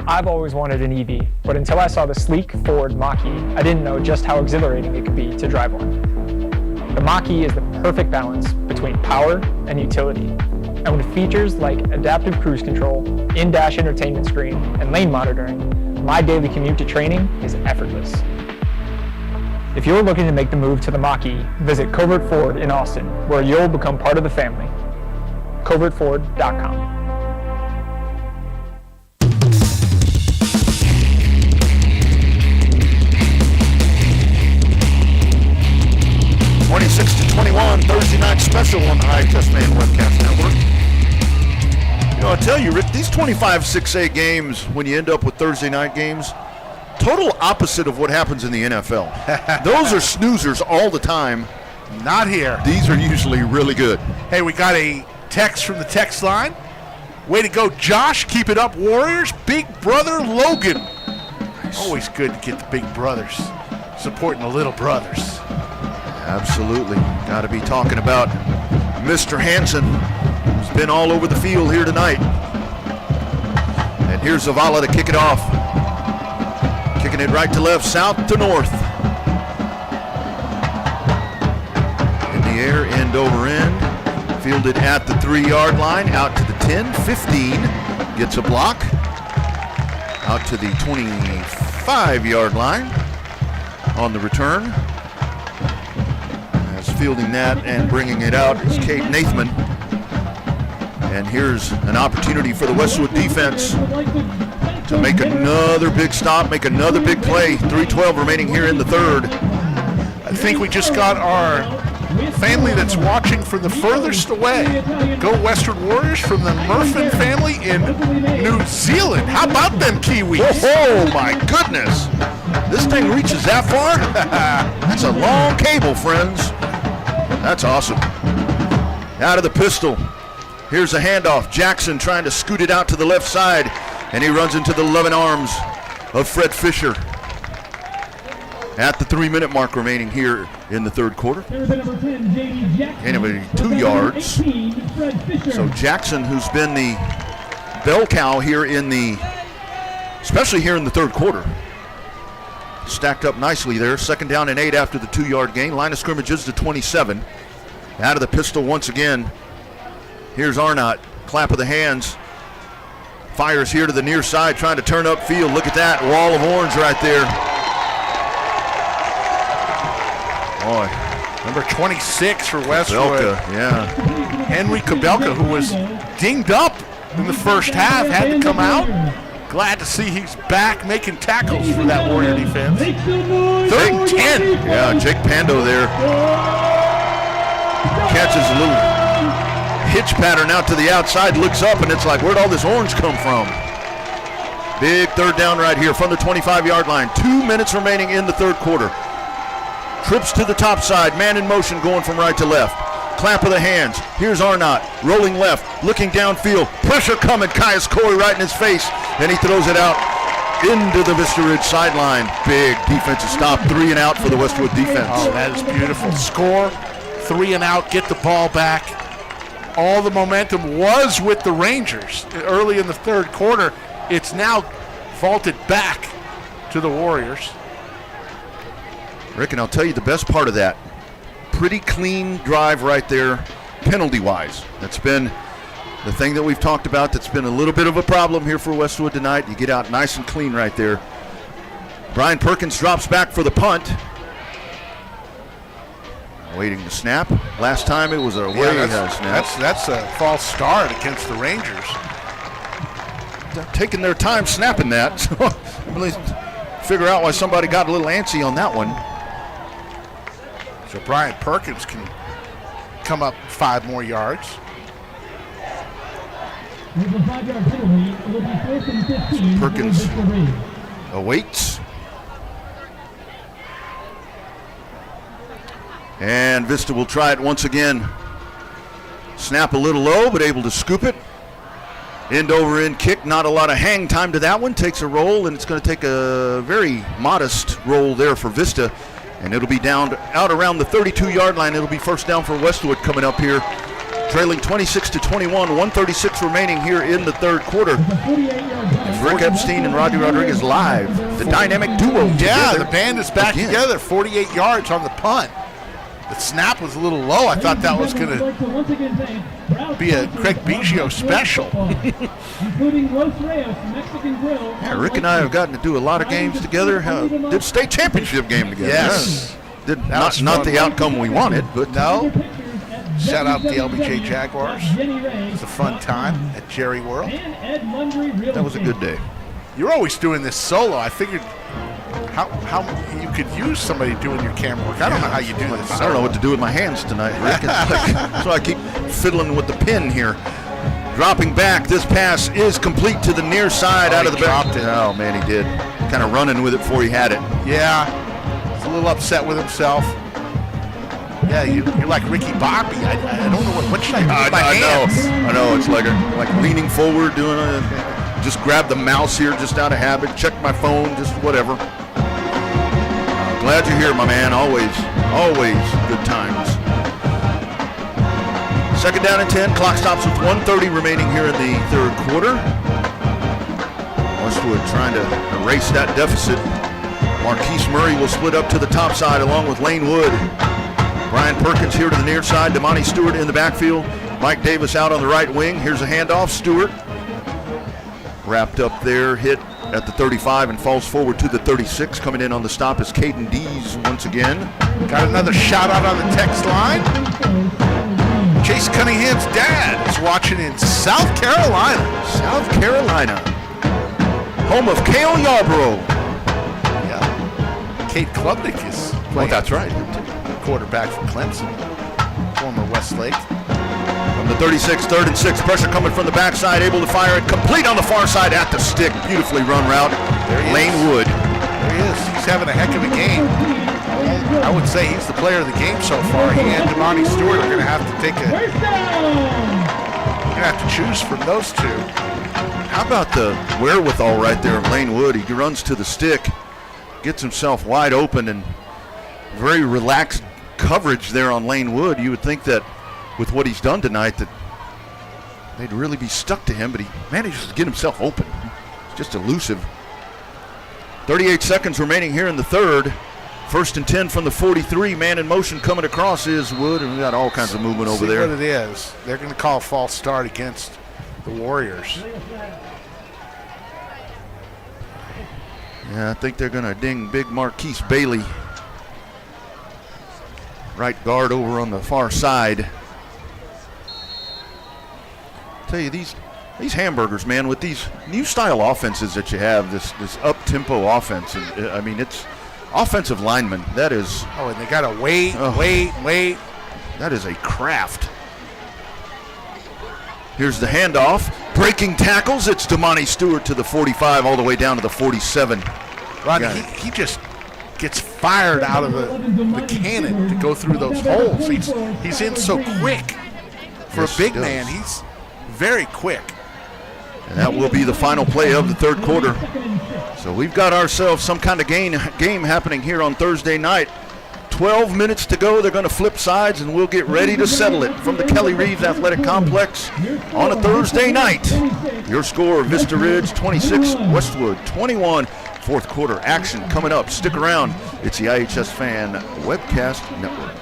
I've always wanted an EV, but until I saw the sleek Ford Mach-E, I didn't know just how exhilarating it could be to drive one. The Mach-E is the perfect balance between power and utility, and with features like adaptive cruise control, in-dash entertainment screen, and lane monitoring, my daily commute to training is effortless. If you're looking to make the move to the Mach-E, visit Covert Ford in Austin, where you'll become part of the family. CovertFord.com. 26-21 Thursday night special on the iHSFAN Webcast Network. You know, I tell you, Rick, these 25 6A games, when you end up with Thursday night games, total opposite of what happens in the NFL. Those are snoozers all the time. Not here. These are usually really good. Hey, we got a text from the text line. Way to go, Josh. Keep it up, Warriors. Big brother Logan. Nice. Always good to get the big brothers supporting the little brothers. Absolutely. Got to be talking about Mr. Hansen, who's been all over the field here tonight. And here's Zavala to kick it off. Kicking it right to left, south to north. In the air, end over end. Fielded at the 3-yard line, out to the 10, 15. Gets a block. Out to the 25-yard line on the return. Fielding that and bringing it out is Kate Nathman. And here's an opportunity for the Westwood defense to make another big stop, make another big play. 3:12 remaining here in the third. I think we just got our family that's watching from the furthest away. Go Westwood Warriors from the Murphin family in New Zealand. How about them Kiwis? Oh my goodness. This thing reaches that far? That's a long cable, friends. That's awesome. Out of the pistol. Here's a handoff. Jackson trying to scoot it out to the left side, and he runs into the loving arms of Fred Fisher. At the 3-minute mark remaining here in the third quarter. Anyway, 2 yards. So Jackson, who's been the bell cow here especially here in the third quarter. Stacked up nicely there. 2nd down and 8 after the 2-yard gain. Line of scrimmage is to 27. Out of the pistol once again. Here's Arnott. Clap of the hands. Fires here to the near side, trying to turn upfield. Look at that wall of orange right there. Boy. Number 26 for Westwood. Kabelka, yeah. Henry Kabelka, who was dinged up in the first half, had to come out. Glad to see he's back making tackles for that Warrior defense. 3rd and 10. Yeah, Jake Pando there. Catches a little hitch pattern out to the outside, looks up, and it's like, where'd all this orange come from? Big 3rd down right here from the 25-yard line. 2 minutes remaining in the third quarter. Trips to the top side, man in motion going from right to left. Clap of the hands. Here's Arnott, rolling left, looking downfield. Pressure coming, Caius Corey right in his face, and he throws it out into the Vista Ridge sideline. Big defensive stop, 3 and out for the Westwood defense. Oh, that is beautiful. Score, 3 and out, get the ball back. All the momentum was with the Rangers early in the third quarter. It's now vaulted back to the Warriors. Rick, and I'll tell you the best part of that. Pretty clean drive right there, penalty-wise. That's been the thing that we've talked about that's been a little bit of a problem here for Westwood tonight. You get out nice and clean right there. Brian Perkins drops back for the punt. Waiting to snap. Last time it was a way snap. That's a false start against the Rangers. They're taking their time snapping that. So really figure out why somebody got a little antsy on that one. So Brian Perkins can come up 5 more yards. Perkins awaits. And Vista will try it once again. Snap a little low, but able to scoop it. End over end kick, not a lot of hang time to that one. Takes a roll, and it's going to take a very modest roll there for Vista. And it'll be down out around the 32-yard line. It'll be first down for Westwood coming up here trailing 26-21, 1:36 remaining here in the third quarter. Rick Epstein and Rodney Rodriguez live, the dynamic duo. Yeah, together the band is back together. 48 yards on the punt. The snap was a little low. I thought that was going to be a Craig Biggio special. Yeah, Rick and I have gotten to do a lot of games together. Did state championship game together. Yes. Did not the outcome we wanted, but no. Shout out the LBJ Jaguars. It was a fun time at Jerry World. That was a good day. You're always doing this solo. I figured how you could use somebody doing your camera work. I don't know how you do this. I don't know what to do with my hands tonight, Rick. So I keep fiddling with the pin here. Dropping back, this pass is complete to the near side out of the back. Oh, man, he did. Kind of running with it before he had it. Yeah, he's a little upset with himself. Yeah, you're like Ricky Bobby. I don't know what should I do with my hands? I know. It's like leaning forward, doing it. Just grab the mouse here just out of habit. Check my phone, just whatever. Glad you're here, my man. Always good times. Second down and 10. Clock stops with 1:30 remaining here in the third quarter. Westwood trying to erase that deficit. Marquise Murray will split up to the top side along with Lane Wood. Brian Perkins here to the near side. Damani Stewart in the backfield. Mike Davis out on the right wing. Here's a handoff. Stewart wrapped up there, hit at the 35 and falls forward to the 36. Coming in on the stop is Caden Dees once again. Got another shout out on the text line. Chase Cunningham's dad is watching in South Carolina. South Carolina. Home of Cale Yarborough. Yeah. Kate Klubnik is playing. Oh, that's right. Quarterback for Clemson. Former Westlake. From the 36, 3rd and 6. Pressure coming from the backside. Able to fire it. Complete on the far side at the stick. Beautifully run route. Lane Wood. There he is. He's having a heck of a game. I would say he's the player of the game so far. He and Damani Stewart are going to have to take a... You're going to have to choose from those two. How about the wherewithal right there of Lane Wood? He runs to the stick, gets himself wide open, and very relaxed coverage there on Lane Wood. You would think that with what he's done tonight that they'd really be stuck to him, but he manages to get himself open. It's just elusive. 38 seconds remaining here in the third. 1st and 10 from the 43. Man in motion coming across is Wood, and we got all kinds of movement over there. See what it is. They're going to call a false start against the Warriors. Yeah, I think they're going to ding big Marquise Bailey. Right guard over on the far side. Tell you, these hamburgers, man, with these new style offenses that you have, this up-tempo offense, and I mean, it's offensive linemen. That is... Oh, and they got to wait. That is a craft. Here's the handoff. Breaking tackles. It's Damani Stewart to the 45 all the way down to the 47. Rodney, he just gets fired out of the cannon to go through those holes. He's in so quick. For a big man, he's very quick. And that will be the final play of the third quarter. So we've got ourselves some kind of game happening here on Thursday night. 12 minutes to go. They're going to flip sides, and we'll get ready to settle it from the Kelly Reeves Athletic Complex on a Thursday night. Your score, Vista Ridge 26, Westwood 21. Fourth quarter action coming up. Stick around. It's the iHSFAN Webcast Network.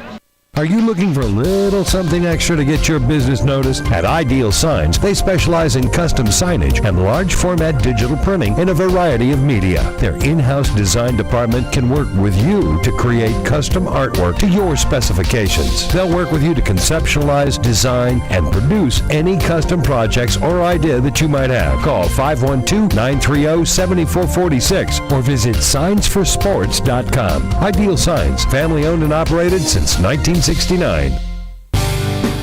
Are you looking for a little something extra to get your business noticed? At Ideal Signs, they specialize in custom signage and large format digital printing in a variety of media. Their in-house design department can work with you to create custom artwork to your specifications. They'll work with you to conceptualize, design, and produce any custom projects or idea that you might have. Call 512-930-7446 or visit signsforsports.com. Ideal Signs, family owned and operated since 1969.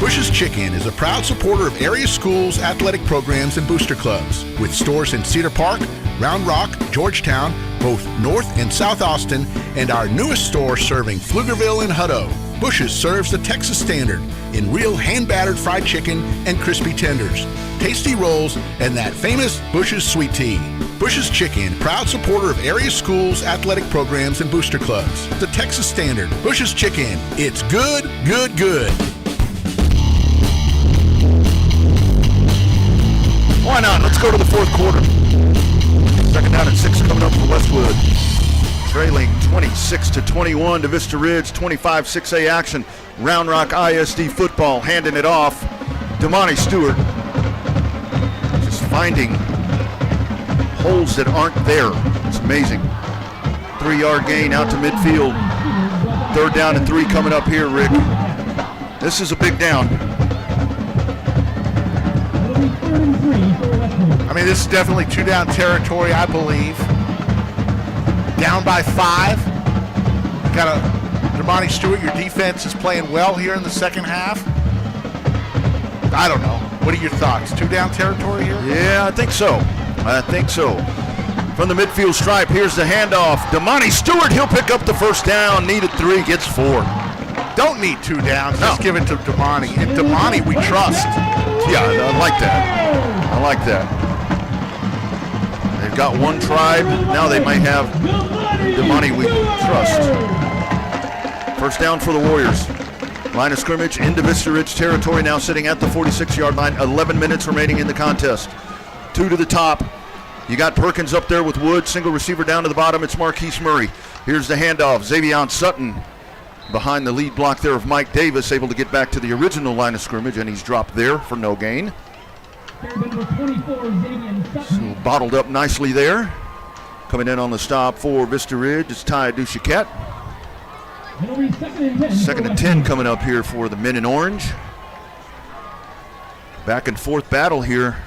Bush's Chicken is a proud supporter of area schools, athletic programs, and booster clubs. With stores in Cedar Park, Round Rock, Georgetown, both North and South Austin, and our newest store serving Pflugerville and Hutto. Bush's serves the Texas standard in real hand-battered fried chicken and crispy tenders, tasty rolls, and that famous Bush's sweet tea. Bush's Chicken, proud supporter of area schools, athletic programs, and booster clubs. The Texas standard. Bush's Chicken. It's good, good, good. Why not? Let's go to the fourth quarter. Second down and 6 coming up for Westwood. Trailing 26-21 to Vista Ridge. 25 6A action. Round Rock ISD football handing it off. Damani Stewart just finding holes that aren't there. It's amazing. 3-yard gain out to midfield. Third down and 3 coming up here, Rick. This is a big down. I mean, this is definitely 2-down territory, I believe. Down by 5. Got a Damani Stewart. Your defense is playing well here in the second half. I don't know. What are your thoughts? 2-down territory here? Yeah, I think so. From the midfield stripe, here's the handoff. Damani Stewart, he'll pick up the first down. Needed 3, gets 4. Don't need 2 downs. Just give it to Damani. And Damani, we trust. Yeah, I like that. They've got one tribe. Now they might have Damani we trust. First down for the Warriors. Line of scrimmage into Vista Ridge territory, now sitting at the 46-yard line. 11 minutes remaining in the contest. 2 to the top. You got Perkins up there with Wood. Single receiver down to the bottom. It's Marquise Murray. Here's the handoff. Xavion Sutton behind the lead block there of Mike Davis, able to get back to the original line of scrimmage, and he's dropped there for no gain. So bottled up nicely there. Coming in on the stop for Vista Ridge is Ty Duchiquette. Second and 10 coming up here for the men in orange. Back and forth battle here.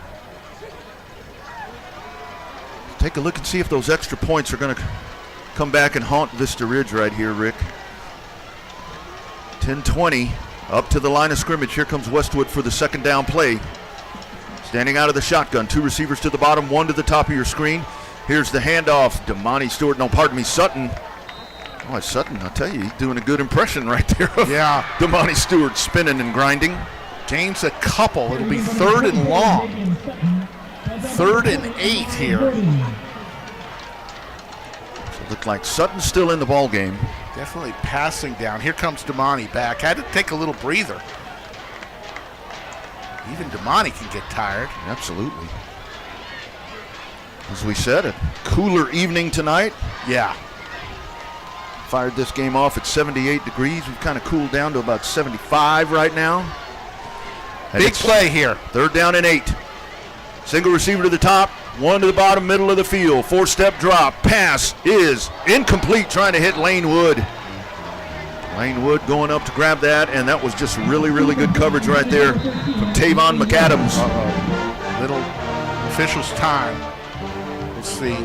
Take a look and see if those extra points are going to come back and haunt Vista Ridge right here, Rick. 10-20 up to the line of scrimmage. Here comes Westwood for the second down play. Standing out of the shotgun. 2 receivers to the bottom, 1 to the top of your screen. Here's the handoff. Damani Stewart, Sutton. Oh, Sutton, I'll tell you, he's doing a good impression right there. Yeah. Damani Stewart spinning and grinding. Gains a couple. It'll be 3rd and long. 3rd and 8 here. So it looked like Sutton's still in the ball game. Definitely passing down. Here comes Damani back. Had to take a little breather. Even Damani can get tired. Absolutely. As we said, a cooler evening tonight. Yeah. Fired this game off at 78 degrees. We've kind of cooled down to about 75 right now. And big play here. 3rd down and 8. Single receiver to the top, 1 to the bottom, middle of the field. 4-step drop. Pass is incomplete, trying to hit Lane Wood. Lane Wood going up to grab that, and that was just really, really good coverage right there from Tavon McAdams. Little officials' time. We'll see.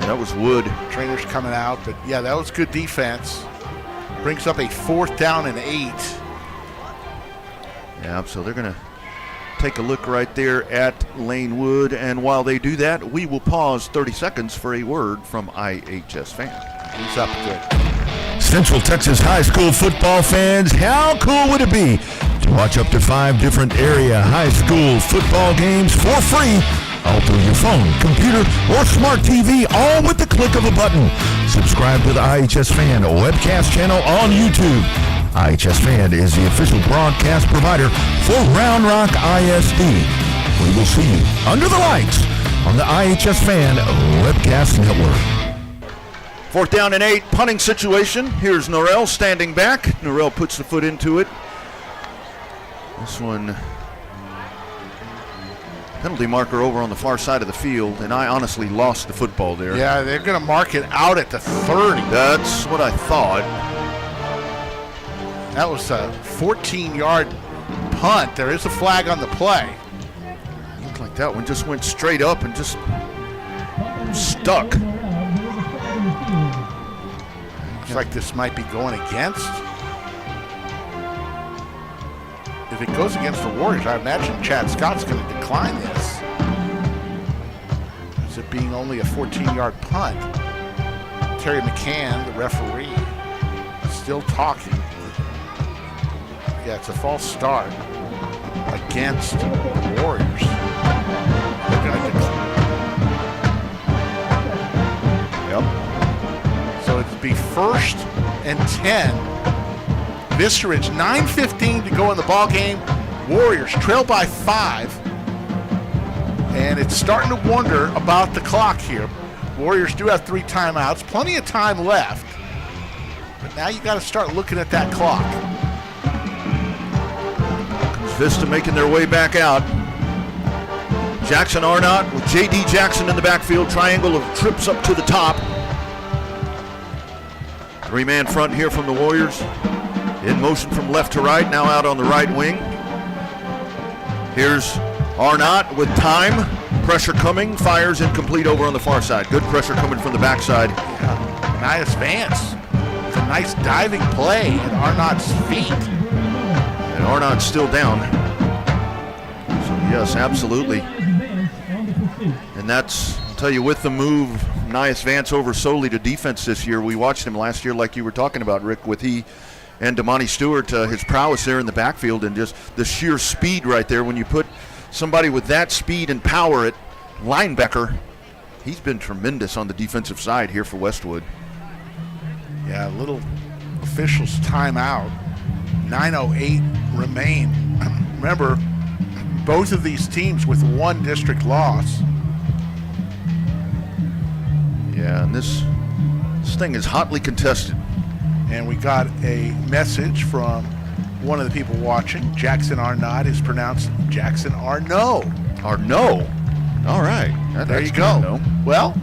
That was Wood. Trainers coming out, but yeah, that was good defense. Brings up a 4th down and 8. Yeah, so they're going to take a look right there at Lane Wood, and while they do that, we will pause 30 seconds for a word from iHSFAN. He's up good. Central Texas high school football fans, how cool would it be to watch up to 5 different area high school football games for free, all through your phone, computer, or smart TV, all with the click of a button? Subscribe to the iHSFAN Webcast channel on YouTube. iHSFAN is the official broadcast provider for Round Rock ISD. We will see you under the lights on the iHSFAN Webcast Network. 4th down and 8, punting situation. Here's Norrell standing back. Norrell puts the foot into it. This one, penalty marker over on the far side of the field, and I honestly lost the football there. Yeah, they're going to mark it out at the 30. That's what I thought. That was a 14-yard punt. There is a flag on the play. Looked like that one just went straight up and just stuck. Looks like this might be going against. If it goes against the Warriors, I imagine Chad Scott's going to decline this. As it being only a 14-yard punt. Terry McCann, the referee, still talking. Yeah, it's a false start against the Warriors. They're going to decline. Yep. So it'd be 1st and 10. Vista Ridge, 9:15 to go in the ball game. Warriors trail by 5. And it's starting to wonder about the clock here. Warriors do have 3 timeouts, plenty of time left. But now you got to start looking at that clock. Vista making their way back out. Jackson Arnott with J.D. Jackson in the backfield. Triangle of trips up to the top. 3-man front here from the Warriors. In motion from left to right, now out on the right wing. Here's Arnott with time. Pressure coming, fires incomplete over on the far side. Good pressure coming from the backside. Yeah. Nice Vance. It's a nice diving play at Arnott's feet. And Arnott's still down. So yes, absolutely. And that's, I'll tell you, with the move, Nias Vance over solely to defense this year. We watched him last year like you were talking about, Rick, with he and Damani Stewart, his prowess there in the backfield and just the sheer speed right there. When you put somebody with that speed and power at linebacker, he's been tremendous on the defensive side here for Westwood. Yeah, a little officials timeout. 9:08 remain. Remember, both of these teams with 1 district loss. Yeah, and this thing is hotly contested. And we got a message from one of the people watching. Jackson Arnott is pronounced Jackson Arnaud. Arnaud? All right. There you go. Well,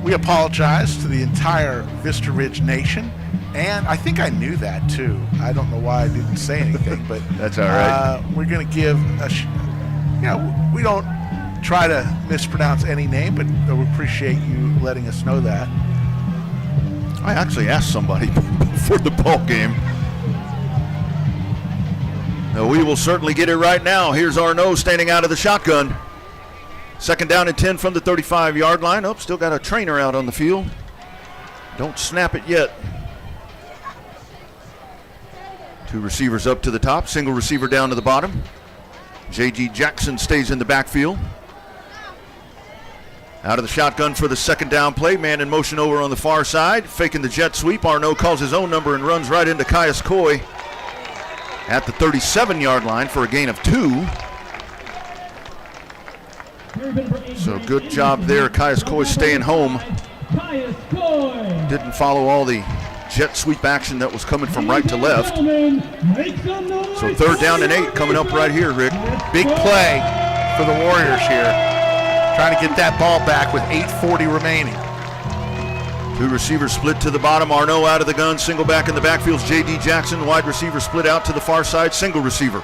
we apologize to the entire Vista Ridge Nation. And I think I knew that, too. I don't know why I didn't say anything, but that's all right. We're going to give we don't try to mispronounce any name, but we appreciate you letting us know that. I actually asked somebody before the ball game. Now, we will certainly get it right now. Here's Arnaud standing out of the shotgun. 2nd down and 10 from the 35-yard line. Oh, still got a trainer out on the field. Don't snap it yet. 2 receivers up to the top, single receiver down to the bottom. J.G. Jackson stays in the backfield. Out of the shotgun for the 2nd down play. Man in motion over on the far side. Faking the jet sweep. Arnaud calls his own number and runs right into Caius Coy at the 37-yard line for a gain of 2. So good job there. Caius Coy staying home. Didn't follow all the jet sweep action that was coming from right to left. So 3rd down and 8 coming up right here, Rick. Big play for the Warriors here. Trying to get that ball back with 8:40 remaining. 2 receivers split to the bottom. Arnaud out of the gun. Single back in the backfield. J.D. Jackson. Wide receiver split out to the far side. Single receiver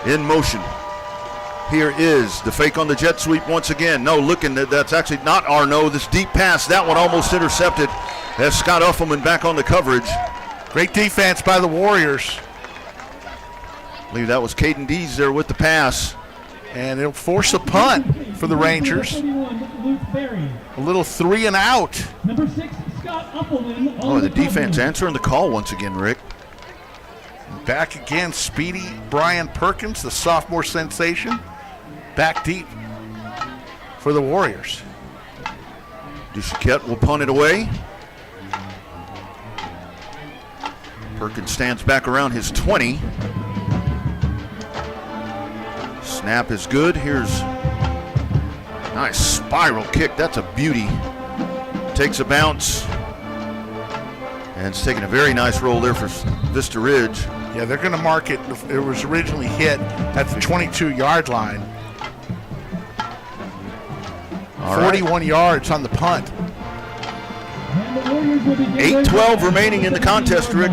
in motion. Here is the fake on the jet sweep once again. No, looking, that's actually not Arnaud. This deep pass, that one almost intercepted as Scott Uffelman back on the coverage. Great defense by the Warriors. I believe that was Caden Dees there with the pass. And it'll force a punt for the Rangers. A little 3 and out. Number 6, Scott Uffelman. Oh, the defense answering the call once again, Rick. Back again, speedy Brian Perkins, the sophomore sensation. Back deep for the Warriors. Duchette will punt it away. Perkins stands back around his 20. Snap is good. Here's a nice spiral kick. That's a beauty. Takes a bounce. And it's taking a very nice roll there for Vista Ridge. Yeah, they're going to mark it. It was originally hit at the 22-yard line. All 41 right. yards on the punt. 8:12 remaining in the contest, Rick.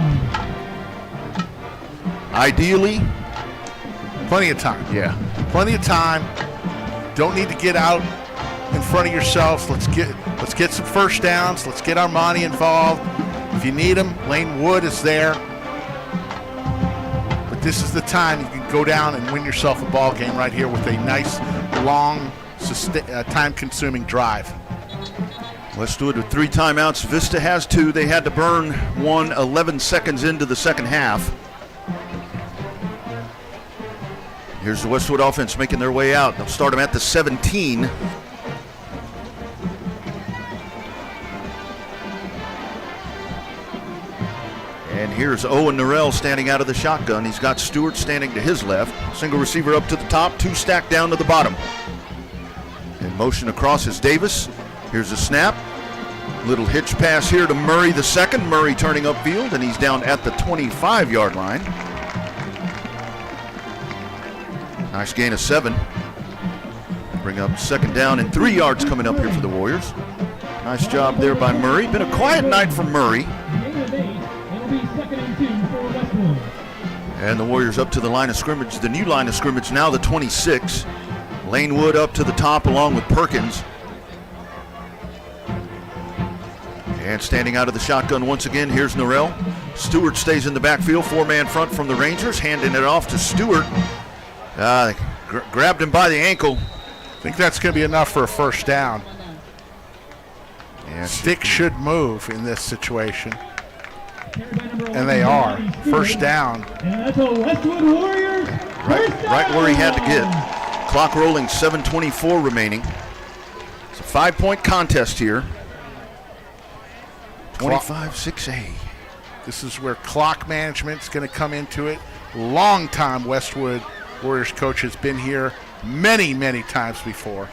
Ideally, plenty of time. Yeah. Plenty of time. Don't need to get out in front of yourselves. Let's get some first downs. Let's get Armani involved. If you need him, Lane Wood is there. But this is the time you can go down and win yourself a ball game right here with a nice, long, time-consuming drive. Westwood with 3 timeouts. Vista has 2. They had to burn one 11 seconds into the second half. Here's the Westwood offense making their way out. They'll start them at the 17. And here's Owen Norrell standing out of the shotgun. He's got Stewart standing to his left. Single receiver up to the top, 2 stacked down to the bottom. Motion across is Davis. Here's a snap. Little hitch pass here to Murray the second. Murray turning upfield, and he's down at the 25-yard line. Nice gain of 7. Bring up second down and 3 yards coming up here for the Warriors. Nice job there by Murray. Been a quiet night for Murray. And the Warriors up to the line of scrimmage, the new line of scrimmage now, the 26. Lane Wood up to the top along with Perkins. And standing out of the shotgun once again, here's Norrell. Stewart stays in the backfield, 4-man front from the Rangers, handing it off to Stewart. Grabbed him by the ankle. I think that's going to be enough for a first down. And Sticks should move in this situation. And they are. First down. And that's a Westwood Warriors. Right where he had to get. Clock rolling, 7:24 remaining. It's a 5-point contest here. 25-6A. This is where clock management's going to come into it. Long-time Westwood Warriors coach has been here many, many times before.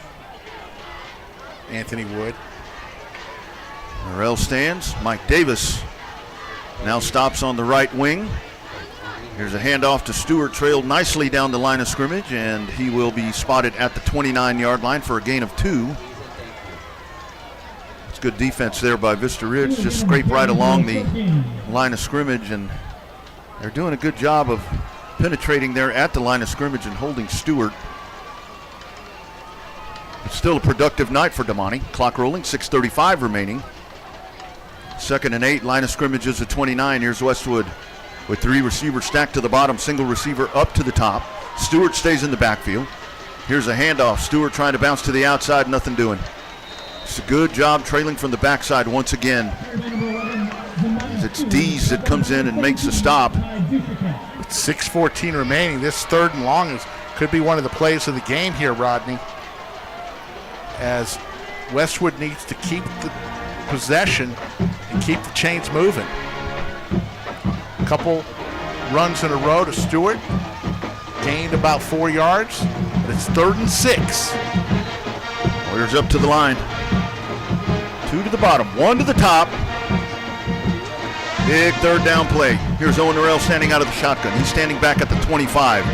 Anthony Wood. Norrell stands. Mike Davis now stops on the right wing. Here's a handoff to Stewart, trailed nicely down the line of scrimmage, and he will be spotted at the 29-yard line for a gain of 2. It's good defense there by Vista Ridge. Just scrape right along the line of scrimmage, and they're doing a good job of penetrating there at the line of scrimmage and holding Stewart. It's still a productive night for Damani. Clock rolling, 6:35 remaining. 2nd and 8, line of scrimmage is at 29. Here's Westwood with 3 receivers stacked to the bottom, single receiver up to the top. Stewart stays in the backfield. Here's a handoff. Stewart trying to bounce to the outside, nothing doing. It's a good job trailing from the backside once again. It's Dees that comes in and makes the stop. With 6:14 remaining, this 3rd and long could be one of the plays of the game here, Rodney, as Westwood needs to keep the possession and keep the chains moving. A couple runs in a row to Stewart, gained about 4 yards, but it's 3rd and 6. Warriors up to the line. 2 to the bottom, 1 to the top. Big 3rd down play. Here's Owen Norrell standing out of the shotgun. He's standing back at the 25.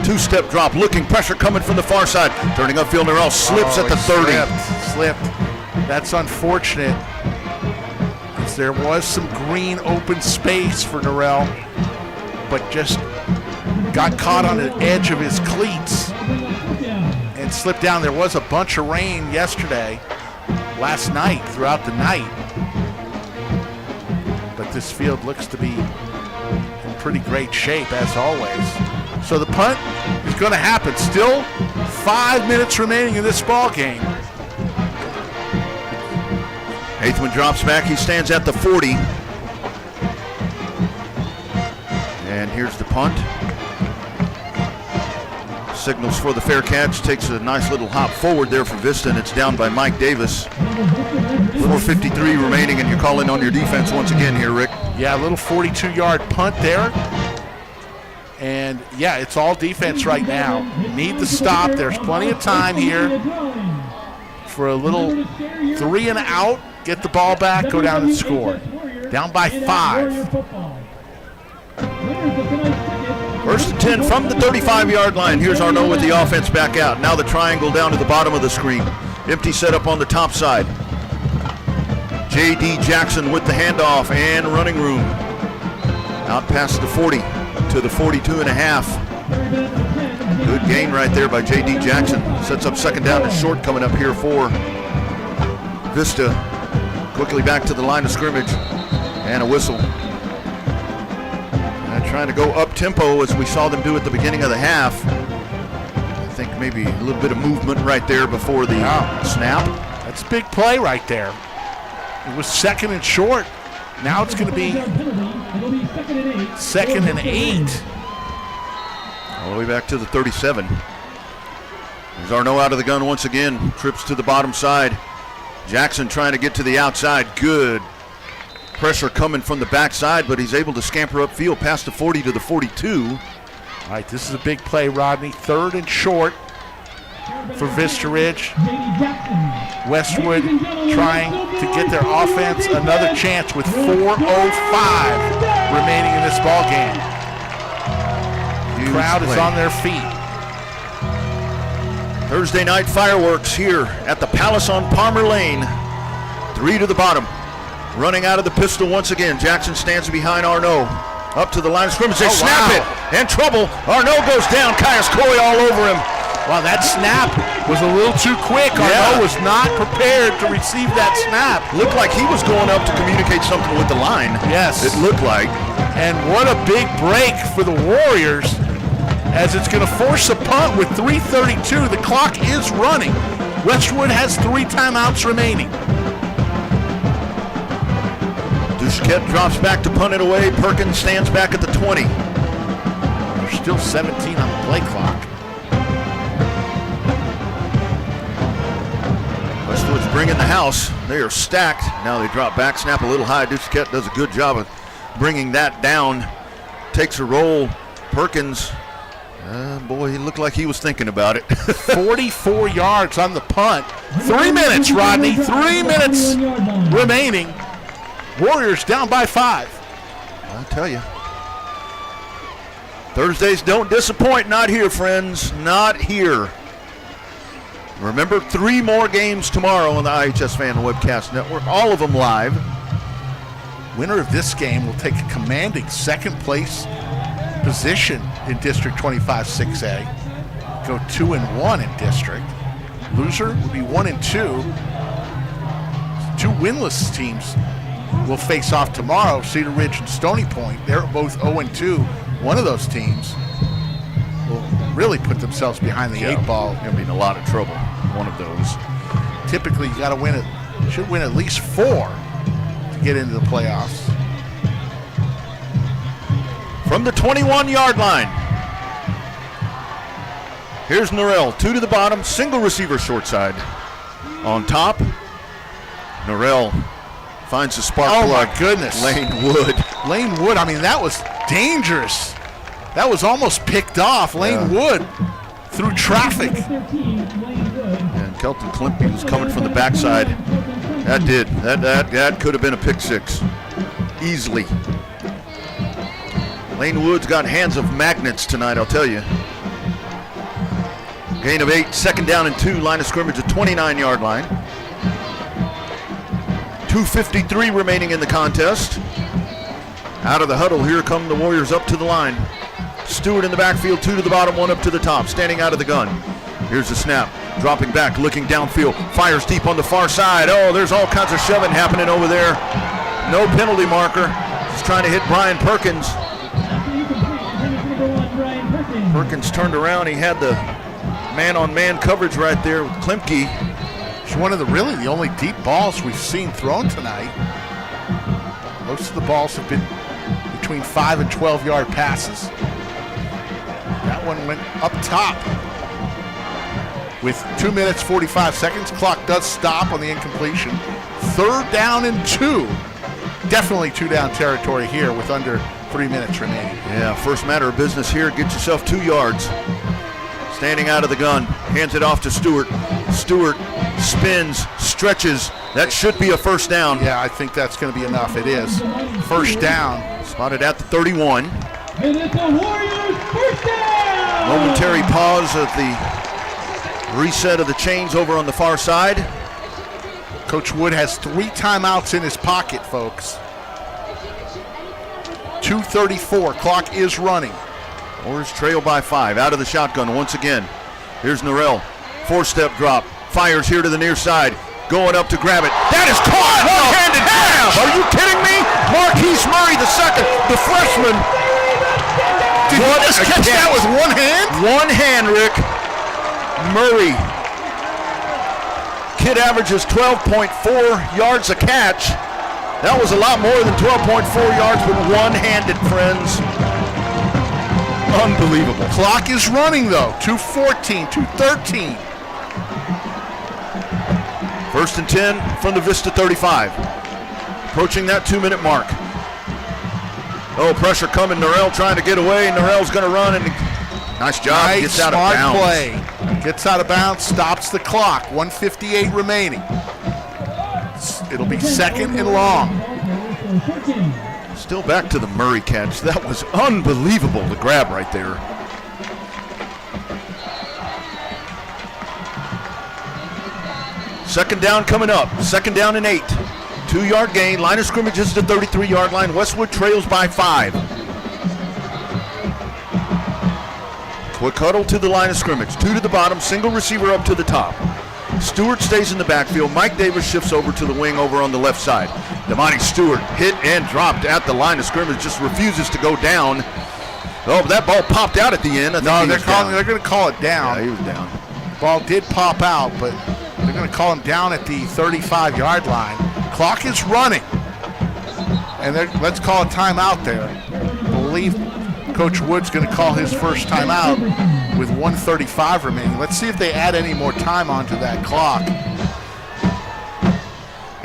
2-step drop, looking, pressure coming from the far side. Turning upfield, Norrell slips at the 30. Slipped. That's unfortunate, as there was some green open space for Norrell, but just got caught on the edge of his cleats and slipped down. There was a bunch of rain last night, throughout the night. But this field looks to be in pretty great shape, as always. So the punt is going to happen. Still 5 minutes remaining in this ball game. Haithman drops back. He stands at the 40. And here's the punt. Signals for the fair catch. Takes a nice little hop forward there for Vista, and it's down by Mike Davis. 4:53 remaining, and you're calling on your defense once again here, Rick. Yeah, a little 42-yard punt there. And, yeah, it's all defense right now. Need to stop. There's plenty of time here for a little 3 and out. Get the ball back, go down and score. Down by 5. 1st and 10 from the 35-yard line. Here's Arnaud with the offense back out. Now the triangle down to the bottom of the screen. Empty setup on the top side. J.D. Jackson with the handoff and running room. Out past the 40 to the 42.5. Good gain right there by J.D. Jackson. Sets up 2nd down and short coming up here for Vista. Quickly back to the line of scrimmage and a whistle. And trying to go up tempo as we saw them do at the beginning of the half. I think maybe a little bit of movement right there before the snap. That's a big play right there. It was 2nd and short. Now it's going to be 2nd and 8. All the way back to the 37. There's Arnaud out of the gun once again. Trips to the bottom side. Jackson trying to get to the outside. Good pressure coming from the backside, but he's able to scamper upfield past the 40 to the 42. All right, this is a big play, Rodney. 3rd and short. for Vista Ridge. Westwood trying to get their offense another chance with 4:05 remaining in this ball game. The crowd is on their feet. Thursday night fireworks here at the Palace on Palmer Lane. 3 to the bottom. Running out of the pistol once again. Jackson stands behind Arnaud. Up to the line of scrimmage. They snap it. And trouble. Arnaud goes down. Caius Coy all over him. Wow, that snap was a little too quick. Arnaud was not prepared to receive that snap. Looked like he was going up to communicate something with the line. Yes. It looked like. And what a big break for the Warriors, as it's going to force a punt with 3:32. The clock is running. Westwood has 3 timeouts remaining. Duschette drops back to punt it away. Perkins stands back at the 20. There's still 17 on the play clock. Westwood's bringing the house. They are stacked. Now they drop back, snap a little high. Duschette does a good job of bringing that down. Takes a roll. Perkins, boy, he looked like he was thinking about it. 44 yards on the punt. 3 minutes, Rodney. 3 minutes remaining. Warriors down by 5. I tell you. Thursdays don't disappoint. Not here, friends. Not here. Remember, 3 more games tomorrow on the iHSFAN Webcast Network. All of them live. Winner of this game will take a commanding second place position in District 25 6A. Go 2-1 in district. Loser will be 1-2. 2 winless teams will face off tomorrow. Cedar Ridge and Stony Point. They're both 0-2. One of those teams will really put themselves behind the 8 ball. Going to be in a lot of trouble. One of those. Typically, you got to win it. Should win at least 4 to get into the playoffs. From the 21-yard line. Here's Norrell. 2 to the bottom. Single receiver short side. On top, Norrell finds the spark plug. Oh, my goodness. Lane Wood. Lane Wood, I mean, that was dangerous. That was almost picked off. Lane Wood through traffic. And Kelton Klimpke was coming from the backside. That could have been a pick 6. Easily. Lane Wood's got hands of magnets tonight, I'll tell you. Gain of 8, 2nd down and 2, line of scrimmage at 29-yard line. 2:53 remaining in the contest. Out of the huddle, here come the Warriors up to the line. Stewart in the backfield, 2 to the bottom, 1 up to the top, standing out of the gun. Here's the snap, dropping back, looking downfield, fires deep on the far side. Oh, there's all kinds of shoving happening over there. No penalty marker. Just trying to hit Brian Perkins. Perkins turned around, he had the man-on-man coverage right there with Klimpke. It's one of the only deep balls we've seen thrown tonight. Most of the balls have been between 5 and 12-yard passes. That one went up top with 2 minutes, 45 seconds. Clock does stop on the incompletion. 3rd down and 2. Definitely 2-down territory here with under 3 minutes remaining. Yeah, first matter of business here. Get yourself 2 yards. Standing out of the gun, hands it off to Stewart. Stewart spins, stretches. That should be a first down. Yeah, I think that's going to be enough. It is. First down. Spotted at the 31. And it's the Warriors' first down! Momentary pause of the reset of the chains over on the far side. Coach Wood has 3 timeouts in his pocket, folks. 2:34. Clock is running. Warriors trail by 5. Out of the shotgun once again. Here's Norrell. 4-step drop. Fires here to the near side. Going up to grab it. That is caught! One-handed grab! Are you kidding me? Marquise Murray the freshman. Did he just catch that with one hand? One hand, Rick. Murray. Kid averages 12.4 yards a catch. That was a lot more than 12.4 yards with one-handed, friends. Unbelievable. Clock is running, though. 2:14, 2:13. 1st and 10 from the Vista 35. Approaching that 2-minute mark. Oh, pressure coming. Norrell trying to get away. Norrell's going to run, and nice job. Gets out of bounds. Play. Gets out of bounds, stops the clock. 1:58 remaining. It'll be second and long. Still back to the Murray catch. That was unbelievable, the grab right there. Second down coming up. Second down and 8. 2-yard gain. Line of scrimmage is the 33-yard line. Westwood trails by 5. Quick huddle to the line of scrimmage. 2 to the bottom. Single receiver up to the top. Stewart stays in the backfield. Mike Davis shifts over to the wing over on the left side. Damani Stewart hit and dropped at the line of scrimmage. Just refuses to go down. Oh, but that ball popped out at the end. They're going to call it down. Yeah, he was down. Ball did pop out, but they're going to call him down at the 35-yard line. Clock is running. And let's call a timeout there. I believe Coach Wood's going to call his first timeout with 1:35 remaining. Let's see if they add any more time onto that clock.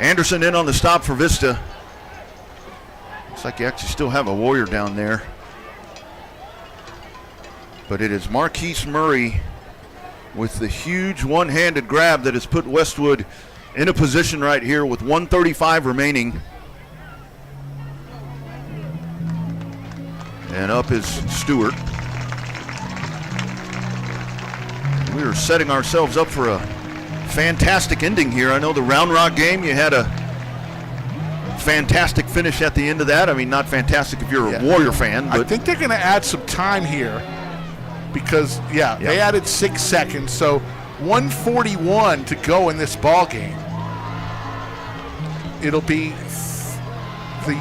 Anderson in on the stop for Vista. Looks like you actually still have a Warrior down there. But it is Marquise Murray with the huge one-handed grab that has put Westwood in a position right here with 1:35 remaining. And up is Stewart. We are setting ourselves up for a fantastic ending here. I know the Round Rock game, you had a fantastic finish at the end of that. I mean, not fantastic if you're a Warrior fan. But I think they're going to add some time here because, they added 6 seconds. So 1:41 to go in this ball game. It'll be the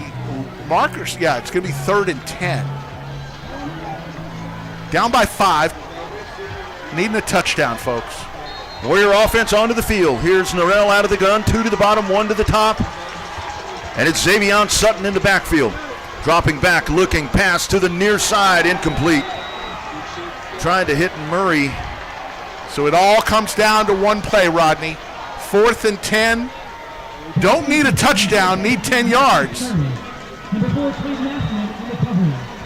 markers. Yeah, it's going to be 3rd and 10. Down by 5. Needing a touchdown, folks. Warrior offense onto the field. Here's Norrell out of the gun. 2 to the bottom, 1 to the top. And it's Xavion Sutton in the backfield. Dropping back, looking, pass to the near side, incomplete. Trying to hit Murray. So it all comes down to one play, Rodney. 4th and 10. Don't need a touchdown, need 10 yards.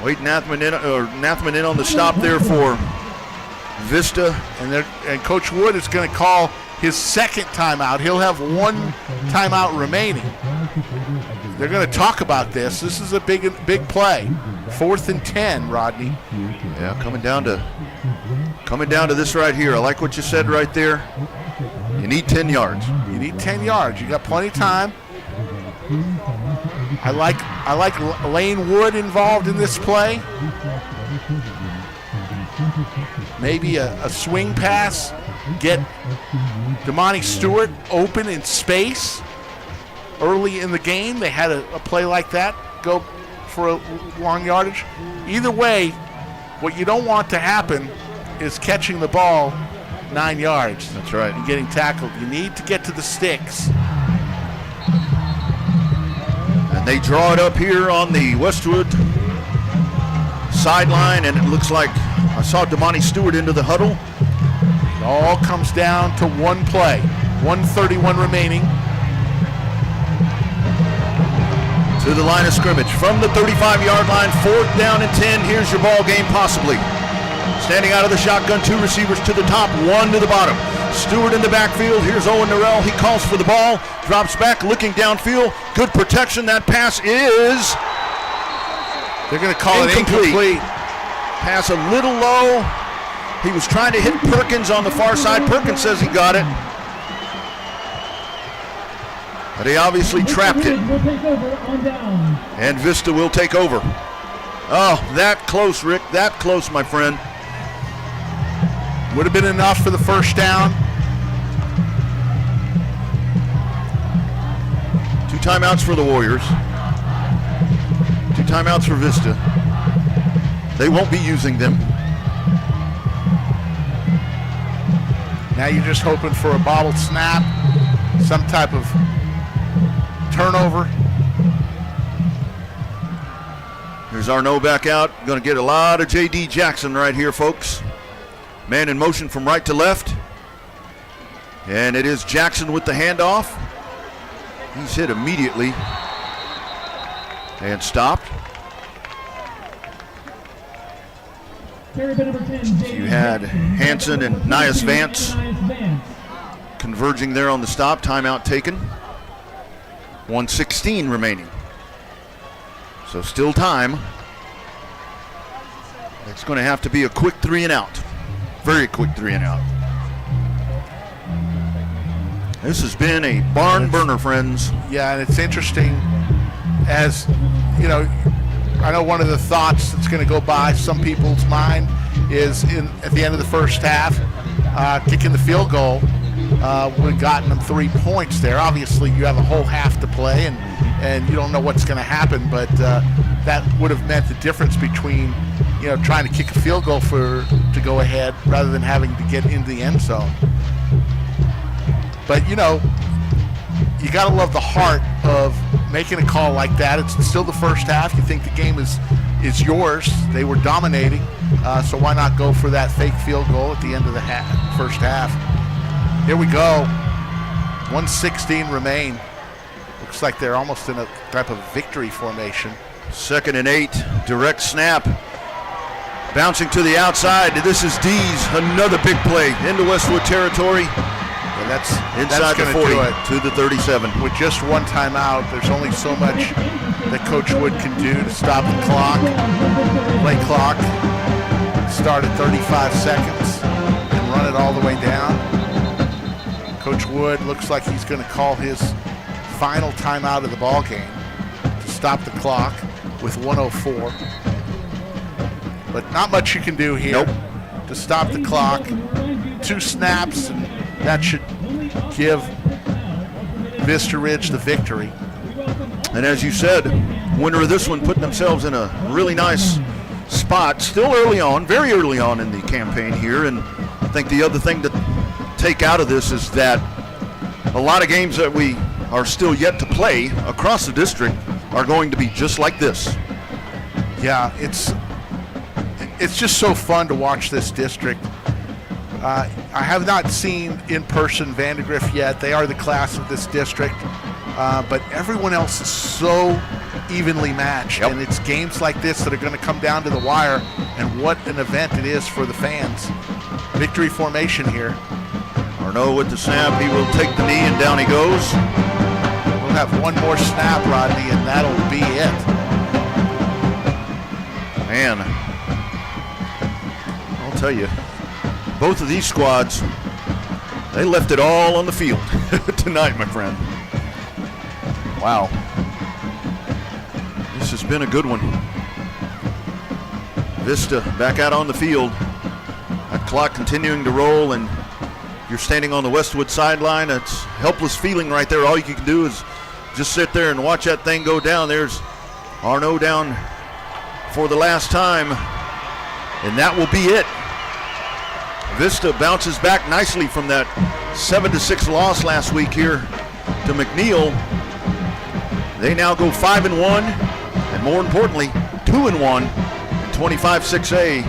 Wade Nathman in on the stop there for Vista. And Coach Wood is going to call his second timeout. He'll have 1 timeout remaining. They're going to talk about this. This is a big play. 4th and 10, Rodney. Yeah, coming down to this right here. I like what you said right there. You need 10 yards. You need 10 yards. You got plenty of time. I like Lane Wood involved in this play. Maybe a swing pass. Get Damani Stewart open in space. Early in the game, they had a play like that go for a long yardage. Either way, what you don't want to happen is catching the ball 9 yards. That's right. And getting tackled. You need to get to the sticks. And they draw it up here on the Westwood sideline, and it looks like I saw Damani Stewart into the huddle. It all comes down to one play. 1:31 remaining. To the line of scrimmage from the 35-yard line, 4th down and 10. Here's your ball game possibly. Standing out of the shotgun, 2 receivers to the top, 1 to the bottom. Stewart in the backfield. Here's Owen Norrell. He calls for the ball, drops back, looking downfield. Good protection. That pass is They're going to call it incomplete. Pass a little low. He was trying to hit Perkins on the far side. Perkins says he got it. But he obviously trapped it. And Vista will take over. Oh, that close, Rick. That close, my friend. Would have been enough for the first down. 2 timeouts for the Warriors. 2 timeouts for Vista. They won't be using them. Now you're just hoping for a bobbled snap, some type of turnover. Here's Arnaud back out. Going to get a lot of J.D. Jackson right here, folks. Man in motion from right to left. And it is Jackson with the handoff. He's hit immediately and stopped. You had Hansen and Nias Vance converging there on the stop. Timeout taken. 1:16 remaining. So still time. It's going to have to be a quick 3 and out. Very quick 3 and out. This has been a barn burner, friends. Yeah, and it's interesting as, you know, I know one of the thoughts that's going to go by some people's mind is at the end of the first half, kicking the field goal would have gotten them 3 points there. Obviously, you have a whole half to play, and you don't know what's going to happen, but that would have meant the difference between, you know, trying to kick a field goal to go ahead rather than having to get into the end zone. But, you know, you got to love the heart of making a call like that. It's still the first half. You think the game is yours. They were dominating, so why not go for that fake field goal at the end of the first half? Here we go. 1:16 remain. Looks like they're almost in a type of victory formation. 2nd and 8, direct snap. Bouncing to the outside. This is Dees, another big play into Westwood territory. And that's inside the 40 to the 37. With just one timeout, there's only so much that Coach Wood can do to stop the clock. Play clock, start at 35 seconds, and run it all the way down. Coach Wood looks like he's going to call his final timeout of the ball game to stop the clock with 1:04. But not much you can do here to stop the clock. 2 snaps, and that should give Vista Ridge the victory. And as you said, winner of this one putting themselves in a really nice spot. Still early on, very early on in the campaign here. And I think the other thing to take out of this is that a lot of games that we are still yet to play across the district are going to be just like this. Yeah, it's just so fun to watch this district. I have not seen in person Vandergrift yet. They are the class of this district, but everyone else is so evenly matched, and it's games like this that are going to come down to the wire, and what an event it is for the fans. Victory formation here. Arnaud with the snap. He will take the knee, and down he goes. We'll have one more snap, Rodney, and that'll be it. Man, I'll tell you, both of these squads, they left it all on the field tonight, my friend. Wow. This has been a good one. Vista back out on the field. That clock continuing to roll, and you're standing on the Westwood sideline. It's a helpless feeling right there. All you can do is just sit there and watch that thing go down. There's Arnaud down for the last time, and that will be it. Vista bounces back nicely from that 7-6 loss last week here to McNeil. They now go 5-1, and more importantly, 2-1 in 25-6A.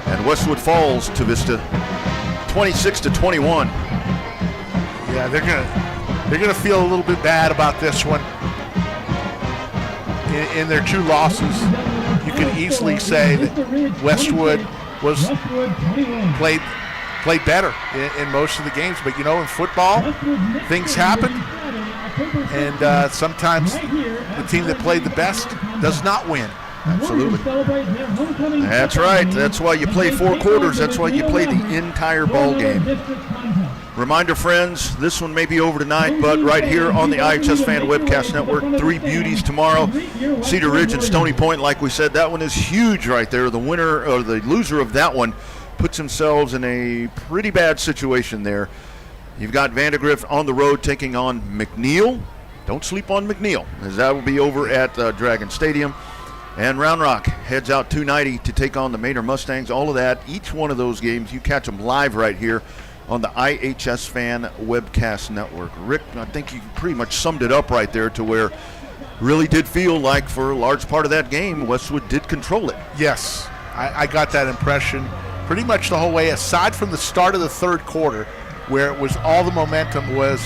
And Westwood falls to Vista 26-21. Yeah, they're gonna feel a little bit bad about this one. In their 2 losses, you can easily say that Westwood was played better in most of the games, but you know, in football, things happen, and sometimes the team that played the best does not win. Absolutely. That's right. That's why you play 4 quarters. That's why you play the entire ball game. Reminder, friends, this one may be over tonight, but right here on the iHSFAN Webcast Network, 3 beauties tomorrow. Cedar Ridge and Stony Point, like we said, that one is huge right there. The winner or the loser of that one puts themselves in a pretty bad situation there. You've got Vandergrift on the road taking on McNeil. Don't sleep on McNeil, as that will be over at Dragon Stadium. And Round Rock heads out 290 to take on the Maynard Mustangs. All of that, each one of those games, you catch them live right here on the iHSFAN Webcast Network. Rick, I think you pretty much summed it up right there to where really did feel like for a large part of that game, Westwood did control it. Yes, I got that impression pretty much the whole way, aside from the start of the 3rd quarter, where it was all the momentum was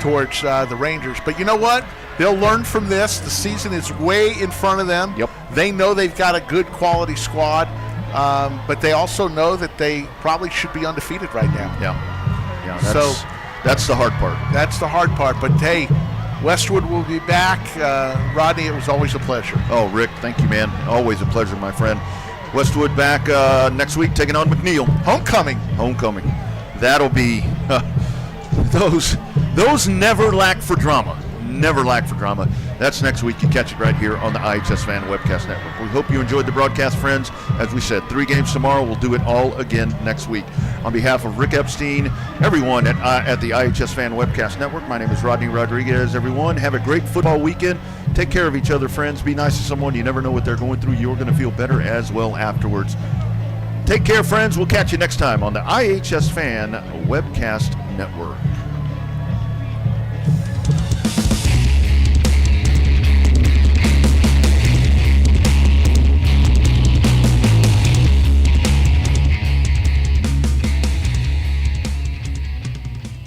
towards the Rangers. But you know what? They'll learn from this. The season is way in front of them. Yep. They know they've got a good quality squad, but they also know that they probably should be undefeated right now. Yeah, that's the hard part. That's the hard part. But hey, Westwood will be back. Rodney, it was always a pleasure. Oh, Rick, thank you, man. Always a pleasure, my friend. Westwood back next week, taking on MacLeod. Homecoming. That'll be those never lack for drama. That's next week. You catch it right here on the iHSFAN Webcast Network. We hope you enjoyed the broadcast, friends. As we said, 3 games tomorrow. We'll do it all again next week. On behalf of Rick Epstein, everyone at the iHSFAN Webcast Network, my name is Rodney Rodriguez. Everyone, have a great football weekend. Take care of each other, friends. Be nice to someone. You never know what they're going through. You're going to feel better as well afterwards. Take care, friends. We'll catch you next time on the iHSFAN Webcast Network.